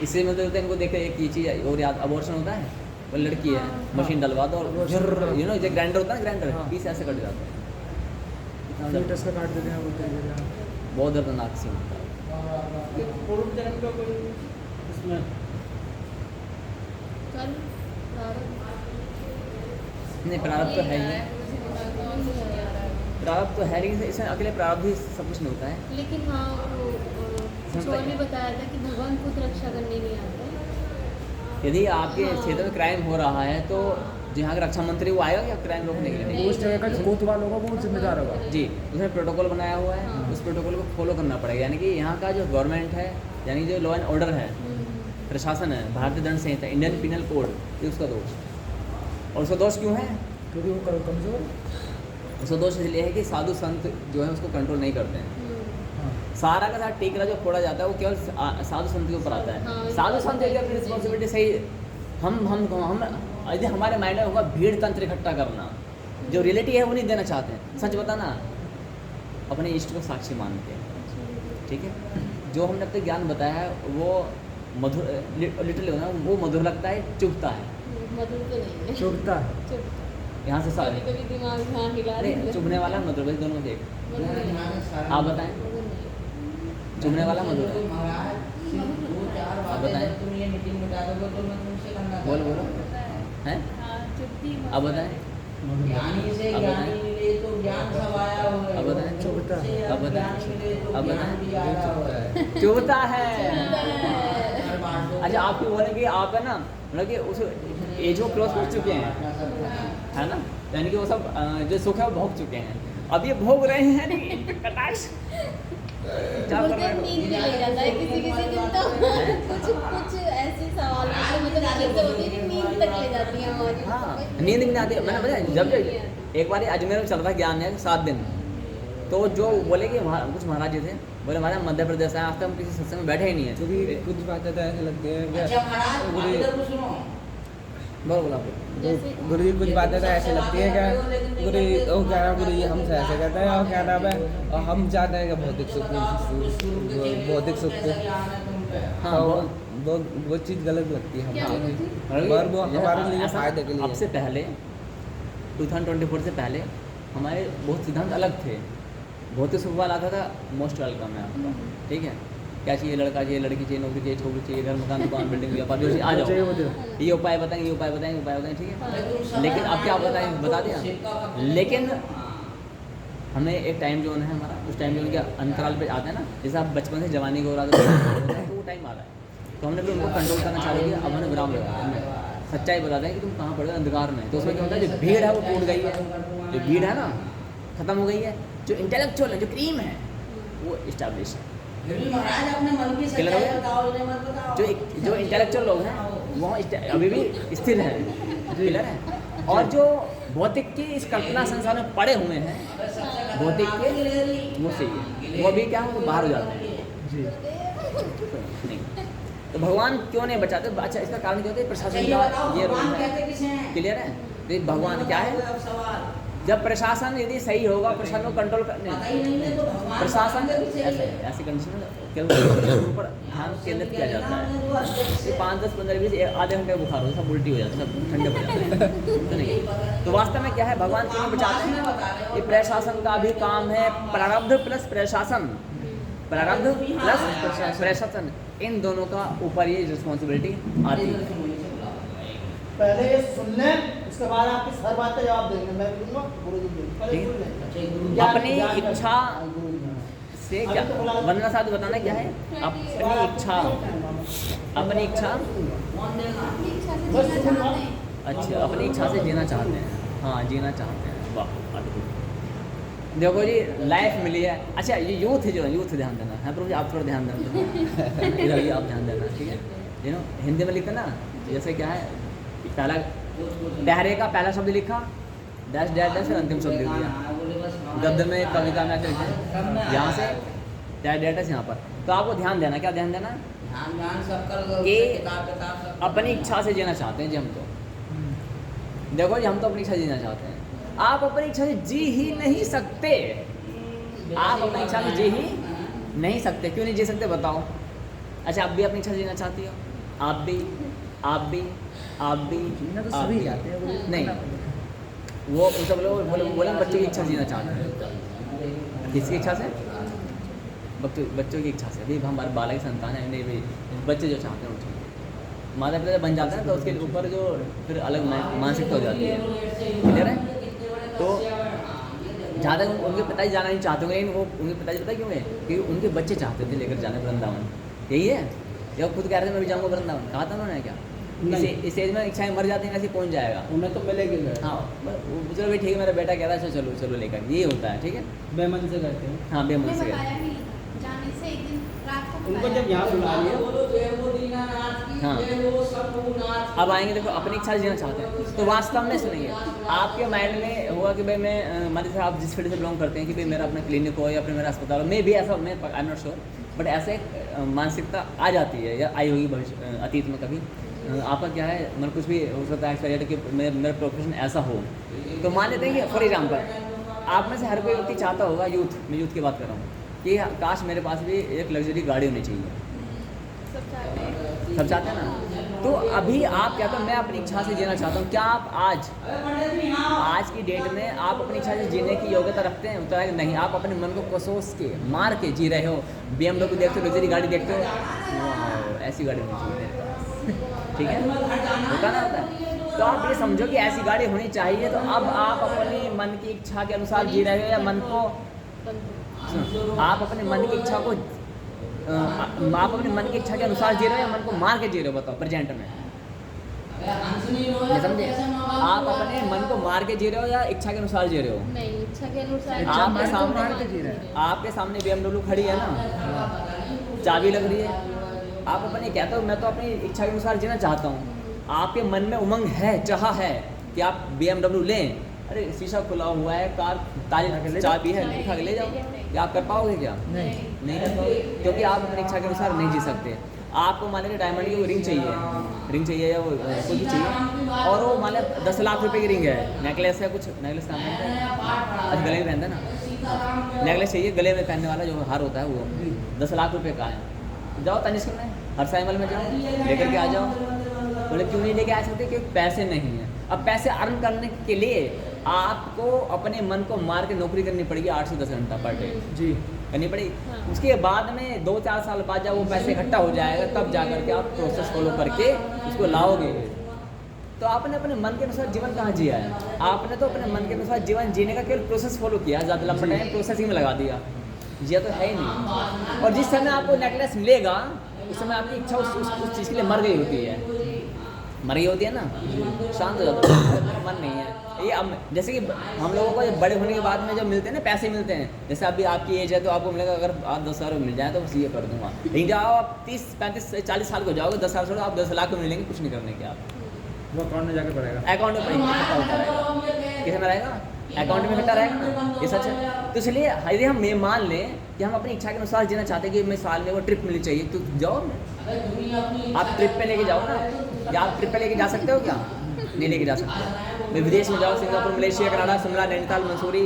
इससे मतलब इनको देखे एक ये चीज़ और याद, अबॉर्शन होता है, वो लड़की है, मशीन डलवा दो और यू नो जो ग्राइंडर होता है, ग्राइंडर हाँ। पीस ऐसे कट जाता है, फीटस का काट देते हैं वो कई जगह। बहुत दर्दनाक सीन होता है। पूर्व जन्म का कोई इसमें कर्म नहीं प्रारब्ध तो है ही, प्रारब्ध तो है, लेकिन इसमें अकेले प्रारब्ध ही सब कुछ नहीं होता है। लेकिन हाँ वो कुछ और भी बताया था कि भगवान खुद रक्षा करने नहीं आते। यदि आपके हाँ। क्षेत्र में क्राइम हो रहा है तो जहाँ का रक्षा मंत्री वो आएगा क्या क्राइम रोकने के लिए, नहीं। वो उस जगह का जो कोतवाल होगा वो जिम्मेदार होगा। जी, उसने प्रोटोकॉल बनाया हुआ है, हाँ। उस प्रोटोकॉल को फॉलो करना पड़ेगा, यानी कि यहाँ का जो गवर्नमेंट है, यानी जो लॉ एंड ऑर्डर है, प्रशासन है, भारतीय दंड संहिता, इंडियन पिनल कोड, ये उसका दोष। और उसका दोष क्यों है, क्योंकि वो कमजोर। उसका दोष इसलिए है कि साधु संत जो है उसको कंट्रोल नहीं करते हैं। हाँ सारा का सारा टीकरा जो फोड़ा जाता है वो केवल साधु संत के ऊपर आता है। हाँ, साधु संत यदि अपनी रिस्पॉन्सिबिलिटी सही, हम यदि हमारे माइंड में होगा भीड़ तंत्र इकट्ठा करना, जो रियलिटी है वो नहीं देना चाहते हैं, सच बताना, अपने इष्ट को साक्षी मानते हैं, ठीक है। जो हमने अपने ज्ञान बताया है वो मधुर, लिटरली होना वो मधुर लगता है, चुभता है, मधुर तो नहीं है। चुभता है। चुभता। यहाँ से सारे कभी कभी दिमाग हाँ हिला नहीं, देता है। चुभने वाला मधुर, बस दोनों में से एक। मधुर नहीं। आप बताएं, मधुर नहीं। चुभने वाला मधुर है, आप बताएं, तुम ये मीटिंग बता दोगे तो मैं तुमसे करना बोलो बोलो, हैं, आप बताएं, ज्ञानी से अब ज्ञानी बताएं। मिले तो ज्ञान सब आया हो अब बताएं, चुभता है। अब बताएं, ज्ञानी मिले तो अब ज्ञान बताएं। भी आया हो चुभता है। हर बात को- अच्छा, आपको बोले कि आप है ना, मतलब कि उस एज को क्रॉस कर चुके हैं, है ना, यानी कि वो सब जो सुख है वो भोग चुके हैं, अब ये भोग रहे हैं नहीं, कटाक्ष क्या कर बोलते रहे हैं हो? नींद भी ले जाता है किसी किसी दिन तो कुछ ऐसे सवाल हैं जो मतलब चीज़ें होती है कि नींद तक ले जाती हैं हमारी। हाँ, नींद नहीं आती। मैंने बताया जब एक बार अजमेर में चल रहा ज्ञान है 7 दिन, तो जो बोले कि कुछ महाराज जी थे, बोले महाराज मध्य प्रदेश है, आज तक हम किसी सत्संग में बैठे ही नहीं है, क्योंकि कुछ बातें तो ऐसे लगते हैं कि अच्छा महाराज अब इधर को सुनो बोलो बोला आपको। जैसे गुरु जी कुछ बातें तो ऐसी लगती है क्या गुरु जी वो क्या नाम गुरु जी हमसे ऐसे कहते हैं और क्या नाम है और हम चाहते हैं कि भौतिक सुख को हाँ वो चीज़ गलत लगती है क्या हमको बोलूं जी? और वो हमारे लिए ऐसा फायदे के लिए अब से पहले 2024 से पहले हमारे बहुत सिद्धांत अलग थे। भौतिक सुख वाला आता था मोस्ट वेलकम है आपका, ठीक है, क्या चाहिए, लड़का चाहिए, लड़की चाहिए, नौकरी चाहिए, छोकरी चाहिए, घर मकान दुकान बिल्डिंग व्यापार जो चाहिए आ चाहिए वो जाओ, दो। ये उपाय बताएंगे, ये उपाय बताएंगे, उपाय बताएंगे, ठीक है। लेकिन अब क्या बताएं, बता दिया। लेकिन हमें एक टाइम जोन है हमारा, उस टाइम जोन के अंतराल पे आते हैं ना, जैसे आप बचपन से जवानी को तो वो टाइम आ रहा है, तो हमने फिर उनको कंट्रोल करना चालू किया। अब हमने विराम लगा, हमने सच्चाई बताते हैं कि तुम कहाँ पड़ गए, अंधकार में। तो उसमें क्या होता है, जो भीड़ है वो टूट गई है, जो भीड़ है ना खत्म हो गई है, जो इंटेलेक्चुअल है, जो क्रीम है, वो इस्टेब्लिश है। महाराज अपने मन की क्लियर हो सच्चाई गया? बताओ, इन्हें मत बताओ। जो इंटेलेक्चुअल लोग हैं वो अभी भी स्थिर हैं, क्लियर है। और जो भौतिक की इस कल्पना संसार में पड़े हुए हैं, भौतिक के वो सही है, वो अभी क्या है, वो बाहर हो जाते हैं। जी नहीं तो भगवान क्यों नहीं बचाते? अच्छा, इसका कारण क्या होता है, प्रशासन ये का बताओ, ये रोल भगवान है, कहते किसे हैं? क्लियर है। तो भगवान क्या है, अब सवाल जब प्रशासन यदि सही होगा, प्रशासन को कंट्रोल करने, पता ही नहीं है तो भगवान प्रशासन कहते किसे हैं? ऐसी कंडीशन में केवल ऊपर ध्यान केंद्रित किया जाता है। ये 5, 10, 15, 20 आधे घंटे का बुखार हो, सब उल्टी हो जाती है, सब ठंडे पड़ जाते हैं, तो नहीं। तो वास्तव में क्या है, भगवान क्यों नहीं बचाते हैं? ये प्रशासन का भी काम है, प्रारब्ध प्लस प्रशासन, प्रारब्ध प्लस प्रशासन, इन दोनों का ऊपर ये रिस्पॉन्सिबिलिटी आती है। पहले ये सुन लें, उसके बाद आपकी हर बात का जवाब देंगे। मैं बोलूँगा गुरु जी बोलेंगे। पहले ठीक सुन है। लें। अच्छा, गुरु ज्ञान- अपनी ज्ञान का- इच्छा हाँ, गुरु जी, हाँ। से क्या, वंदना साधु बताना क्या है, अपनी इच्छा, अपनी इच्छा, कौन देगा? अपनी इच्छा से जीना चाहते हैं। अच्छा, अपनी इच्छा से जीना चाहते हैं, हाँ जीना चाहते हैं, वाह अद्भुत। देखो जी, लाइफ मिली है। अच्छा, ये यूथ जो है, यूथ ध्यान देना है, प्रभु जी आप थोड़ा ध्यान देना, इधर भी आप ध्यान देना, ठीक है। यू नो हिंदी में लिखते ना, जैसे क्या है, पहला पहरे का पहला शब्द लिखा, डैश डैश डैश, फिर अंतिम शब्द लिख दिया। गद्य में, कविता में ऐसे लिखते हैं, यहाँ से डैश डैश डैश यहाँ पर। तो आपको ध्यान देना, क्या ध्यान देना, ध्यान सब कर कि किताब सब अपनी इच्छा से जीना चाहते हैं जी हम तो। देखो जी, हम तो अपनी इच्छा से जीना चाहते हैं, आप अपनी इच्छा से जी ही नहीं सकते, आप अपनी इच्छा से जी ही नहीं सकते। क्यों नहीं जी सकते बताओ? अच्छा, आप भी अपनी इच्छा से जीना चाहती हो, आप भी, आप भी, आप भी, जीना तो आप सभी भी। चाहते हैं, वो नहीं, वो सब लोग बोले बच्चों की इच्छा से जीना चाहते हैं। किसकी इच्छा से? बच्चों की इच्छा से। अभी हमारे बालक संतान है, नहीं भाई, बच्चे जो चाहते हैं वो ठीक है। माता पिता बन जाते हैं तो उसके ऊपर जो फिर अलग मानसिकता हो जाती है, क्लियर है। तो जहाँ तक उनके पिताजी जाना नहीं चाहते होंगे, लेकिन वो उनके पिताजी पता क्यों है, क्योंकि उनके बच्चे चाहते थे लेकर जाने वृंदावन, यही है। या खुद कह रहे थे मैं भी जाऊँगा वृंदावन, कहा था उन्होंने क्या? इस एज में इच्छाएं मर जाती हैं, कैसे पहुँच जाएगा? उन्हें तो मिलेगी गए। हाँ, चलो भाई ठीक है, मेरा बेटा कह रहा है चलो चलो लेकर, ये होता है, ठीक है। बेमन से करते हैं। हाँ, बेमन मैं से बताया नहीं, जाने से एक दिन रात को उनको बताया। जब यहाँ बुला लिया, बोलो जय हो दीनानाथ की, हाँ। जय हो शंभुनाथ। अब आएंगे, देखो अपनी इच्छा से जीना चाहते हैं, तो वास्तव में सुनेंगे, आपके माइंड में होगा कि भाई मैं मान लीजिए आप जिस फील्ड से बिलोंग करते हैं कि भाई मेरा अपना क्लिनिक हो या फिर मेरा अस्पताल हो, मैं भी ऐसा, मैं I am not sure, but ऐसे एक मानसिकता आ जाती है या आई होगी भविष्य अतीत में कभी। आपका क्या है, मतलब कुछ भी हो सकता है एक्सपायर कि मेरा प्रोफेशन ऐसा हो, तो मान लेते हैं कि फॉर एग्जाम्पल आप में से हर कोई व्यक्ति चाहता होगा, यूथ, मैं यूथ की बात कर रहा हूँ, कि काश मेरे पास भी एक लग्जरी गाड़ी होनी चाहिए, सब चाहते हैं। सब चाहते हैं ना। तो अभी आप क्या, तो मैं अपनी इच्छा से जीना चाहता हूँ, क्या आप आज की डेट में आप अपनी इच्छा से जीने की योग्यता रखते हैं? उत्तर है नहीं। आप अपने मन को कसोस के मार के जी रहे हो, BMW देखते हो, लग्जरी गाड़ी देखते हो, वाह, ऐसी गाड़ी होनी चाहिए मेरे पास, ठीक है, होता ना होता है। तो आप ये समझो कि ऐसी गाड़ी होनी चाहिए, तो अब आप अपनी मन की इच्छा के अनुसार जी रहे हो या मन को, आप अपने मन की इच्छा को आप अपने मन की इच्छा के अनुसार जी रहे हो या मन को मार के जी रहे हो? बताओ प्रेजेंट में, ये समझे? आप अपने मन को मार के जी रहे हो या इच्छा के अनुसार जी रहे हो? नहीं, इच्छा के अनुसार। इच्छा आपके मार के सामने, मार के जी रहे हैं। आपके सामने BMW खड़ी है ना, चाबी लग रही है, आप अपने कहते हो मैं तो अपनी इच्छा के अनुसार जीना चाहता हूँ, आपके मन में उमंग है, चाह है कि आप BMW लें, अरे शीशा खुला हुआ है, कार ताली चाबी है, उठा के ले जाओ, क्या आप कर पाओगे? क्या नहीं। नहीं कर पाओगे, क्योंकि आप अपनी इच्छा के अनुसार नहीं जी सकते। आपको मान लीजिए डायमंड की वो रिंग चाहिए या वो कुछ भी चाहिए, और वो मान लीजिए 10 लाख रुपए की रिंग है, नेकलेस है, कुछ नेकलेस काम है, आज गले में पहनते हैं ना, नेकलेस चाहिए गले में पहनने वाला जो हार होता है वो 10 लाख रुपए का है। जाओ तनिष्क में हर साइमल में जाओ लेकर के आ जाओ। बोले क्यों नहीं लेके आ सकते? क्योंकि पैसे नहीं हैं। अब पैसे अर्न करने के लिए आपको अपने मन को मार के नौकरी करनी पड़ेगी 8 से 10 घंटा पर डे जी करनी पड़ेगी। हाँ। उसके बाद में 2-4 साल बाद जब वो पैसे इकट्ठा हो जाएगा तब जा करके आप प्रोसेस फॉलो करके उसको लाओगे। तो आपने अपने मन के अनुसार जीवन कहाँ जिया है? आपने तो अपने मन के अनुसार जीवन जीने का केवल प्रोसेस फॉलो किया, ज़्यादा लंबा टाइम प्रोसेसिंग में लगा दिया, जिया तो है ही नहीं। और जिस समय आपको नेकलेस मिलेगा उस समय आपकी इच्छा उस चीज़ के लिए मर गई होती है, ना, शांत हो जाता है, मेरा मन नहीं है ये। अब जैसे कि हम लोगों को जब बड़े होने के बाद में जब मिलते हैं ना पैसे मिलते हैं, जैसे अभी आपकी एज है तो आपको मिलेगा, अगर आप 10 हज़ार मिल जाए तो बस ये कर दूंगा। लेकिन जब आप 30, 35, 40 साल को जाओगे 10 साल से आप 10 लाख को मिलेंगे, कुछ नहीं करने के आप वो अकाउंट में जाकर पड़ेगा, अकाउंट में पड़ेगा, किसे में रहेगा? अकाउंट में इकट्ठा रहेगा ना, ये सच है। तो इसलिए यदि हम ये मान लें कि हम अपनी इच्छा के अनुसार जीना चाहते हैं कि मैं साल में वो ट्रिप मिलनी चाहिए, तो जाओ, आप ट्रिप पे लेके जाओ ना। या आप ट्रिप पे लेके जा सकते हो क्या? नहीं लेके जा सकते। मैं विदेश में जाओ, Singapore, Malaysia, Canada, Shimla, Nainital, Mussoorie,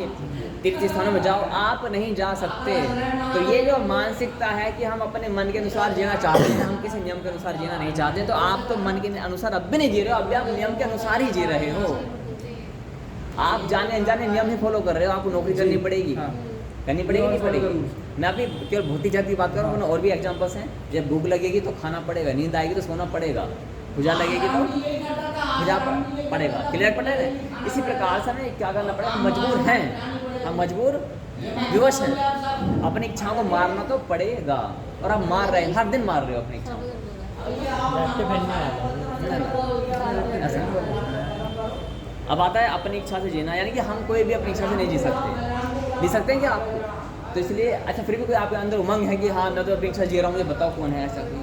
तीर्थ स्थानों में जाओ, आप नहीं जा सकते। तो ये जो मानसिकता है कि हम अपने मन के अनुसार जीना चाहते हैं, हम किसी नियम के अनुसार जीना नहीं चाहते, तो आप तो मन के अनुसार अब भी नहीं जी रहे हो, अब भी आप नियम के अनुसार ही जी रहे हो। आप जाने अनजाने नियम ही फॉलो कर रहे हो। आपको नौकरी करनी पड़ेगी, करनी पड़ेगी, नहीं पड़ेगी? मैं अभी केवल भौतिक जाति की बात कर रहा हूँ, और भी एग्जाम्पल्स हैं। जब भूख लगेगी तो खाना पड़ेगा, नींद आएगी तो सोना पड़ेगा, पूजा लगेगी तो पूजा पड़ेगा, क्लियर पड़ेगा। इसी प्रकार से हमें क्या करना पड़ेगा? हम मजबूर हैं, हम मजबूर विवश हैं, अपनी इच्छाओं को मारना तो पड़ेगा। और आप मार रहे हैं, हर दिन मार रहे हो अपनी इच्छाओं को। अब आता है अपनी इच्छा से जीना, यानी कि हम कोई भी अपनी इच्छा से नहीं जी सकते हैं क्या आप? तो इसलिए अच्छा, फिर भी कोई आपके अंदर उमंग है कि हाँ मैं तो अपनी इच्छा जी रहा हूँ, मुझे बताओ कौन है ऐसा कोई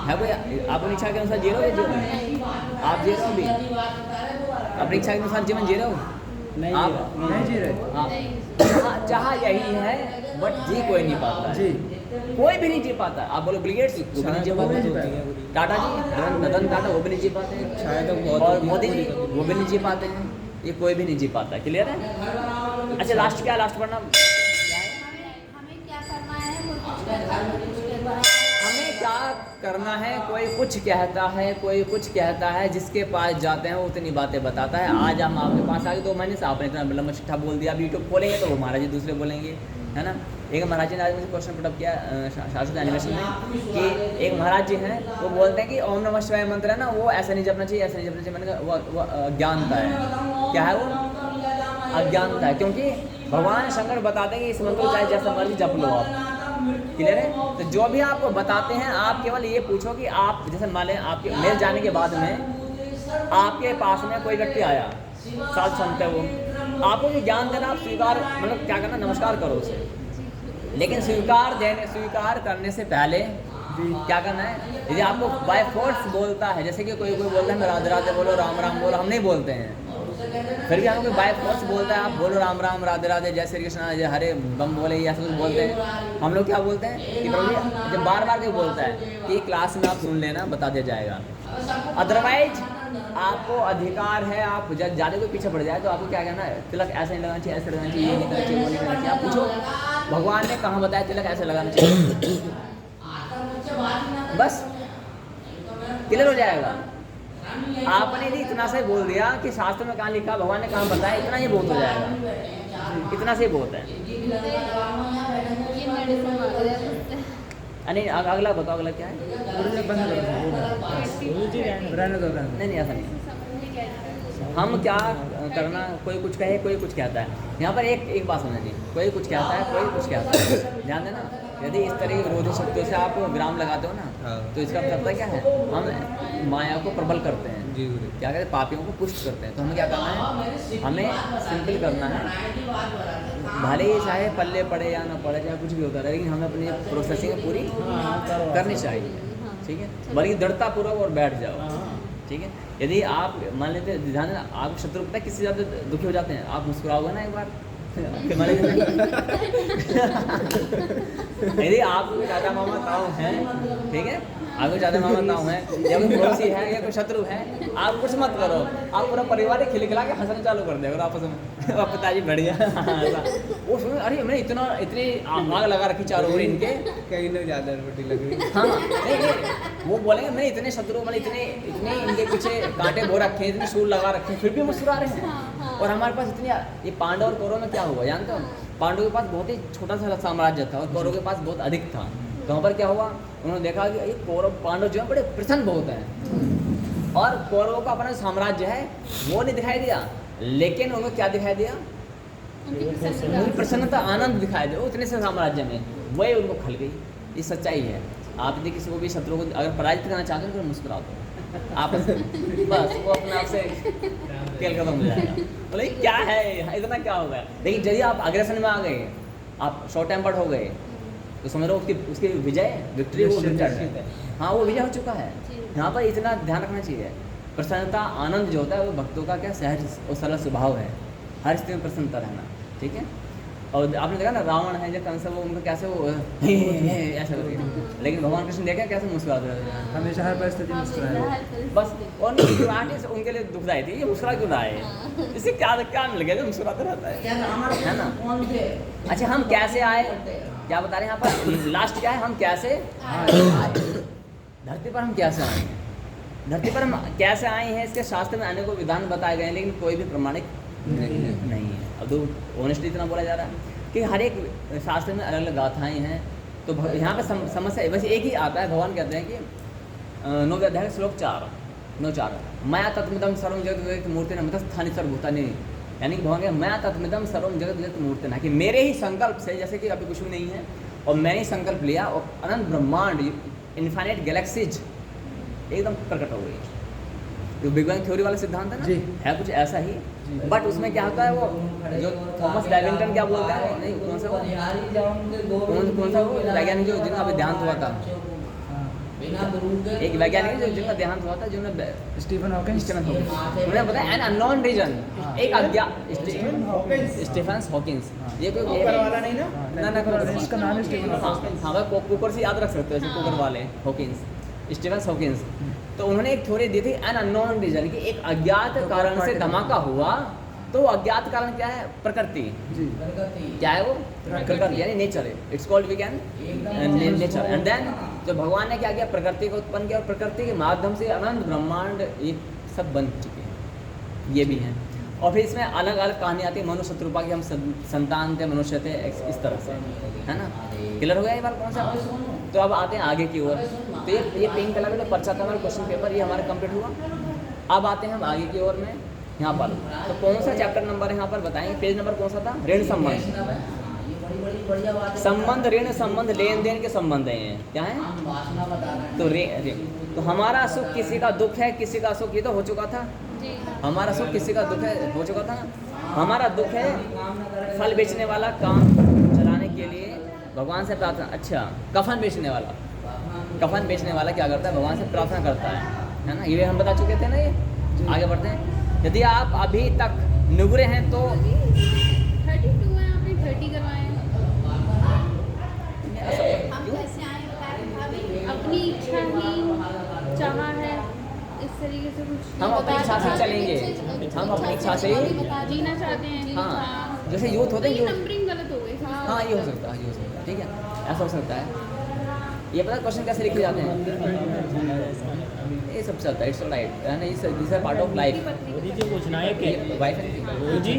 है? कोई आप अपनी इच्छा के अनुसार जी रहे हो? आप जी रहे हो अभी अपनी इच्छा के अनुसार जीवन जी रहे हो? आप नहीं जी रहे। चाह यही है, बट जी कोई नहीं पाता जी, कोई भी नहीं जी पाता। आप बोलो बिल गेट्स, वो भी नहीं जी पाते, टाटा जी, रतन टाटा, वो भी नहीं जी पाते हैं, शायद और मोदी जी वो भी नहीं जी पाते हैं, ये कोई भी नहीं जी पाता। क्लियर है? अच्छा, लास्ट क्या है? लास्ट पढ़ना हमें क्या करना है, वो कुछ कहता है, कुछ कहता है। हमें क्या करना है, कोई कुछ कहता है, कोई कुछ कहता है, जिसके पास जाते हैं वो उतनी बातें बताता है। आज हम आपके पास आ गए 2 महीने से, आपने इतना लंबा चिट्ठा बोल दिया। अब यूट्यूब खोलेंगे तो वो महाराज जी दूसरे बोलेंगे, है ना। एक महाराज जी ने आज मुझे क्वेश्चन पुटअप किया शाश्वत एनिमेशन में कि एक महाराज जी हैं, वो बोलते हैं कि ओम नमः शिवाय मंत्र है ना, वो ऐसा नहीं जपना चाहिए, ऐसा नहीं जपना चाहिए। मैंने कहा वो अज्ञानता है। क्या है वो? अज्ञानता है, क्योंकि भगवान शंकर बताते हैं कि इस मंत्र को चाहे जैसा मर्जी जप लो आप। क्लियर है? तो जो भी आपको बताते हैं, आप केवल ये पूछो कि आप जैसे मान लें आपके मेल जाने के बाद में आपके पास में कोई व्यक्ति आया, साथ संत है, वो आपको ये ज्ञान देना, आप स्वीकार मतलब क्या करना, नमस्कार करो उसे। लेकिन स्वीकार करने से पहले क्या करना है? यदि आपको बाय फोर्स बोलता है, जैसे कि कोई बोलता है मैं राधे राधे बोलो, राम राम बोलो, हम नहीं बोलते हैं, फिर भी आपको बाय फोर्स बोलता है आप बोलो राम राम, राधे राधे, जय श्री कृष्ण, जय हरे बम बोले, ये ऐसा कुछ बोलते हैं। हम लोग क्या बोलते हैं कि प्रभु जी, जब बार बार कोई बोलता है कि क्लास में आप सुन लेना, बता दिया जाएगा। अदरवाइज आपको अधिकार है, आप जब ज़्यादा कोई पीछे पड़ जाए तो आपको क्या कहना है? तिलक ऐसे नहीं लगाना चाहिए, ऐसे लगाना चाहिए, ये नहीं करना चाहिए, वो नहीं करना चाहिए। आप पूछो भगवान ने कहाँ बताया तिलक ऐसे लगाना चाहिए, बस क्लियर हो जाएगा। आपने यदि इतना से बोल दिया कि शास्त्र में कहाँ लिखा, भगवान ने कहाँ बताया, इतना ही बहुत हो जाएगा, इतना से बहुत है। ये मेडिसिन वगैरह नहीं, अगला बताओ, अगला क्या है? नहीं, ऐसा नहीं। हम क्या करना, कोई कुछ कहे, कोई कुछ कहता है। यहाँ पर एक बात समझ लीजिए, कोई कुछ कहता है, कोई कुछ कहता है, ध्यान देना। यदि इस तरह की विरोधी शक्तियों से आप विराम लगाते हो ना, तो इसका मतलब क्या है? हम माया को प्रबल करते हैं, क्या कहते हैं, पापियों को पुष्ट करते हैं। तो हमें क्या करना है? हमें सिंपल करना है, भले ही चाहे पल्ले पड़े या ना पड़े, चाहे कुछ भी होता है, लेकिन हमें अपनी प्रोसेसिंग पूरी करनी चाहिए, ठीक है। बल्कि दृढ़ता पूर्वक और बैठ जाओ, ठीक है। यदि आप मान लेते, ध्यान देना, आप शत्रु पता किससे ज़्यादा दुखी हो जाते हैं? आप मुस्कुराओगे ना एक बार, यदि आपको ज़्यादा मामा ताऊ हैं, ठीक है, आपको ज़्यादा मामा ताऊ हैं या कोई पड़ोसी है या कोई शत्रु है, आप कुछ मत करो, आप पूरा परिवार ही खिलखिला के हंसना चालू कर देगा आपस में। और पिताजी बढ़िया वो सुन, अरे मैंने इतनी आग लगा रखी चारों ओर इनके, कहीं लोग ज़्यादा रोटी लग रही। हाँ नहीं, वो बोलेंगे मैंने इतने शत्रु, मैंने इतने इनके पीछे कांटे बो रखे हैं, इतने सूर लगा रखे हैं, फिर भी मुस्कुरा रहे हैं। और हमारे पास इतनी, ये पांडव और कौरव में क्या हुआ जानते हो? पांडव के पास बहुत ही छोटा सा साम्राज्य था और कौरव के पास बहुत अधिक था। तो वहाँ पर क्या हुआ, उन्होंने देखा कि ये कौरव पांडव जो है बड़े प्रसन्न बहुत हैं, और कौरवों का अपना साम्राज्य है वो नहीं दिखाई दिया, लेकिन उन्हें क्या दिखाई दिया? उनकी प्रसन्नता, आनंद दिखाई दिया उतने से साम्राज्य में, वही उनको खल गई। ये सच्चाई है। आप यदि किसी को भी शत्रु को अगर पराजित करना चाहते हैं तो मुस्कुरा दो आप, बस वो अपने आप से खेल खत्म हो जाएगा। बोले क्या है, इतना क्या हो गया? लेकिन यदि आप अग्रेसन में आ गए, आप शॉर्ट टेम्पर्ड हो गए, तो समझ लो उसकी विजय, विक्ट्री, वो विक्टर, हाँ वो विजय हो चुका है। यहाँ पर इतना ध्यान रखना चाहिए। प्रसन्नता, आनंद जो होता है वो भक्तों का क्या सहज और सरल स्वभाव है, हर स्थिति में प्रसन्नता रहना, ठीक है। और आपने देखा ना रावण है जब कंस, वो उनका कैसे वो ऐसा करके, लेकिन भगवान कृष्ण देखा कैसे मुस्कुराते रहते हैं हमेशा हर परिस्थिति में मुस्कुराए। बस। और मुस्कुराहट उनके लिए दुखदायी थी, ये मुस्कुरा क्यों रहा है, इससे क्या मिल गया जो मुस्कुराता रहता है ना। कौन थे? अच्छा हम कैसे आए, क्या बता रहे हैं यहाँ पर, लास्ट क्या है, हम कैसे धरती पर हम कैसे आए हैं, धरती पर हम कैसे आए हैं, इसके शास्त्र में अनेकों विधान बताए गए हैं, लेकिन कोई भी प्रमाणिक नहीं है। अब तो ऑनेस्टली इतना बोला जा रहा है कि हर एक शास्त्र में अलग अलग गाथाएँ हैं। तो यहाँ पर समस्या बस एक ही आता है, भगवान कहते हैं कि 9वें अध्याय श्लोक 4 माया तत्मिदम सर्वम जगत मूर्ति न मत स्थानी सर्वभूतानि, यानी कि भगवान कहते माया तत्मिदम सर्वम जगत मूर्ति न, कि मेरे ही संकल्प से, जैसे कि अभी कुछ भी नहीं है और मैंने ही संकल्प लिया और अनंत ब्रह्मांड, इन्फाइनाइट गैलेक्सीज एकदम प्रकट हो गई। जो बिग बैंग थ्योरी वाला सिद्धांत है ना, है कुछ ऐसा ही, बट उसमें क्या होता है, वो जो थॉमस बैबिंगटन क्या बोलता है, नहीं कौन सा वो वैज्ञानिक जो जिनका अभी देहांत हुआ था, एक वैज्ञानिक जो जिनका देहांत हुआ था, जिन्होंने स्टीफन हॉकिंस, उन्होंने बताया एन अननोन रीजन, एक अज्ञात स्टीफन हॉकिंस, ये कोई वाला नहीं ना, ना इसका नाम है स्टीफन हॉकिंस। हाँ भाई कुकर से याद रख सकते हो, कुकर वाले हॉकिंस, स्टीफन हॉकिंस। तो उन्होंने एक थ्योरी दी थी एन अननोन रीजन, कि एक अज्ञात कारण से धमाका हुआ, तो अज्ञात कारण क्या है, प्रकृति। क्या है वो? प्रकृति यानी nature, it's called we can nature. And then तो भगवान ने क्या किया, प्रकृति को उत्पन्न किया और प्रकृति के माध्यम से अनंत ब्रह्मांड ये सब बन चुके हैं, ये भी हैं। और फिर इसमें अलग अलग कहानी आती है, मनुष्य शत्रुपा की हम संतान थे, मनुष्य थे, इस तरह से, है ना। क्लियर हो गया ये बात कौन सा? तो अब आते हैं आगे की ओर। तो ये पिंक कलर का जो पर्चा था हमारा क्वेश्चन पेपर, ये हमारा कंप्लीट हुआ। अब आते हैं हम आगे की ओर में, यहाँ पर तो कौन सा चैप्टर नंबर है यहाँ पर बताएंगे, पेज नंबर कौन सा था? ऋण संबंध। संबंध, ऋण संबंध, लेन देन के संबंध हैं, क्या है? तो तो हमारा सुख किसी का दुख है, किसी का सुख, ये तो हो चुका था। हमारा सुख किसी का दुख है, हो चुका था ना। हमारा दुख है फल बेचने वाला, काम चलाने के लिए भगवान से प्रार्थना। अच्छा, कफन बेचने वाला क्या करता है, भगवान से प्रार्थना करता है ना। ये हम बता चुके थे ना। ये आगे बढ़ते हैं। यदि आप अभी तक नुगरे हैं तो 32 है, आपने 30 करवाए हैं। हम कैसे आए बता रहे भाभी? अपनी इच्छा ही चाहा है, इस तरीके से कुछ हम अपनी इच्छा से चलेंगे, हम अपनी इच्छा से ही जीना चाहते हैं। हाँ, जैसे यूथ होते हैं, नंबरिंग गलत हो गई। हाँ ये हो सकता है, ये हो सकता है, ठीक है, ऐसा हो सकता है। ये पता क्वेश्चन कैसे लिखे जाते हैं, ये सब चलता है, इट्स राइट है ना, this are part of life. Modi ji पूछना है कि वाइफ मोदी जी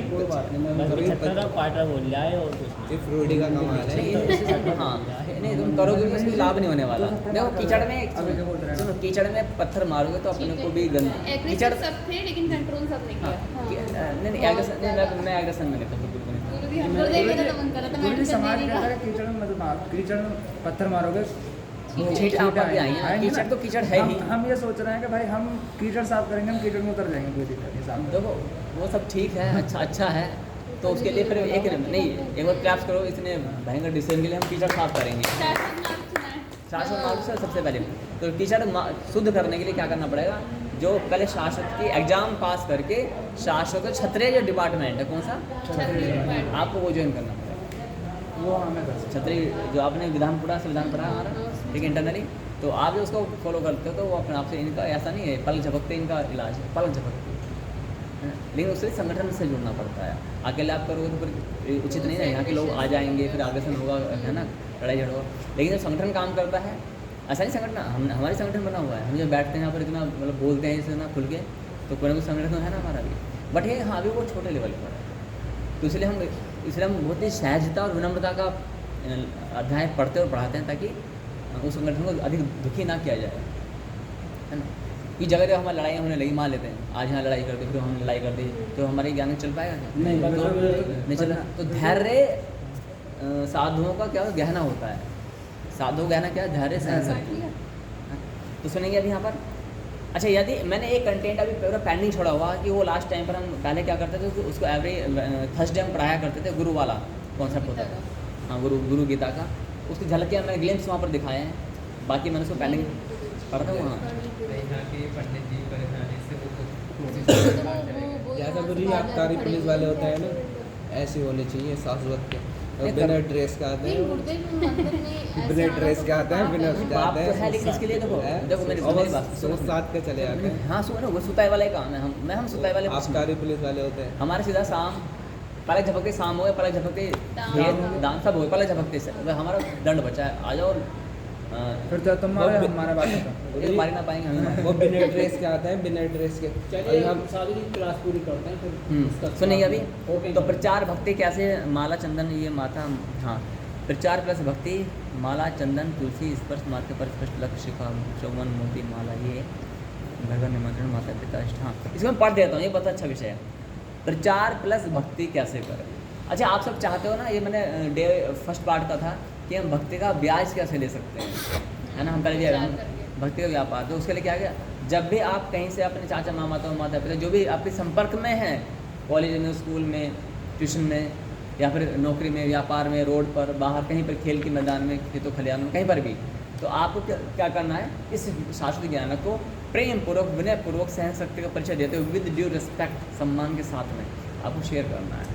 मैं 75 क्वार्टर बोल रहा है और कुछ सिर्फ रोटी का कमाल है। हाँ नहीं, तुम करोगे तो इसमें लाभ नहीं होने वाला। देखो कीचड़ में पत्थर मारोगे तो अपने को भी गंदा कीचड़ सब थे, लेकिन कंट्रोल सब नहीं किया। नहीं मैं एग्रेशन में लेता हूँ, बिल्कुल नहीं। हमको देखा तो मन करा था, मैं समाज कहता है कीचड़ में पत्थर मारोगे कीचड़ तो कीचड़ है ही। हम ये सोच रहे हैं कि भाई हम कीचड़ साफ करेंगे, हम कीचड़ में उतर जाएंगे, कोई दिक्कत नहीं साफ। देखो वो सब ठीक है, अच्छा है, तो उसके लिए फिर एक बार प्रयास करो, इतने भयंकर डिसीजन के लिए हम कीचड़ साफ करेंगे। 400 मार्क्स सुना है। 400 मार्क्स से सबसे पहले तो कीचड़ शुद्ध करने के लिए क्या करना पड़ेगा, जो पहले शाश्वत की एग्जाम पास करके शाश्वत क्षत्रिय जो डिपार्टमेंट है कौन सा, आपको वो ज्वाइन करना पड़ेगा। वो हमें कर सकते क्षत्रिय जो आपने विधान पढ़ा, संविधान पढ़ा हमारा, ठीक है, इंटरनली, तो आप जो उसको फॉलो करते हो तो वो अपने आप से, इनका ऐसा नहीं है पलक झपकते इनका इलाज है, पलक झपकते, लेकिन उससे संगठन से जुड़ना पड़ता है। अकेले आप करोगे तो फिर उचित नहीं है, यहाँ के लोग आ जाएंगे, फिर आगे से होगा, है ना, लड़ाई झगड़ा। लेकिन जब संगठन काम करता है, ऐसा नहीं संगठन, हमारे संगठन बना हुआ है, हम जब बैठते हैं यहाँ पर इतना मतलब बोलते हैं इसे ना खुल के, तो कोई ना कोई संगठन तो है ना हमारा भी, बट ये हाँ अभी वो छोटे लेवल पर है। तो इसलिए हम बहुत ही सहजता और विनम्रता का अध्याय पढ़ते और पढ़ाते हैं, ताकि उस संगठन को अधिक दुखी ना किया जाए, है ना। कि जगह जगह हमारी लड़ाइयाँ होने लगी, मान लेते हैं आज यहाँ लड़ाई करते, फिर हम लड़ाई कर दी, तो हमारे ज्ञान चल पाएगा क्या? नहीं, नहीं चला। तो धैर्य साधुओं का क्या गहना होता है, साधु गहना क्या, धैर्य सहन शक्ति। तो सुनेंगे अभी यहाँ पर। अच्छा, यदि मैंने एक कंटेंट अभी पूरा पेंडिंग छोड़ा हुआ कि वो लास्ट टाइम पर हम पहले क्या करते थे, उसको एवरी थर्सडे हम पढ़ाया करते थे, गुरु वाला कॉन्सेप्ट होता था, हाँ, गुरु गीता का, उसकी झलकियाँ मैंने ग्लिम्स वहाँ पर दिखाए हैं, बाकी मैंने उसको पेंडिंग पढ़ा था वहाँ। यहाँ के पंडित जी परेशानी से वो कोशिश जैसा गुरु जी आबकारी पुलिस वाले होते हैं ना, ऐसे होने चाहिए शाश्वत के, बिना ड्रेस के आते हैं, बिना ड्रेस के आते हैं, बिना उसके बात आते तो है, हैं, लेकिन इसके लिए देखो मेरी बात सुबह 7 के चले जाते हैं। हाँ सुनो ना, वो सुताई वाला ही काम है, हम सुताई वाले आबकारी पुलिस वाले होते हैं, हमारे सीधा शाम पलक झपकते, शाम हो गए पलक झपकते, दान सब हो गए, पलक झपकते से हमारा दंड बचा है, आ जाओ। फिर तो हमारा बात होता मार ना पाएंगे हम। वो बिना ड्रेस के आते हैं, बिना ड्रेस के। चलिए हम सारी क्लास पूरी करते हैं फिर इसका सुनिए अभी। ओके। तो प्रचार भक्ति कैसे, माला चंदन ये माथा, हाँ, प्रचार प्लस भक्ति, माला चंदन तुलसी स्पर्श, माथे पर स्पष्ट लक्ष्य, शिखा चौवन मोती माला, ये भगवान निमंत्रण, माता पिता इष्ट। हाँ, इसको मैं पढ़ देता हूँ, ये बहुत अच्छा विषय है, प्रचार प्लस भक्ति कैसे करें। अच्छा, आप सब चाहते हो ना, ये मैंने डे फर्स्ट पार्ट का था कि हम भक्ति का ब्याज कैसे ले सकते हैं, है ना, हम कल भी भक्ति का व्यापार, तो उसके लिए क्या गया, जब भी आप कहीं से अपने चाचा माता माता पिता जो भी आपके संपर्क में हैं, कॉलेज में, स्कूल में, ट्यूशन में, या फिर नौकरी में, व्यापार में, रोड पर, बाहर कहीं पर, खेल के मैदान में, खेतों खलिहान में, कहीं पर भी, तो आपको क्या करना है, इस शास्त्रीय ज्ञान को प्रेम पूर्वक, विनय पूर्वक, सहन शक्ति का परिचय देते हुए विद ड्यू रिस्पेक्ट, सम्मान के साथ में आपको शेयर करना है।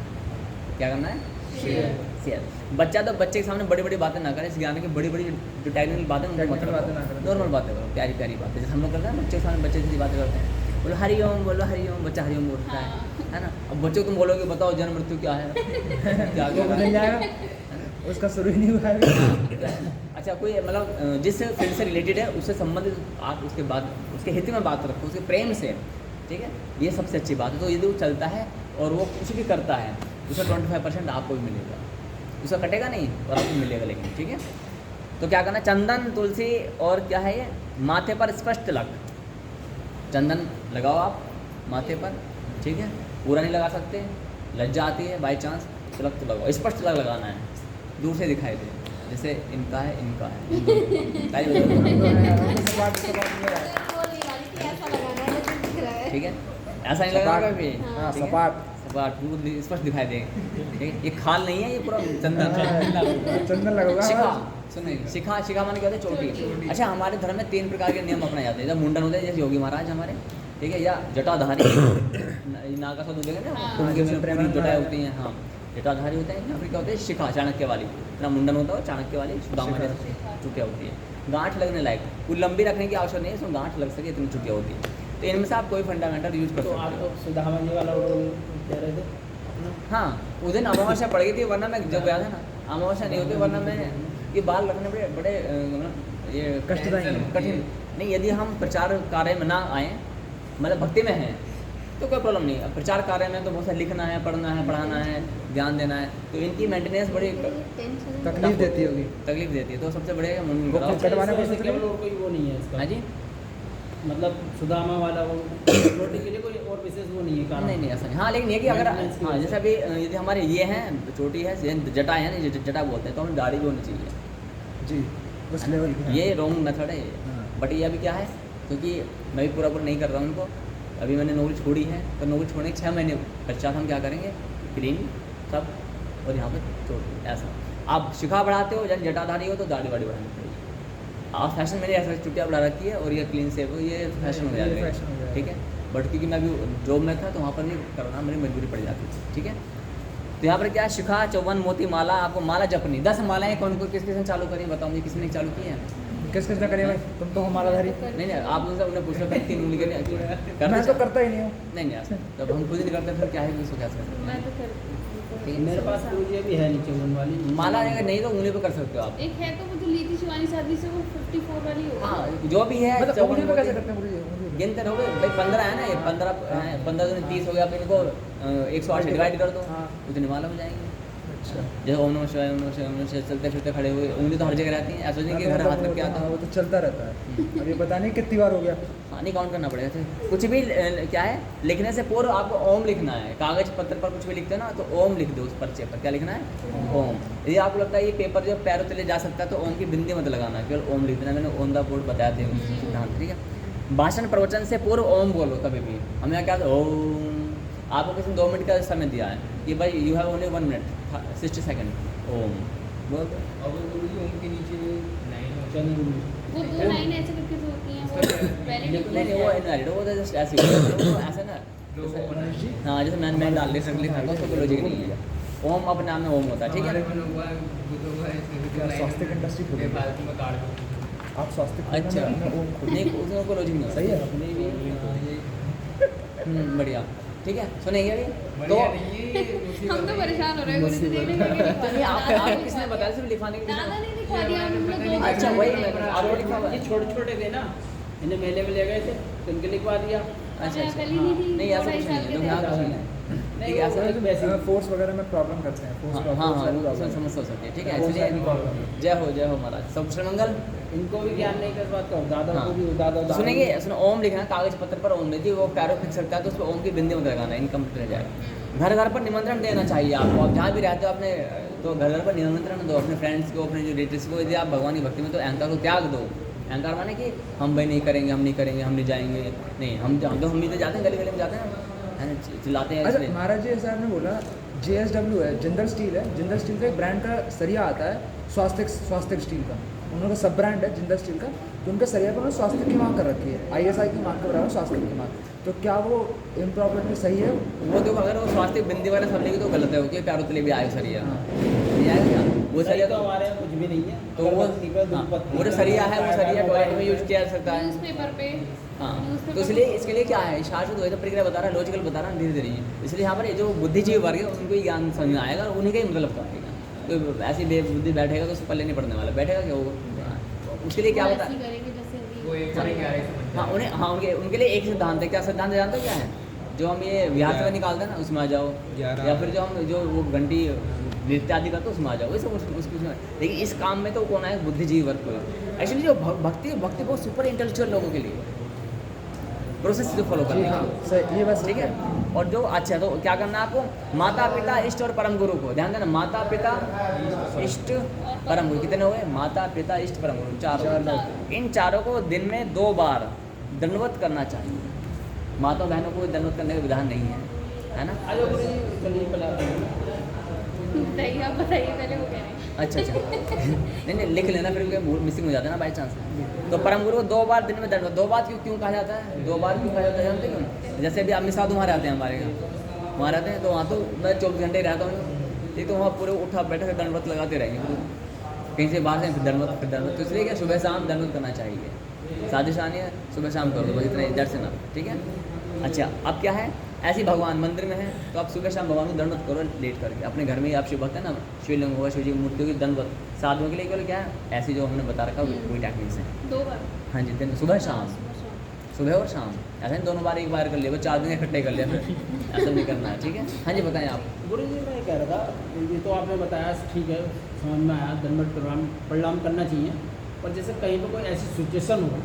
क्या करना है? शेयर। बच्चा तो बच्चे के सामने बड़ी बड़ी बातें ना करें, इस ज्ञान की बड़ी बड़ी जो टेक्निकल बातें उनको मत बातें ना करें, नॉर्मल बातें करो, प्यारी प्यारी बातें, जैसे हम लोग करते हैं बच्चे के सामने, बच्चे जैसी बातें करते हैं, बोलो हरिओम, बोलो हरिओम, बच्चा हरिओम बोलता है ना। अब बच्चों को तुम बोलोगे बताओ जन्म मृत्यु क्या है, क्या वो बदल जाएगा, उसका शुरू ही नहीं हुआ है। अच्छा, कोई मतलब जिस फील्ड से रिलेटेड है उससे संबंधित आप उसके बाद उसके हित में बात रखो, उसके प्रेम से, ठीक है, ये सबसे अच्छी बात है। तो यदि वो चलता है और वो कुछ भी करता है, उसका 25% आपको भी मिलेगा, उसका कटेगा नहीं और आपको मिलेगा, लेकिन ठीक है। तो क्या करना, चंदन तुलसी और क्या है ये, माथे पर स्पष्ट तिलक, चंदन लगाओ आप माथे पर, ठीक है, पूरा नहीं लगा सकते, लज्जा आती है बाई चांस, तिलक तो लगाओ, स्पष्ट तिलक लगाना है, दूर से दिखाई दे, जैसे इनका है, इनका है, ठीक है, ऐसा नहीं लगाना कभी, सपाट स्पष्ट दिखाई दे, ठीक है। ये खाल नहीं है, ये पूरा चंदन चंदन लगेगा। शिखा, सुनिए, शिखा, शिखा माने क्या होता है, चोटी। अच्छा, हमारे धर्म में 3 प्रकार के नियम अपनाए जाते हैं, जब मुंडन होते हैं जैसे योगी महाराज हमारे, ठीक है, या जटाधारी, नागा सा दूध ना, उनके में पूरी जटाएं होती हैं, हाँ, जटाधारी होते हैं, या फिर क्या होते हैं, शिखा, चाणक्य वाली, इतना मुंडन होता है, चाणक्य वाली सुदामा जैसे चुटिया होती है, गांठ लगने लायक, वो लंबी रखने की आवश्यकता नहीं है, इसमें गांठ लग सके इतनी चुटिया होती है। तो इनमें से आप कोई फंडामेंटल यूज कर तो सकते आप हो। सुदामा जी वाला वो कह रहे थे हाँ, उस दिन अमावस्या पड़ गई थी, वरना मैं जब गया था ना, अमावस्या नहीं होती, वरना मैं ये बाल रखने बड़े बड़े मतलब ये कष्टदायी कठिन नहीं। यदि हम प्रचार कार्य में ना आए, मतलब भक्ति में हैं, तो कोई प्रॉब्लम नहीं। अब प्रचार कार्य में तो बहुत सारा लिखना है, पढ़ना है, पढ़ाना है, ज्ञान देना है, तो इनकी मेंटेनेंस बड़ी तकलीफ देती होगी, तकलीफ देती है। तो सबसे बढ़िया मुंडन वो कराओ। कटवाने को ऐसे केवल और कोई वो नहीं है इसका, हाँ जी, मतलब सुदामा वाला वो रोटी के लिए कोई और विशेष वो नहीं है कारण। नहीं ऐसा नहीं। हाँ, लेकिन ये कि अगर Maintenance की हाँ, वजह जैसे अभी यदि हमारे ये हैं, चोटी है, जटा है ना, जटा बोलते हैं, तो हमें दाढ़ी भी होनी चाहिए जी, उस लेवल की। ये रॉन्ग मेथड है। हाँ। बट ये अभी क्या है, क्योंकि मैं भी पूरा नहीं कर रहा हूँ उनको, अभी मैंने नौकरी छोड़ी है, तो नौकरी छोड़ने के 6 महीने पश्चात हम क्या करेंगे, क्लीन सब, और यहाँ पर चोटी। ऐसा आप शिखा बढ़ाते हो, जब जटाधारी हो तो दाढ़ी वाड़ी बढ़ानी पड़ेगी, आप फैशन मैंने ऐसा चुटिया बढ़ा रखी है और ये क्लीन सेव ये फैशन हो ये जाएगा, fashion हो जाएगा। ठीक है। बट क्योंकि मैं अभी जॉब में था तो वहाँ पर नहीं करना, मेरी मजबूरी पड़ जाती थी, ठीक है। तो यहाँ पर क्या है, शिखा, चौवन, मोती, माला, आपको माला जपनी 10 मालाएं कौन को किस किसने चालू करी बताओ मुझे, किसने चालू की है? किस किस ने करे भाई, तुम तो हमारा धारी। नहीं नहीं, आप उनसे उन्हें पूछ रहे 3 उंगली के लिए मैं तो करता ही नहीं हूँ। नहीं नहीं, तब हम खुद ही नहीं करते फिर क्या है, इसको क्या कर सकते मैं तो करती हूँ। हैं? मेरे पास तो ये भी है नीचे चौवन वाली माला अगर नहीं तो उंगली पे कर सकते हो आप। एक है तो वो जो ली थी शिवानी शादी से, वो 54 वाली हो हाँ जो भी है, मतलब चौवन उंगली पे कैसे मोती- करते हैं उंगली पे? गिनते रहोगे भाई, 15 है ना, ये 15 दूनी 30 हो गया, आप इनको 108 से डिवाइड कर दो, हाँ। उतनी माला हो जाएंगी। अच्छा। जैसे ओम नमः शिवाय, ओम नमः शिवाय, ओम नमः शिवाय चलते फिरते खड़े हुए, उंगली तो हर जगह रहती है, ऐसा नहीं कि घर हाथ रख के आता हाँ, हो। वो तो चलता रहता है। अब ये पता नहीं कितनी बार हो गया। हाँ नहीं काउंट करना पड़ेगा तो कुछ भी क्या है, लिखने से पूर्व आपको ओम लिखना है। कागज पत्र पर कुछ भी लिखते हो ना तो ओम लिख दो उस पर्चे पर, क्या लिखना है, ओम। यदि आपको लगता है ये पेपर जो पैरों तले जा सकता है तो ओम की बिंदी मत लगाना, केवल ओम लिख देना। मैंने ऑन द बोर्ड बताया थे सिद्धांत, ठीक है। भाषण प्रवचन से पूर्व ओम बोलो कभी भी। हमें क्या ओम, आपको किसी ने 2 मिनट का समय दिया है कि भाई you have only 1 minute 60 second, Om बोल दो। और वो गुरुजी ओम के नीचे लाइन हो चलिए गुरु वो 2 लाइन ऐसे करके जो होती हैं वो वैलिड नहीं नहीं वो इनवैलिड, वो तो जस्ट ऐसे ही होता है, वो ऐसे ना जैसे हाँ जैसे मैंने डाल दिया लिखा था उसको लॉजिक नहीं है। ओम अपने नाम में ओम होता है, ठीक हमारे है। में हुआ है, वो तो हुआ है, इसमें क्या लाइन स्वास्थ्य इंडस्ट्री खोली? के फालतू में काट दो। आप स्वास्थ्य अच्छा नहीं उसमें कोई लॉजिक नहीं होता। सही है। अपने भी बढ़िया, ठीक है। सुनेंगे अभी तो बढ़िया नहीं है, उसी हम तो बात है। परेशान हो रहे हैं गुरुजी देखने के लिए। तो ये आप किसने बताया सिर्फ लिखवाने के दादा लिए? ने दिखा दिया, हम लोग 2 अच्छा वही मैंने आपको लिखा हुआ ये है। छोटे छोटे थे ना, इन्हें मेले में ले गए थे तो इनके लिखवा दिया। अच्छा अच्छा पहले नहीं थी, नहीं ऐसा 2-2.5 कुछ नहीं साल है, के तो थे। यहाँ कुछ नहीं है, ठीक है। ऐसा वो तो वैसे ही। फोर्स वगैरह में प्रॉब्लम करते हैं। हाँ हाँ हाँ वो समझ सकते हैं, ठीक है। Force इसलिए वाली problem है। जय हो महाराज, सब कुशल मंगल। इनको भी ज्ञान नहीं कर बात का, दादा हाँ। को भी दादा तो सुनेंगे, सुनो ओम लिखना है कागज पत्र पर, ओम नहीं थी वो पैरों फिक्स सकता है तो उस पर ओम की बिंदी मत लगाना, इनकम्प्लीट रह जाएगा। घर घर पर निमंत्रण देना चाहिए आपको, आप जहाँ भी रहते हो अपने तो घर घर पर निमंत्रण दो अपने फ्रेंड्स को, अपने जो रिलेटिव्स को। यदि आप भगवान की भक्ति में तो अहंकार को त्याग दो। अहंकार माने कि हम भाई नहीं करेंगे, हम नहीं करेंगे, हम नहीं जाएंगे, नहीं हम भी तो जाते हैं, गली गली में जाते हैं, है ना, चिल्लाते हैं अच्छा इसलिए। महाराज जी साहब ने बोला JSW है, जिंदल स्टील है, जिंदल स्टील का एक ब्रांड का सरिया आता है स्वास्थ्य स्टील का, उनका सब ब्रांड है जिंदल स्टील का। तो उनका सरिया पर उन्होंने स्वास्थ्य की मांग कर रखी है, ISI की मांग के बराबर स्वास्थ्य की मांग। तो क्या वो इम्प्रॉपर्ली सही है? वो देखो अगर वो स्वास्थ्य बिंदी वाला सब लेगी तो गलत है, क्योंकि प्यारों तले भी आए सरिया हाँ। नहीं आएगा क्या? वो सही सरिया तो हमारे यहाँ कुछ भी नहीं है। तो वो अगरबत्ती पे, हाँ, धूपबत्ती वो जो पे, सरिया है वो सरिया टॉयलेट में यूज किया जा सकता है। न्यूज़पेपर पे हाँ न्यूज़पेपर तो इसलिए इसके लिए क्या है, शाश्वत वैसे प्रक्रिया बता रहा है, लॉजिकल बता रहा है, धीरे धीरे। इसलिए यहाँ पर ये जो बुद्धिजीवी वर्ग है उनको ही ज्ञान समझ में आएगा और उन्हीं का ही मतलब करेगा। तो ऐसी बेबुद्धि बैठेगा तो उसको पल्ले नहीं पड़ने वाला, बैठेगा क्या होगा, उसके लिए क्या होता ऐसे है। ही करेंगे जैसे अभी वो एक साढ़े 11 समझ हाँ उन्हें, हाँ उनके लिए एक सिद्धांत है। क्या सिद्धांत है जानते हो क्या है? जो हम ये बिहार से निकालते हैं ना उसमें आ जाओ, 11 या फिर जो हम जो वो घंटी नृत्य आदि करते हैं उसमें आ जाओ, वैसे उसमें। लेकिन इस काम में तो कौन है, बुद्धिजीवी वर्ग को। एक्चुअली जो भक्ति बहुत सुपर इंटेलेक्चुअल लोगों के लिए प्रोसेस जो फॉलो करने की, सही, ये बस ठीक है। और जो अच्छा तो क्या करना है आपको, माता पिता इष्ट और परम गुरु को ध्यान देना। माता पिता इष्ट परम गुरु कितने हुए, माता पिता इष्ट परम गुरु 4 चार हो गए। इन चारों को दिन में 2 बार दंडवत करना चाहिए। माता बहनों को दंडवत करने का विधान नहीं है ना। आजो गुरु जी चलिए पिलाते हैं। बताइए, आप बताइए पहले वो कह रहे हैं। अच्छा नहीं नहीं लिख लेना, फिर मिसिंग हो जाता है ना बाई चांस। तो परम गुरु को 2 बार दिन में दंडवत। 2 बार क्यों कहा जाता है, 2 बार क्यों कहा जाता है जानते क्यों? जैसे अभी आप साधु वहाँ रहते हैं, हमारे यहाँ वहाँ रहते हैं तो वहाँ तो मैं 24 घंटे ही रहता हूँ, ठीक। तो वहाँ पूरे उठा बैठा के दंडवत लगाते रहेंगे, कहीं से बाहर से फिर दंडवत। तो इसलिए क्या सुबह शाम दंडवत करना चाहिए। साजिश आनी है सुबह शाम कर दो, बस इतना ही, दर्शन आप, ठीक है। अच्छा अब क्या है, ऐसे भगवान मंदिर में है तो आप सुबह शाम भगवान को दंडवत करो लेट करके। अपने घर में ही आप शिव भक्त है ना, शिवलिंग होगा, शिव जी की मूर्तियों की दंडवत। साधुओं के लिए केवल क्या है, ऐसी जो हमने बता रखा वही टेक्निक्स हैं। 2 बार हाँ जी, दिन सुबह शाम, सुबह और शाम, ऐसा नहीं 2 बार एक बार कर लिया, वो 4 दिन इकट्ठे कर लिया, फिर ऐसा नहीं करना है, ठीक है। हाँ जी बताएं आप। गुरु जी मैं कह रहा था, ये तो आपने बताया ठीक है, समझ में आया, दंडवत प्रणाम करना चाहिए। पर जैसे कहीं पर कोई ऐसी सिचुएशन हो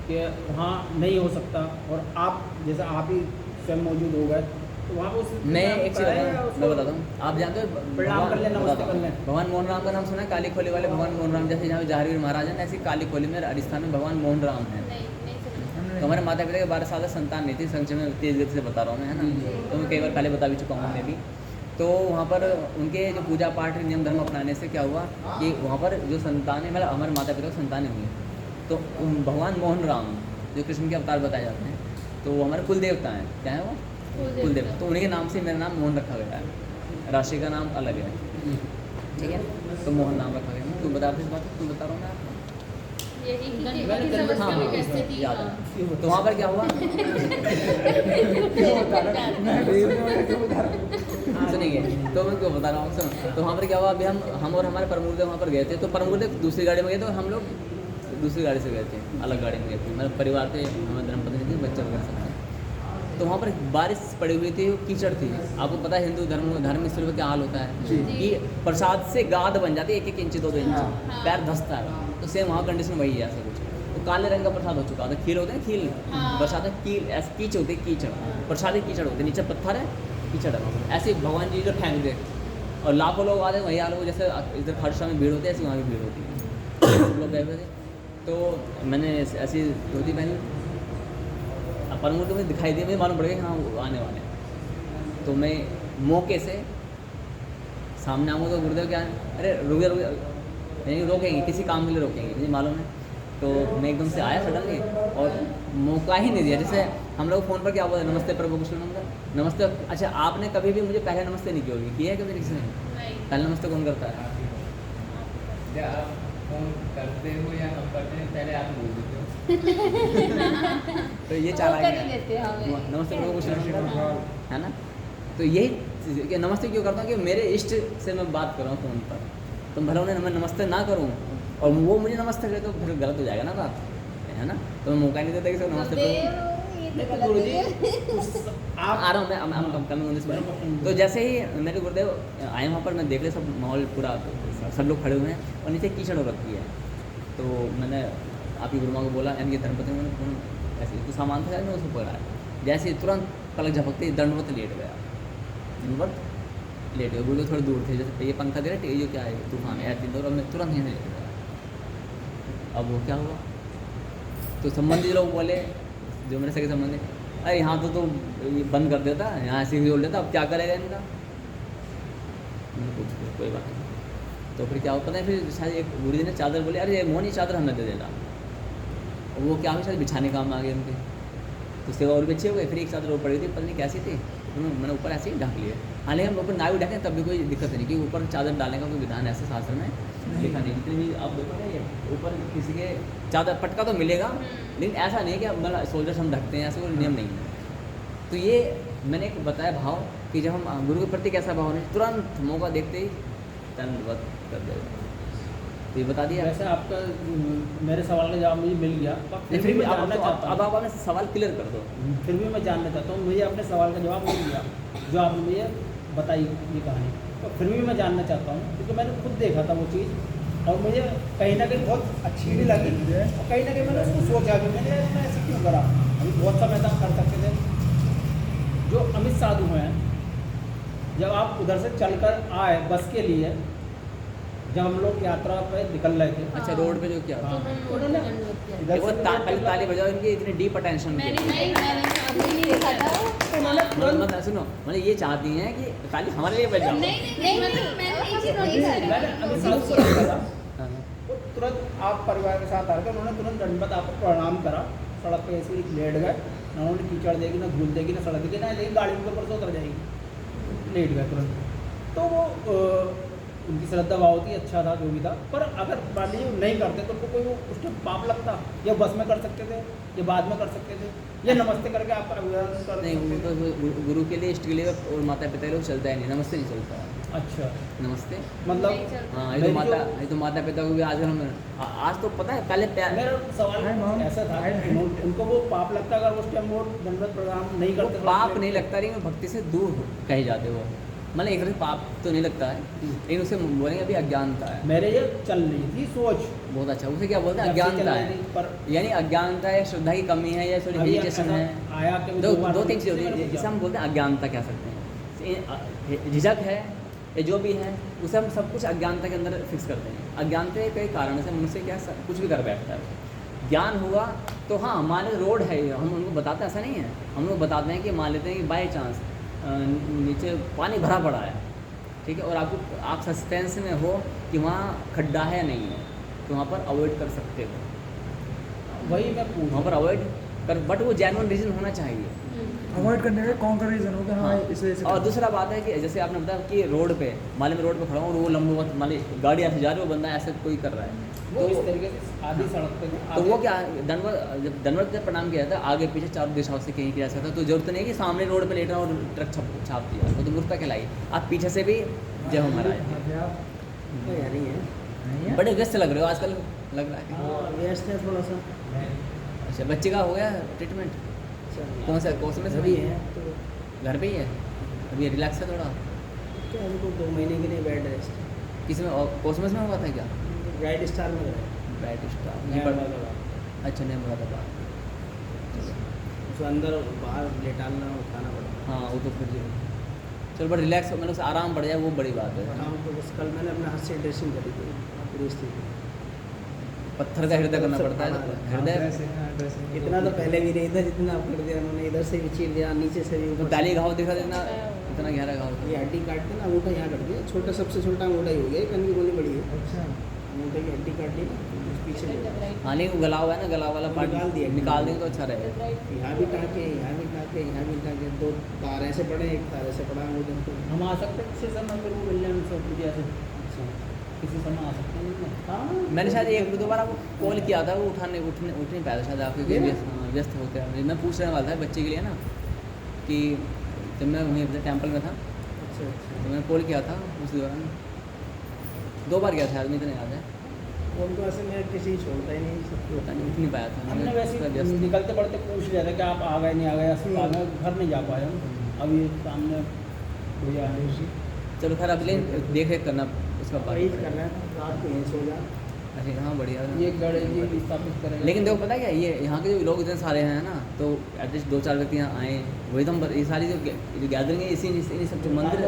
कि वहाँ नहीं हो सकता और आप जैसे आप ही स्वयं मौजूद हो गए, तो वहाँ पर उस मैं एक चीज़ मैं बताता हूँ, आप जानते हो प्रणाम कर लें, नमस्ते कर लें। भगवान मोहन राम का नाम सुना है? काली खोली वाले भगवान मोहन राम, जैसे जहाँ जहारीवीर महाराज हैं ऐसी काली खोली में राजस्थान में भगवान मोहन राम है। नहीं समझ। तो हमारे माता पिता के 12 साल संतान नहीं थी, संक्षेप में तेज गति से बता रहा हूँ मैं, है ना। तो मैं कई बार पहले बता भी चुका हूँ मैं भी। तो वहाँ पर उनके जो पूजा पाठ नियम धर्म अपनाने से क्या हुआ कि वहाँ पर जो संतानें मतलब हमारे माता पिता को संतानें हुई, तो भगवान मोहन राम जो कृष्ण के अवतार बताए जाते हैं, तो वो हमारे कुल देवता हैं। क्या है वो? कुल देवता। तो उन्हीं के नाम से मेरा नाम मोहन रखा गया है, राशि का नाम अलग है, ठीक है, तो मोहन नाम रखा गया। तुम बता रहे इस बात, तुम बता रहा हूँ मैं आपको। यही कि मैंने की जन्म- समस्या हाँ, में हाँ, कैसे थी, याद हाँ। है। तो वहाँ पर क्या हुआ सुनेंगे तो मैं क्यों बता रहा हूँ, सुनो। तो वहाँ पर क्या हुआ, अभी हम और हमारे परमूर्देव वहाँ पर गए थे, तो परमूर्देव दूसरी गाड़ी में गए, तो हम लोग दूसरी गाड़ी से गए थे, अलग गाड़ी में गए थे, मतलब परिवार थे, हमारे धर्मपत्नी थी, बच्चे वगैरह सब थे। तो वहाँ पर बारिश पड़ी हुई थी, कीचड़ थी। आपको पता है हिंदू धार्मिक स्थल में क्या हाल होता है कि प्रसाद से गाद बन जाती है, 1-1 इंच 2-2 इंच, हाँ। पैर धंसता है। तो सेम वहाँ कंडीशन वही है, ऐसा कुछ। तो काले रंग का प्रसाद हो चुका था, खील होते हैं, खील हाँ। प्रसाद है, कील ऐसे कीच होते हैं, कीचड़ प्रसाद ही कीचड़ होते हैं, नीचे पत्थर है, कीचड़ है। ऐसे भगवान जी जो फेंक दे और लाखों लोग आते हैं, वही हाल हो, जैसे इधर हर्षा में भीड़ होती है, ऐसे वहाँ भी भीड़ होती है। लोग गए हुए थे, तो मैंने ऐसी धोती पहनी, परमूर्त में दिखाई दिया, मुझे मालूम पड़ गया कि हाँ वो आने वाले हैं। तो मैं मौके से सामने आऊँगा तो गुरुदेव क्या है, अरे रुक जा, नहीं रोकेंगे, किसी काम के लिए रोकेंगे, मुझे मालूम है। तो मैं एकदम से आया सडनली और मौका ही नहीं दिया। जैसे हम लोग फ़ोन पर क्या बोलते, नमस्ते प्रभु कुशल नमस्कार, नमस्ते। अच्छा, आपने कभी भी मुझे पहले नमस्ते नहीं की होगी, किया है कभी किसी ने? नहीं। पहले नमस्ते कौन करता है? क्या आप फोन करते हो या हम करते हैं, पहले आप बोल देते हो। तो ये वो चालाकी कर ही है। लेते हैं हमें। नमस्ते प्रभु कुशल नमस्कार, है ना? तो यही चीज़ है कि नमस्ते क्यों करता हूँ कि मेरे इष्ट से मैं बात कर रहा हूँ फ़ोन पर, तो भला उन्हें मैं नमस्ते ना करूँ और वो मुझे नमस्ते करे तो फिर गलत हो जाएगा ना बात, है ना? तो मैं मौका नहीं देता कि सर नमस्ते प्रभु। ये तो लेकिन गलत गुरुजी है। आप आ रहा हूँ मैं कम उन्नीस में। तो जैसे ही मेरे गुरुदेव आए वहाँ पर, मैं देख रहे सब माहौल पूरा, सब लोग खड़े हुए हैं और नीचे कीचड़ हो रखी है। तो मैंने आपकी गुरुमा को बोला, यानी कि धर्मपत्नी, मैंने फोन ऐसे तो सामान था, मैं उसको पकड़ा, जैसे तुरंत पलक झपकते दंडवत लेट गया, दंडवत लेट गया। गुरुदेव थोड़े दूर थे, जैसे ये पंखा दे रहे, ये क्या है तूफान है ऐसे, और मैं तुरंत यहीं से लेट गया। अब वो क्या हुआ, तो संबंधी लोग बोले, जो मेरे सगे संबंधी, अरे यहाँ तो ये बंद कर देता, यहाँ ऐसे ही बोल देता, अब क्या करेगा इनका? मैंने कुछ कोई बात नहीं। तो फिर क्या हो पता है, फिर शायद एक गुरु जी ने चादर बोले, अरे मोहन ये चादर हमें दे देना। और वो क्या हुआ, शायद बिछाने काम आ गए उनके, तो सेवा और भी अच्छी हो गई। फिर एक चादर और पड़ी थी, पता नहीं कैसी थी, तो मैंने ऊपर ऐसे ही ढक लिया। हालांकि हम ऊपर ना भी ढकें तब भी कोई दिक्कत नहीं, क्योंकि ऊपर चादर डालने का कोई विधान ऐसे शास्त्र में लिखा नहीं। जितनी भी आप देखोगे ये ऊपर किसी के चादर पटका तो मिलेगा, लेकिन ऐसा नहीं है कि मतलब सोल्जर्स हम ढकते हैं, ऐसा कोई नियम नहीं है। तो ये मैंने एक बताया भाव कि जब हम गुरु के प्रति कैसा भाव नहीं, तुरंत मौका देखते ही दंडवत कर देगा। तो ये बता दिया। वैसे आपका मेरे सवाल का जवाब मुझे मिल गया, पर नहीं, फिर भी मैं अब जानना चाहता अब हूँ, आप अपने सवाल क्लियर कर दो। फिर भी मैं जानना चाहता हूँ, मुझे अपने सवाल का जवाब मिल गया जो आपने मुझे बताई ये कहानी, तो फिर भी मैं जानना चाहता हूँ, क्योंकि मैंने खुद देखा था वो चीज़ और मुझे कहीं ना कहीं बहुत अच्छी भी लगी, और कहीं ना कहीं मैंने उसको सोचा भी, मैंने ऐसे क्यों करा, अभी बहुत समय तक कर सकते थे। जो अमित साधु हैं, जब आप उधर से चलकर आए बस के लिए, जब हम लोग यात्रा पे निकल रहे थे, अच्छा, रोड पे जो क्या हाँ, उन्होंने इधर वो से पहले ताली बजाओ, इनकी इतनी डीप अटेंशन मैंने की। नहीं, मैंने अभी नहीं देखा था। उन्होंने तुरंत मतलब सुनो, मतलब ये चाहती हैं कि ताली हमारे लिए बजाओ। नहीं, मैंने एक चीज़ नोटिस करी। मैंने अमित साधु को देखा था, हाँ, वो तुरंत आप परिवार के साथ आकर उन्होंने तुरंत दंडवत आपको प्रणाम करा, सड़क पे ऐसे ही लेट गए, ना उन्होंने कीचड़ देगी, ना धूल देगी, ना सड़क देगी, ना लेकिन गाड़ी के ऊपर से उतर जाएगी, लेट गए तुरंत। तो वो उनकी श्रद्धा भाव थी, अच्छा था जो भी था, पर अगर मान लीजिए नहीं करते तो उनको कोई वो उस टाइम पाप लगता, या बस में कर सकते थे, या बाद में कर सकते थे, या नमस्ते करके आपका अभिवादन कर नहीं वो सकते थे। तो गुरु के लिए, इष्ट के लिए और माता पिता के लिए चलता है नहीं, नमस्ते नहीं चलता। अच्छा, नमस्ते, मतलब नहीं चलता। हाँ, ये तो माता पिता को भी आज हम आज तो पता है, पहले प्यार मेरा सवाल Hi, mom. ऐसा था, Hi. उनको वो पाप लगता अगर उस टाइम वो दंडवत प्रणाम नहीं वो करते, पाप नहीं लगता, लेकिन भक्ति से दूर कहे जाते वो, मतलब एक तरह से पाप तो नहीं लगता है, लेकिन उसे बोलेंगे अभी अज्ञानता है। मेरे ये चल रही थी सोच, बहुत अच्छा, उसे क्या बोलते हैं, जब से चल अज्ञानता रही है, थी, पर यानी अज्ञानता है, श्रद्धा की कमी है, या थोड़ी अभी हेजिटेशन ऐसा है। आया कि दो बार दो तीन इससे चीज़ मैंने होती है, पूछा। जिसे हम बोलते हैं अज्ञानता कह सकते हैं। झिझक है या जो भी है, उसे हम सब कुछ अज्ञानता के अंदर फिक्स करते हैं। अज्ञानता के कई कारण से मनुष्य क्या कुछ भी कर बैठता है। ज्ञान हुआ तो हाँ, मान लो रोड है, हम उनको बताते हैं, ऐसा नहीं है, हम लोग बताते हैं कि मान लेते हैं कि बाई चांस नीचे पानी भरा पड़ा है, ठीक है, और आपको आप सस्पेंस में हो कि वहाँ खड्डा है नहीं है, तो वहाँ पर अवॉइड कर सकते हो, वही मैं पूछ वहाँ पर अवॉइड कर, बट वो जेन्युइन रीज़न होना चाहिए। अवॉइड करने का कौन सा रीज़न हो कि हाँ इस वजह से और दूसरा बात है कि जैसे आपने बताया कि रोड पे मान ली मैं रोड पे खड़ा हूँ और वो लंबा मान ली गाड़ी ऐसे जा रही है, वो बंदा ऐसे कोई कर रहा है, वो इस तरीके से आधी सड़क पे तो वो क्या दंडवत जब दंडवत जब प्रणाम किया था आगे पीछे चारों दिशाओं से कहीं किया जा सकता है, तो जरूरत नहीं है कि सामने रोड पे लेट रहा और ट्रक छाप दिया, वो तो मूर्खता कहलाई। आप पीछे से भी जय हो महाराज। नहीं है बड़े व्यस्त लग रहे हो आजकल, लग रहा है। व्यस्त है थोड़ा सा। अच्छा, बच्चे का हो गया ट्रीटमेंट? कौन सा कोर्स में अभी है तो घर पे ही है अभी, रिलैक्स है थोड़ा? क्या उनको 2 महीने के लिए बेड रेस्ट। किसी में कॉस्मस में हुआ था क्या? ब्राइट स्टार में गए। ब्राइट स्टार नया ये वाला। अच्छा, नहीं मुझे था। उसको अंदर बाहर लेटाना उठाना पड़ता हाँ वो तो फिर चलो, बट रिलैक्स मतलब से आराम पड़ जाए वो बड़ी बात है। है। तो बस कल मैंने अपने हाथ से ड्रेसिंग करी थी पूरी स्थिति। पत्थर का हृदय करना पड़ता है, तो हृदय इतना तो पहले भी नहीं, इधर इतना कर दिया उन्होंने, इधर से भी चीर दिया, नीचे से भी तो ऊपर डाली से। घाव दिखा देना, इतना गहरा घाव था। ये हड्डी काट के ना अंगूठा यहाँ कर दिया, छोटा सबसे छोटा अंगूठा ही हो गया, कहीं गोली बड़ी है। अच्छा, अंगूठे की हड्डी काट दी ना, कुछ पीछे ले गया। हाँ नहीं, वो गला हुआ है ना, गला वाला पार्ट निकाल दिया। निकाल देंगे तो अच्छा रहेगा। यहाँ भी टाँके, यहाँ भी टाँके, यहाँ भी टाँके, 2 तार ऐसे पड़े, 1 तार ऐसे पड़ा अंगूठे पे। हम आ सकते हैं किसी समय, फिर वो मिल जाए हमसे पूरी ऐसे किसी समय आ सकते हैं। हाँ मैंने शायद एक दो बार आपको कॉल किया था, वो उठ नहीं पाया था शायद आपके, ये? व्यस्त होते हैं। मैं पूछने वाला था बच्चे के लिए ना, कि जब मैं वहीं अपने टेम्पल में था अच्छा अच्छा। तो मैंने कॉल किया था उस दौरान, 2 बार किया था शायद, मुझे नहीं याद है, फोन तो ऐसे मैं किसी छोड़ता ही नहीं, सब पता नहीं उठ नहीं पाया था। हमने वैसे थोड़ा व्यस्त था। निकलते पड़ते पूछ लिया था कि आप आ गए नहीं आ गए अस्पताल में, घर नहीं जा पाए हम। अभी सामने भैया है। चलो खैर, अब लेकिन देख रेख करना उसका वही बात कर रहे हैं, रात को यहीं सो जा। अरे हाँ बढ़िया है। ये गणेश जी स्थापित करेंगे। लेकिन देखो पता है क्या, ये यहाँ के जो लोग इतने सारे हैं ना, तो एटलीस्ट 2-4 व्यक्ति यहाँ आए, वही तो हम ये सारी जो गैदरिंग है इसी सब जो मंदिर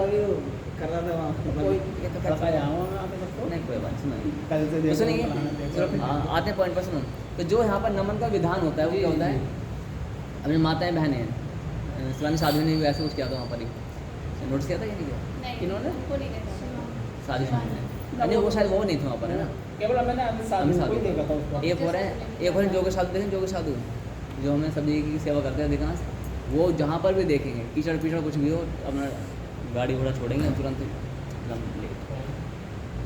कर रहा था वहाँ कोई ये तो खैर रखा यहाँ में आके सबको नहीं, कोई बात सुनो, कल से देखो सुनेंगे फलाना देखो। चलो हाँ, आते हैं पॉइंट पर सुनो। तो जो यहाँ पर नमन का विधान होता है वो क्या होता है, अपनी माताएं बहनें हैं, शिवानी साधु ने भी ऐसे कुछ किया था वहाँ पर ही, नोटिस किया था कि नहीं किया? नहीं, किन्होंने? उनको नहीं देखा। साधु नहीं, वो शायद वो नहीं थे वहाँ पर, है ना? केवल मैंने अभी साधु को ही देखा था उसको। एक हो रहे हैं, एक हो रहे हैं जोग साधु, देखें जोग साधु जो हमें सब्जी की सेवा करते हैं अधिकांश, वो जहाँ पर भी देखेंगे कीचड़ पीचड़ कुछ भी हो, अपना गाड़ी घोड़ा छोड़ेंगे तुरंत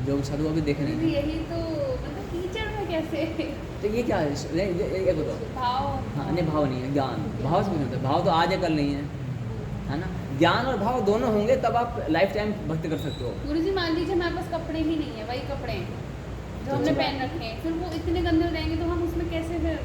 जोग साधु अभी देखे नहीं। यही तो मतलब कीचड़ में कैसे तो ये क्या है, ये बताओ। भाव। हाँ नहीं, भाव नहीं है, ज्ञान। भाव से भी नहीं होता, भाव तो आज है कल नहीं है ना? ज्ञान और भाव दोनों होंगे तब आप लाइफ टाइम भक्ति कर सकते हो। गुरुजी मान लीजिए हमारे पास कपड़े ही नहीं है, वही कपड़े हैं जो हमने पहन रखे हैं, फिर वो इतने गंदे हो जाएंगे तो हम उसमें कैसे फिर।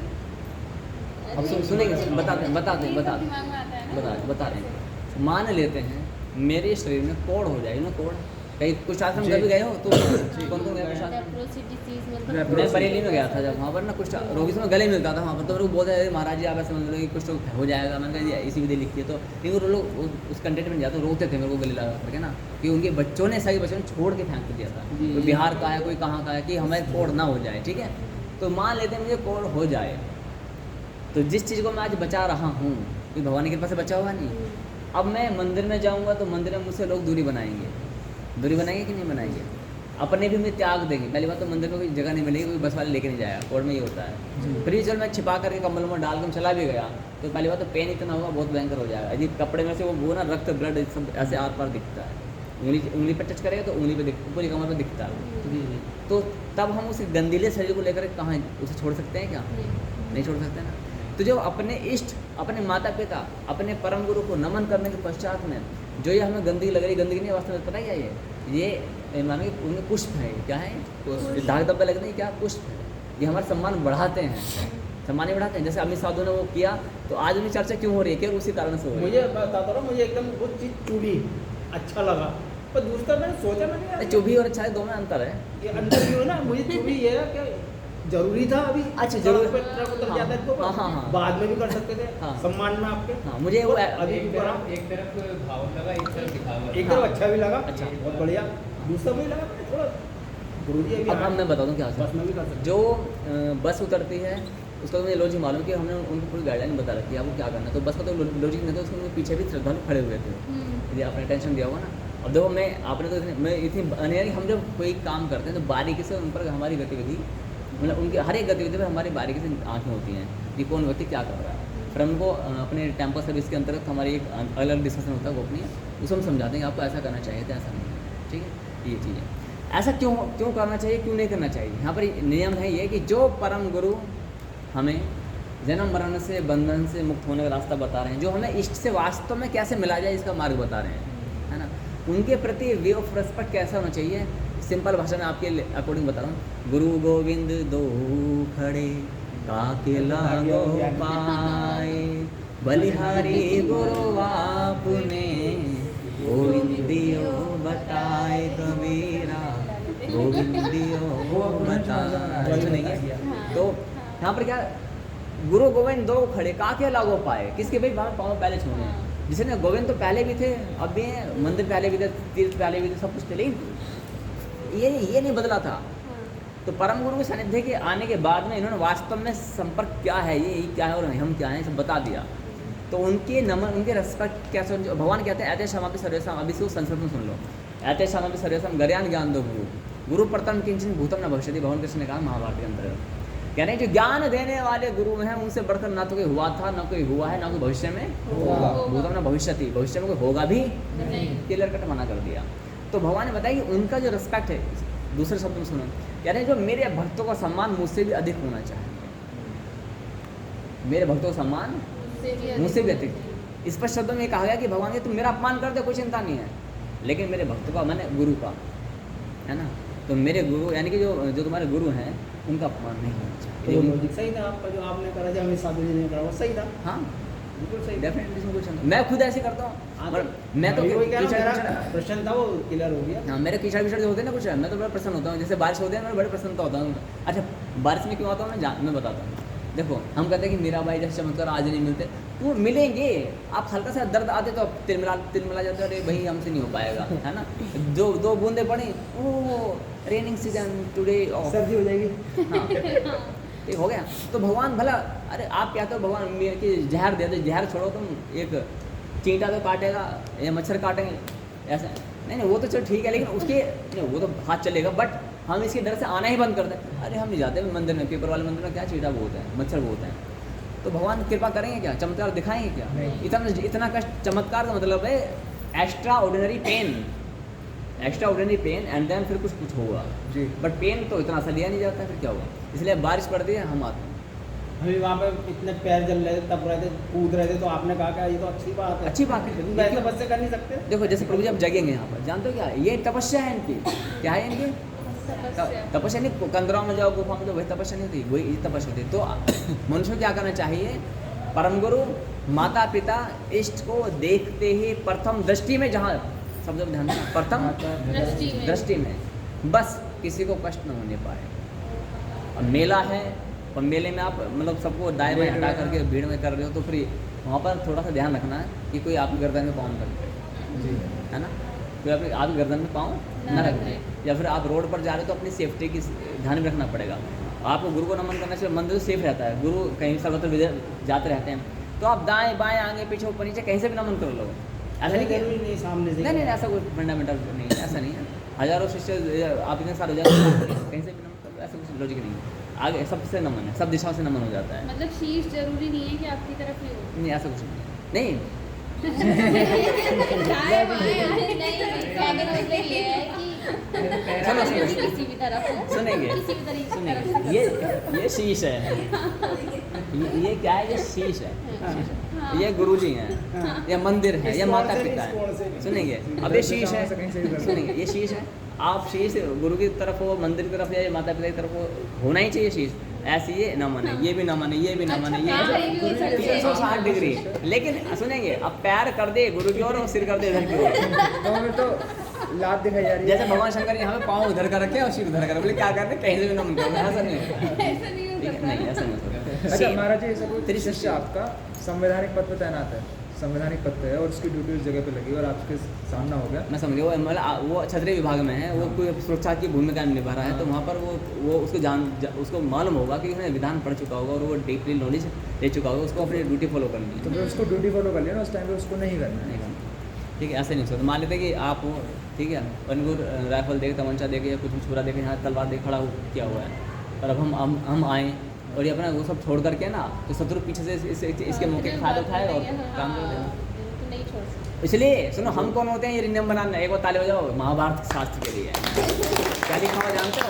अब सुनेंगे, बताते हैं दिमाग में आता है ना। बता रहे हैं। मान लेते हैं मेरे शरीर में कोढ़ हो जाएगी ना, कोढ़, कहीं कुछ आश्रम कभी गए हो तो कौन गया कुछ आश्रम? लेप्रोसी डिसीज मतलब मैं बरेली में गया था, जब वहाँ पर ना कुछ रोगी से मैं गले मिलता था वहाँ पर, तो मेरे को बोलते हैं महाराज जी आप ऐसे समझ लो कि कुछ तो हो जाएगा। मैंने कहा इसी विधि लिखी है, तो लेकिन वो लोग उस कंटेंट में जाते रोते थे मेरे को गले लगा करके ना, कि उनके बच्चों ने सही बच्चों ने छोड़ के फेंक दिया था, कोई बिहार का है कोई कहाँ का है, कि हमें कोढ़ ना हो जाए। ठीक है, तो मान लेते हैं मुझे कोढ़ हो जाए, तो जिस चीज़ को मैं आज बचा रहा हूँ कि भगवान की कृपा से बचा हुआ नहीं, अब मैं मंदिर में जाऊँगा तो मंदिर में मुझसे लोग दूरी बनाएंगे कि नहीं बनाएंगे, अपने भी मुझे त्याग देंगे। पहली बात तो मंदिर में कोई जगह नहीं मिलेगी, कोई बस वाले लेके नहीं जाएगा, कोर्ट में ये होता है। फिर भी चल मैं छिपा करके कंबल में डाल कर चला भी गया, तो पहली बात तो पेन इतना होगा, बहुत भयंकर हो जाएगा। यदि कपड़े में से वो ना रक्त ब्लड सब ऐसे आर पार दिखता है, उंगली पर टच करेगा तो उंगली पे पूरी कमर पर दिखता है, तो तब हम उस गंदीले शरीर को लेकर कहाँ उसे छोड़ सकते हैं क्या? नहीं छोड़ सकते ना। तो जो अपने इष्ट, अपने माता पिता, अपने परम गुरु को नमन करने के पश्चात में जो ये हमें गंदगी लग रही, गंदगी नहीं वास्तव में पता क्या ये मानो कि उनके पुष्प है, क्या है दाग धब्बे लगने की, क्या पुष्प है, ये हमारा सम्मान बढ़ाते हैं, सम्मान ही बढ़ाते हैं। जैसे अमित साधु ने वो किया, तो आज उनकी चर्चा क्यों हो रही है, क्या उसी कारण से हो रही है। मुझे बताता रहा, मुझे एकदम वो चीज़ चुभी, अच्छा लगा, पर दूसरा मैंने सोचा मैंने चुभी और अच्छा दो में अंतर है। ये अंदर भी हो ना, मुझे चुभी ये है कि जरूरी था अभी। अच्छा, जरूरी। पे ट्रक उतर जाता है तो हाँ। बाद में भी कर सकते थे, हाँ। सम्मान में आपके। हाँ, मुझे वो अभी भी करा, एक तरफ भाव लगा, एक तरफ दिखावा। एक तरफ अच्छा भी लगा, अच्छा। बहुत बढ़िया, दूसरा भी लगा मैंने थोड़ा गुरुजी अभी अब मैं बता दूँ क्या बस में भी कर सकते। जो बस उतरती है उसका तो मुझे लॉजिक मालूम कि हमने उनको पूरी गाइडलाइन बता रखी है आपको क्या करना है। तो बस का तो लॉजिक नहीं था, उसके पीछे भी श्रद्धालु खड़े हुए थे, यदि आपने टेंशन दिया होगा ना, अब देखो मैं आपने तो मैं इतनी यानी हम जब कोई काम करते हैं तो बारीकी से उन पर हमारी गतिविधि मतलब उनकी हर एक गतिविधि पर हमारी बारीकी से आँखें होती हैं कि कौन व्यक्ति क्या कर रहा है। फिर हमको अपने टेम्पो सर्विस के अंतर्गत हमारी एक अलग डिस्कशन होता है गोपनीय, उसको हम समझाते हैं कि आपको ऐसा करना चाहिए था, ऐसा नहीं। ठीक है, ये चीज़ है। ऐसा क्यों करना चाहिए, क्यों नहीं करना चाहिए। यहाँ पर नियम है ये कि जो परम गुरु हमें जन्म मरण से बंधन से मुक्त होने का रास्ता बता रहे हैं, जो हमें इष्ट से वास्तव में कैसे मिला जाए इसका मार्ग बता रहे हैं, है ना, उनके प्रति वे ऑफ रेस्पेक्ट कैसा होना चाहिए। सिंपल भाषा में आपके अकॉर्डिंग बता रहा हूँ। गुरु गोविंद दो खड़े काके लागो पाए, बलिहारी गुरु आपने गोविंद दियो बताए, कबीरा गोविंद दियो बताए। सुनेंगे तो यहाँ पर क्या, गुरु गोविंद दो खड़े काके लागो पाए, किसके भाई पाँव पहले छूने हैं। जिसे ना गोविंद तो पहले भी थे, अब भी हैं, मंदिर पहले भी थे, तीर्थ पहले भी थे, सब कुछ थे, लेकिन ये नहीं बदला था। तो परम गुरु के सानिध्य के आने के बाद में इन्होंने वास्तव में संपर्क क्या है, ये क्या है और हम क्या हैं, सब बता दिया। तो उनके नमन, उनके रेस्पेक्ट कैसे, भगवान कहते हैं ऐते क्षमा सर्वेशम, अभी से संस्कृत में सुन लो, ऐते क्षमा सर्वेशम गर्यान ज्ञान दो गुरु, गुरु प्रथम किंचन भूतम न भविष्यति, भगवान कृष्ण ने कहा महाभारत के अंतर्गत। कह रहे हैं जो ज्ञान देने वाले गुरु हैं उनसे बढ़कर ना तो कोई हुआ था, ना कोई हुआ है, ना कोई भविष्य में होगा, भूतम न भविष्यति, भविष्य में कोई होगा भी क्लियर कट मना कर दिया। तो भगवान ने बताया कि उनका जो रिस्पेक्ट है, दूसरे शब्द में सुनो, कह रहे हैं जो मेरे भक्तों का सम्मान मुझसे भी अधिक होना चाहिए, मेरे भक्तों का सम्मान मुझसे भी अधिक। स्पष्ट शब्दों में कहा गया कि भगवान तुम मेरा अपमान कर दो कोई चिंता नहीं है, लेकिन मेरे भक्तों का मैंने गुरु का, है ना, तो मेरे गुरु यानी कि जो तुम्हारे गुरु हैं उनका अपमान नहीं होना चाहिए। तो लॉजिक सही था आपका, जो आपने करा, जो हमें साधु जी ने करा, वो सही था। हाँ बिल्कुल सही, डेफिनेटली, इसमें कुछ नहीं। मैं खुद ऐसे करता हूँ, मैं तो प्रश्न था वो क्लियर हो गया। हाँ, मेरे कीचड़ विचड़ जो होते हैं ना कुछ, मैं तो बड़ा प्रसन्न होता हूँ। जैसे बारिश होती है मैं बड़े प्रसन्नता होता हूँ। अच्छा, बारिश में क्यों आता हूँ मैं बताता हूँ। देखो हम कहते हैं कि मीरा भाई जैसे चमत्कार आज नहीं मिलते, तो मिलेंगे। आप हल्का सा दर्द आते तो तिलमिला जाते, अरे भाई हमसे नहीं हो पाएगा, है ना। दो बूंदे पड़ी, ओह रेनिंग सीजन टुडे ऑफ, सर्दी हो जाएगी, हाँ ठीक हो गया। तो भगवान भला, अरे आप क्या तो भगवान मेरे की जहर दे दो, जहर छोड़ो, तुम एक चींटा तो काटेगा या मच्छर काटेंगे ऐसा नहीं, वो तो चलो ठीक है, लेकिन उसके नहीं, वो तो हाथ चलेगा, बट हम इसके डर से आना ही बंद कर दें। अरे हम नहीं जाते मंदिर में, पेपर वाले मंदिर में क्या चींटा बहुत है, मच्छर बहुत है। तो भगवान कृपा करेंगे क्या, चमत्कार दिखाएंगे क्या? इतना कष्ट, चमत्कार का मतलब है extraordinary pain, extraordinary pain, and then फिर कुछ होगा जी। बट पेन तो इतना सा लिया नहीं जाता, फिर क्या होगा। इसलिए बारिश पड़ती है, हम आते हैं। अभी वहाँ पे इतने पैर जल रहे थे, तप रहे थे, कूद रहे थे, तो आपने कहा कि ये तो अच्छी बात है, अच्छी बात है। तुम ऐसे बस से कर नहीं सकते। देखो जैसे प्रभु जी आप जगेंगे यहाँ पर, जानते हो क्या ये तपस्या है इनकी, क्या है इनकी तपस्या। नहीं कंदराओं में जाओ, गुफा में, तो वही तपस्या नहीं होती, वही तपस्या होती। तो मनुष्य को क्या करना चाहिए, परम गुरु माता पिता इष्ट को देखते ही प्रथम दृष्टि में, जहाँ शब्द में ध्यान देना, प्रथम दृष्टि में बस किसी को कष्ट न होने पाए। और मेला है, और मेले में आप मतलब सबको दाएं बाएं हटा करके भीड़ में कर रहे हो, तो फिर वहाँ पर थोड़ा सा ध्यान रखना है कि कोई आपकी गर्दन में पाँव न रखे, है ना, कोई आपकी गर्दन में पाँव न रखे। या फिर आप रोड पर जा रहे हो तो अपनी सेफ्टी की ध्यान में रखना पड़ेगा। आपको गुरु को नमन करना चाहिए, मंदिर सेफ रहता है, गुरु कहीं सर्वत्र विजय जाते रहते हैं, तो आप दाएं बाएं आगे पीछे ऊपर नीचे कहीं से भी नमन कर लो, ऐसा नहीं जरूरी नहीं सामने से, नहीं ऐसा कोई फंडामेंटल नहीं है, ऐसा नहीं है। हजारों शिष्य आप इतने सारे हो जाते हैं, कहीं से भी नमन कर लो, ऐसा कुछ लॉजिक नहीं है। आगे सबसे नमन है, सब दिशाओं से नमन हो जाता है। मतलब शीश जरूरी नहीं है कि आपकी तरफ ही हो, नहीं ऐसा कुछ नहीं। दाएं बाएं कहने का मतलब ये है कि किसी भी तरफ हो, सुनेंगे किसी भी तरफ से। ये शीश है, ये क्या है, ये शीश है, ये गुरुजी हैं, ये मंदिर है, ये माता पिता है। सुनेंगे, अब ये शीश है, सुनेंगे, ये शीश है। आप शीश गुरु की तरफ हो, मंदिर की तरफ, या माता पिता की तरफ हो, होना ही चाहिए शीश। ऐसे ये न माने, ये भी न माने, ये भी न माने, ये 360 डिग्री। लेकिन सुनेंगे, अब पैर कर दे गुरु की ओर और सिर कर दे इधर की ओर, तो लाभ दिखाई जा रही है। जैसे भगवान शंकर ने हमें पाँव उधर कर रखे और सिर उधर कर, बोले क्या करते कहीं से भी नमन करो, ऐसा नहीं है, नहीं ऐसा नहीं होता। अच्छा महाराज जी, ऐसा कोई शिष्य आपका संवैधानिक पद पर तैनात है, संवैधानिक पद पे है, और उसकी ड्यूटी उस जगह पे लगी और आपके सामना हो गया, मैं समझ गया, वो मतलब वो क्षत्रिय विभाग में है, वो कोई सुरक्षा की भूमिका निभा रहा है, तो वहाँ पर वो उसको मालूम होगा कि उसने विधान पढ़ चुका होगा और वो डीपली नॉलेज ले चुका होगा, उसको अपनी ड्यूटी फॉलो करनी है। तो फिर उसको ड्यूटी फॉलो कर लिया ना, उस टाइम पे उसको नहीं करना है। ठीक है, ऐसे नहीं हो सकता। मान लेते कि आप हो, ठीक है, और इनको राइफल देके, तमंचा देके या कुछ भी छुरा देके यहाँ तलवार देके खड़ा किया हुआ है, और अब हम आएँ और ये अपना वो सब छोड़ करके ना, तो शत्रु पीछे से इसके मौके का फायदा उठाए और काम कर देना। तो नहीं छोड़ सकते। इसलिए सुनो, हम कौन होते हैं ये नियम बनाना। एक बार ताले हो जाओ, महाभारत शास्त्र के लिए क्या लिखा हुआ जानते हो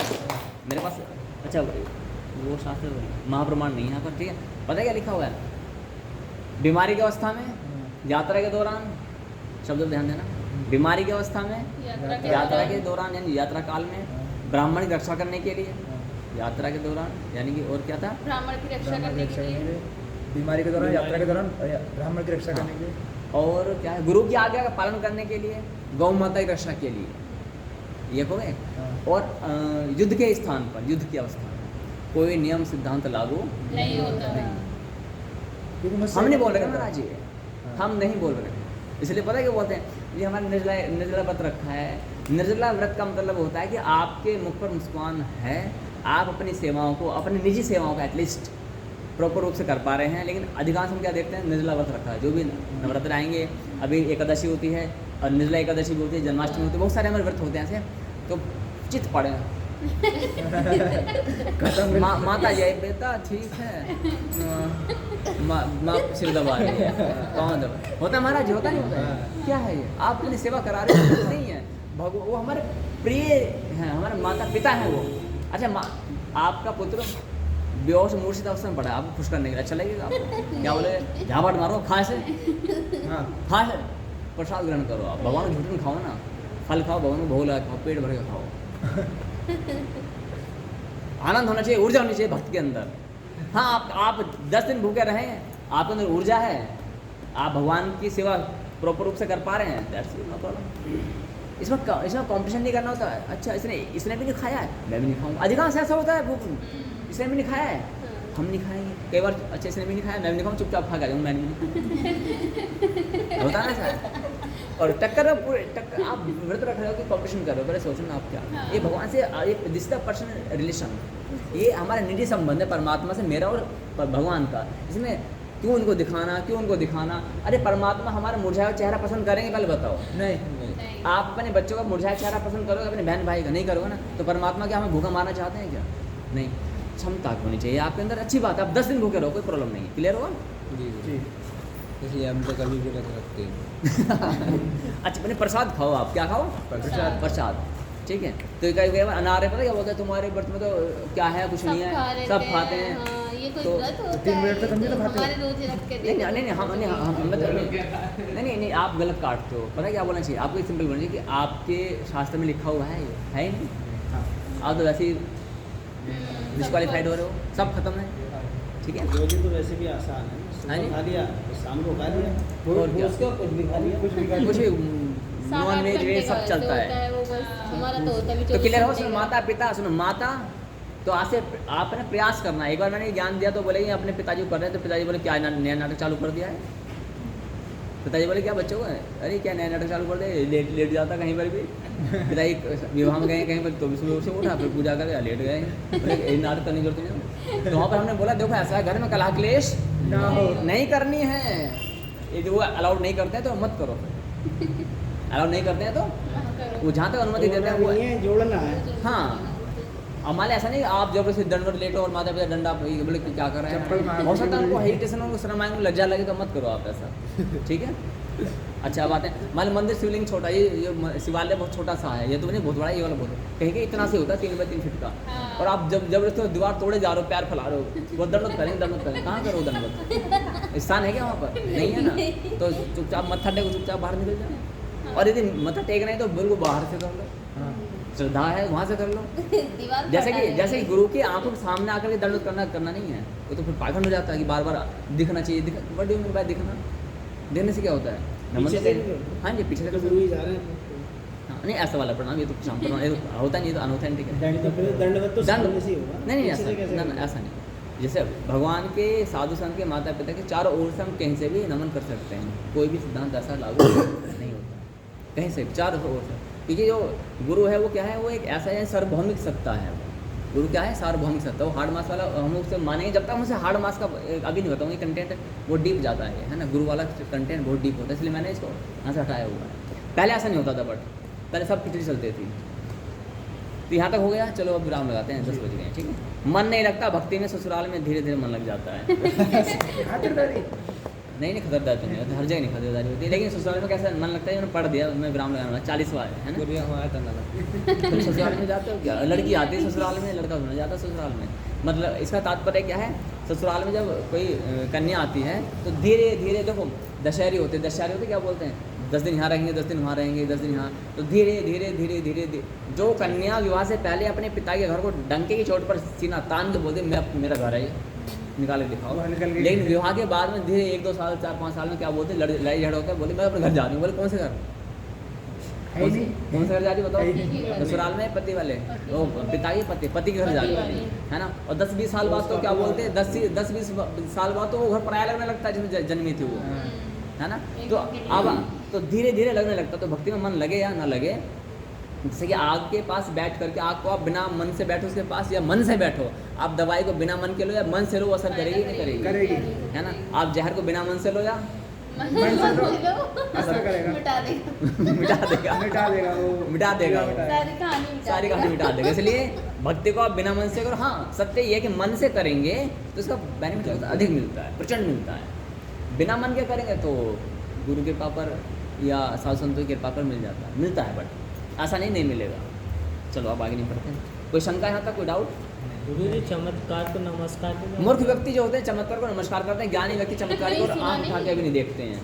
मेरे पास? अच्छा, वो शास्त्र महाप्रमाण नहीं है यहाँ पर, ठीक है। पता है क्या लिखा हुआ है? बीमारी की अवस्था में, यात्रा के दौरान, शब्द ध्यान देना, बीमारी की अवस्था में, यात्रा के दौरान यानी यात्रा काल में, ब्राह्मण की रक्षा करने के लिए, यात्रा के दौरान यानी कि, और क्या था? ब्राह्मण की रक्षा ब्राह्मण की करने रक्षा के करने के लिए। लिए, बीमारी के दौरान, यात्रा के दौरान ब्राह्मण की रक्षा करने के लिए, और क्या है? गुरु की आज्ञा का पालन करने के लिए, गौ माता की रक्षा के लिए, ये हो गए। और युद्ध के स्थान पर, युद्ध की अवस्था में कोई नियम सिद्धांत लागू नहीं होता। क्योंकि मुझसे हम नहीं बोल रहे महाराज जी, हम नहीं बोल रहे। इसलिए पता है क्या बोलते हैं? ये हमारे निर्जला व्रत रखा है। निर्जला व्रत का मतलब होता है कि आपके मुख पर मुस्कान है, आप अपनी सेवाओं को, अपनी निजी सेवाओं का एटलीस्ट प्रॉपर रूप से कर पा रहे हैं। लेकिन अधिकांश हम क्या देखते हैं? निर्जला व्रत रखा है। जो भी नवरात्र आएंगे, अभी एकादशी होती है और निर्जला एकादशी भी होती है, जन्माष्टमी होती है, बहुत सारे हमारे व्रत होते हैं ऐसे, तो चित पड़े माता जय बेटा ठीक है, माँ सिर दबा रही है, कौन दबा होता है महाराज? होता नहीं होता है? क्या है ये? आप अपनी सेवा करा रहे हो, नहीं है वो हमारे प्रिय हैं, हमारे माता पिता हैं वो। अच्छा, आपका पुत्र बेहोश मूर्छित अवस्था में पड़ा है, आपको खुश करने के लिए अच्छा लगेगा आपको? क्या बोले? झापट मारो, खा से, हाँ, खा से प्रसाद ग्रहण करो। आप भगवान को झूठन खाओ ना, फल खाओ, भगवान को भोग लगा खाओ, पेट भर के खाओ। आनंद होना चाहिए, ऊर्जा होनी चाहिए भक्त के अंदर। हाँ, आप 10 दिन भूखे रहें, आपके अंदर ऊर्जा है, आप भगवान की सेवा प्रॉपर रूप से कर पा रहे हैं, दैट्स नो प्रॉब्लम। इसमें कॉम्पिटिशन नहीं करना होता है। अच्छा, इसने भी नहीं खाया है, मैं भी नहीं खाऊंगा। अधिकांश ऐसा होता है, भूख, इसने भी नहीं खाया है, हम नहीं खाएंगे। कई बार अच्छा इसने भी नहीं खाया, मैं भी नहीं खाऊँ, चुपचाप खा जाऊँगा, मैंने भी नहीं होता है ऐसा। और टक्कर आप व्रत रख रहे हो कि कॉम्पिटिशन कर रहे हो, पहले सोचो ना आप क्या। ये भगवान से एक दिस द पर्सनल रिलेशन, ये हमारा निजी संबंध है परमात्मा से, मेरा और भगवान का। इसमें क्यों उनको दिखाना? अरे परमात्मा हमारा मुरझाया चेहरा पसंद करेंगे? पहले बताओ। नहीं। आप अपने बच्चों का मुरझाया चेहरा पसंद करोगे, अपने बहन भाई का नहीं करोगे ना, तो परमात्मा क्या हमें भूखा मारना चाहते हैं क्या? नहीं। क्षमता होनी चाहिए आपके अंदर, अच्छी बात है। आप 10 दिन भूखे रहो, कोई प्रॉब्लम नहीं है। क्लियर होगा? जी, इसलिए हम तो कभी भी व्रत रखते हैं। अच्छा, मैंने प्रसाद खाओ। आप क्या खाओ? प्रसाद, ठीक है। तो कई बार अनार है, पता क्या बोलते हैं? तुम्हारे व्रत में तो क्या है, कुछ नहीं है, सब खाते हैं। हाँ, ये कोई तो व्रत होता 3 मिनट तक हम भी तो है, खाते हैं। हमारे रोजे रख के नहीं देखो। नहीं, आप गलत काटते हो। पता है क्या बोलना चाहिए आपको? एक सिंपल बोलना चाहिए कि आपके शास्त्र में लिखा हुआ है ही नहीं। आप तो वैसे ही डिस्क्वालीफाइड हो रहे हो, सब खत्म है, ठीक है। भोजन तो वैसे भी आसान है, हाँ जी। सुबह खा लिया, शाम को खा लिया, और क्या? उसका कुछ भी खा लिया, कुछ भी नॉन वेज वेज सब चलता है। वो बस हमारा तो होता भी तो क्लियर हो? सुनो, माता पिता, सुनो माता, तो आज से आपने प्रयास करना है। एक बार मैंने ज्ञान दिया तो बोले अपने पिताजी को कर रहे हैं, तो पिताजी बोले क्या नया नाटक चालू कर दिया है? पिताजी बोले क्या बच्चों को? अरे क्या नया नाटक चालू कर दे, लेट जाता कहीं पर भी। पिताजी विवाह में गए कहीं पर, तो सुबह से उठा, फिर पूजा कर लेट गए, बोले नाटक करने की जरूरत नहीं। तो वहाँ पर हमने बोला देखो ऐसा है, घर में कलह क्लेश ना हो, नहीं करनी है। ये जो अलाउड नहीं करते हैं तो मत करो, अलाउड नहीं करते हैं तो वो जहाँ तक अनुमति देते हैं वो, जोड़ना है। हाँ। हमारे ऐसा नहीं आप जबरदस्ती दंड लेटो और माता पिता डंडा बोले कि क्या कर रहे हैं। हो सकता है उनको हेजिटेशन हो, शर्म आएंगे, लज्जा लगे, तो मत करो आप ऐसा, ठीक है। अच्छा बात है। मान लो मंदिर शिवलिंग छोटा, ये शिवालय बहुत छोटा सा है, ये तो नहीं बहुत बड़ा, ये वाला बहुत कहीं कहीं इतना से होता है 3 बाई 3 फीट का। और आप जबरदस्ती दीवार तोड़े जा रहे हो, पैर फैला रहे हो, वो दंडवत करेंगे, कहाँ करो दंडवत? स्थान है क्या वहाँ पर? नहीं है ना। तो चुपचाप मत्था टेको, चुपचाप बाहर निकल जाओ। और यदि मत्था टेक नहीं तो बिल्कुल बाहर से कर लो, श्रद्धा है वहाँ से कर लो। दीवार जैसे कि गुरु की आंखों के सामने आकर के दंड करना नहीं है, वो तो फिर पाखंड हो जाता है कि बार बार दिखना चाहिए। बट मेरे पास दिखना, देखने से क्या होता है? नमन पीछे से, से हाँ जी, पीछे से गुरु ही जा रहे हैं, हाँ, नहीं ऐसा वाला प्रणाम, ये तो शाम प्रणाम, ये तो होता नहीं, ये तो अनऑथेंटिक है। दंडवत तो सामने से ही होगा, नहीं पीछे से कैसे होगा? ऐसा नहीं। जैसे भगवान के, साधु संत के, माता पिता के चारों ओर से हम कहीं से भी नमन कर सकते हैं। कोई भी सिद्धांत ऐसा लागू नहीं होता कहीं से, चारों ओर से। क्योंकि जो गुरु है वो क्या है? वो एक ऐसा है सार्वभौमिक सत्ता है। गुरु क्या है? सार्वभौमिक सत्ता। वो हार्ड मास वाला हम उससे मानेंगे जब तक मुझसे हार्ड मास का अभी नहीं बताऊँ, ये कंटेंट वो डीप जाता है ना। गुरु वाला कंटेंट बहुत डीप होता है, इसलिए मैंने इसको यहाँ से हटाया हुआ है। पहले ऐसा नहीं होता था, बट पहले सब खिचड़ी चलते थी। तो यहाँ तक हो गया, चलो अब विराम लगाते हैं, 10 बज गए, ठीक है। मन नहीं लगता भक्ति में, ससुराल में धीरे धीरे मन लग जाता है। खातिरदारी नहीं खतरदार तो नहीं होता, हर जगह नहीं खतरदारी होती, लेकिन ससुराल में कैसा मन लगता है, मैंने पढ़ दिया, मैं विराम लगाना 40 बार है ना। गुरु हमारा तो ना तुम ससुराल में जाते हो क्या? लड़की आती है ससुराल में, लड़का सुना जाता है ससुराल में। मतलब इसका तात्पर्य क्या है, ससुराल में जब कोई कन्या आती है तो धीरे धीरे, देखो दशहरी होते क्या बोलते हैं, 10 दिन यहाँ रहेंगे, 10 दिन वहाँ रहेंगे, 10 दिन यहाँ, तो धीरे धीरे धीरे धीरे जो कन्या विवाह से पहले अपने पिता के घर को डंके की चोट पर सीना तान के बोलते मेरा घर है, निकाल के दिखाओ। वहाँ निकल के लेकिन विवाह के बाद में धीरे 1-2 साल 4-5 साल में क्या बोलते, लड़ाई झगड़ा होकर बोले मैं अपने घर जा रही हूँ। बोले कौन से घर? है नहीं। कौन सा घर जा रही बताओ? घर। ससुराल में पति वाले, वो पिता के पति के घर जा रही है ना। और 10-20 साल बाद तो क्या बोलते हैं, 10-20 साल बाद तो वो घर पराया लगने लगता है जिसमें जन्मी थी वो, है ना। तो अब तो धीरे धीरे लगने लगता, तो भक्ति में मन लगे या ना लगे, जैसे कि आग के पास बैठ करके, आग को आप बिना मन से बैठो उसके पास या मन से बैठो, आप दवाई को बिना मन के लो या मन से लो, वो असर करेगी नहीं करेगी? करेगी। है ना। आप जहर को बिना मन से लो या मन से लो, असर करेगा। मिटा देगा। मिटा देगा, मिटा देगा वो, मिटा देगा वो। सारी कहानी मिटा देगा। इसलिए भक्ति को आप बिना मन से करो। हाँ, सत्य ये है कि मन से करेंगे तो इसका बेनिफिट अधिक मिलता है, प्रचंड मिलता है। बिना मन के करेंगे तो गुरु कृपा पर या साधु संतों की कृपा पर मिलता है, बट ऐसा नहीं मिलेगा। चलो अब आगे नहीं पढ़ते हैं। कोई शंका यहाँ तक, कोई डाउट? गुरु जी चमत्कार को नमस्कार तो मूर्ख व्यक्ति जो होते हैं चमत्कार को नमस्कार करते हैं, ज्ञानी व्यक्ति चमत्कार को आंख उठा के भी नहीं देखते हैं।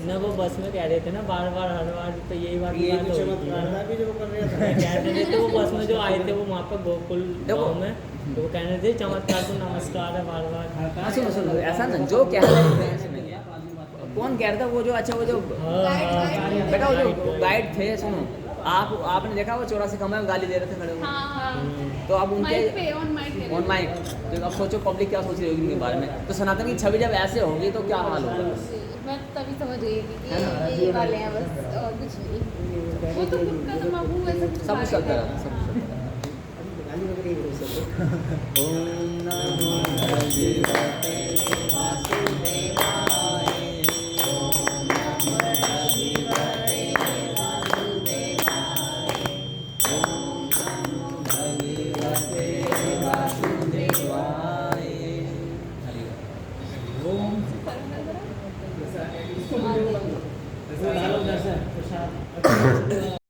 ना वो बस में कह रहे थे ना बार बार हर बार, तो यही बात ये बात तो हो रही चमत्कार थी। था भी जो कर रहे कह रहे थे तो वो बस में जो आए थे वो वहाँ पर गोकुल देखो। गाँव में, तो वो कह रहे थे चमत्कार को नमस्कार है बार बार। हाँ, सुनो ऐसा ना, जो कह रहे हैं ऐसे नहीं है। कौन कह रहा था? वो जो अच्छा वो जो बेटा वो जो गाइड थे, सुनो आपने देखा वो 84 कमरे में गाली दे रहे थे खड़े हुए, तो अब उनके ऑन माइक, तो अब सोचो पब्लिक क्या सोच रही होगी उनके बारे में। तो सनातन की छवि जब ऐसे होगी तो क्या हाल होगा? मैं तभी समझ गई थी कि ये वाले हैं बस, और कुछ नहीं। वो तो खुद का दिमाग, वो ऐसा कुछ सब कुछ सारे चलता रहता, सब कुछ चलता रहता। ओम नमो भगवते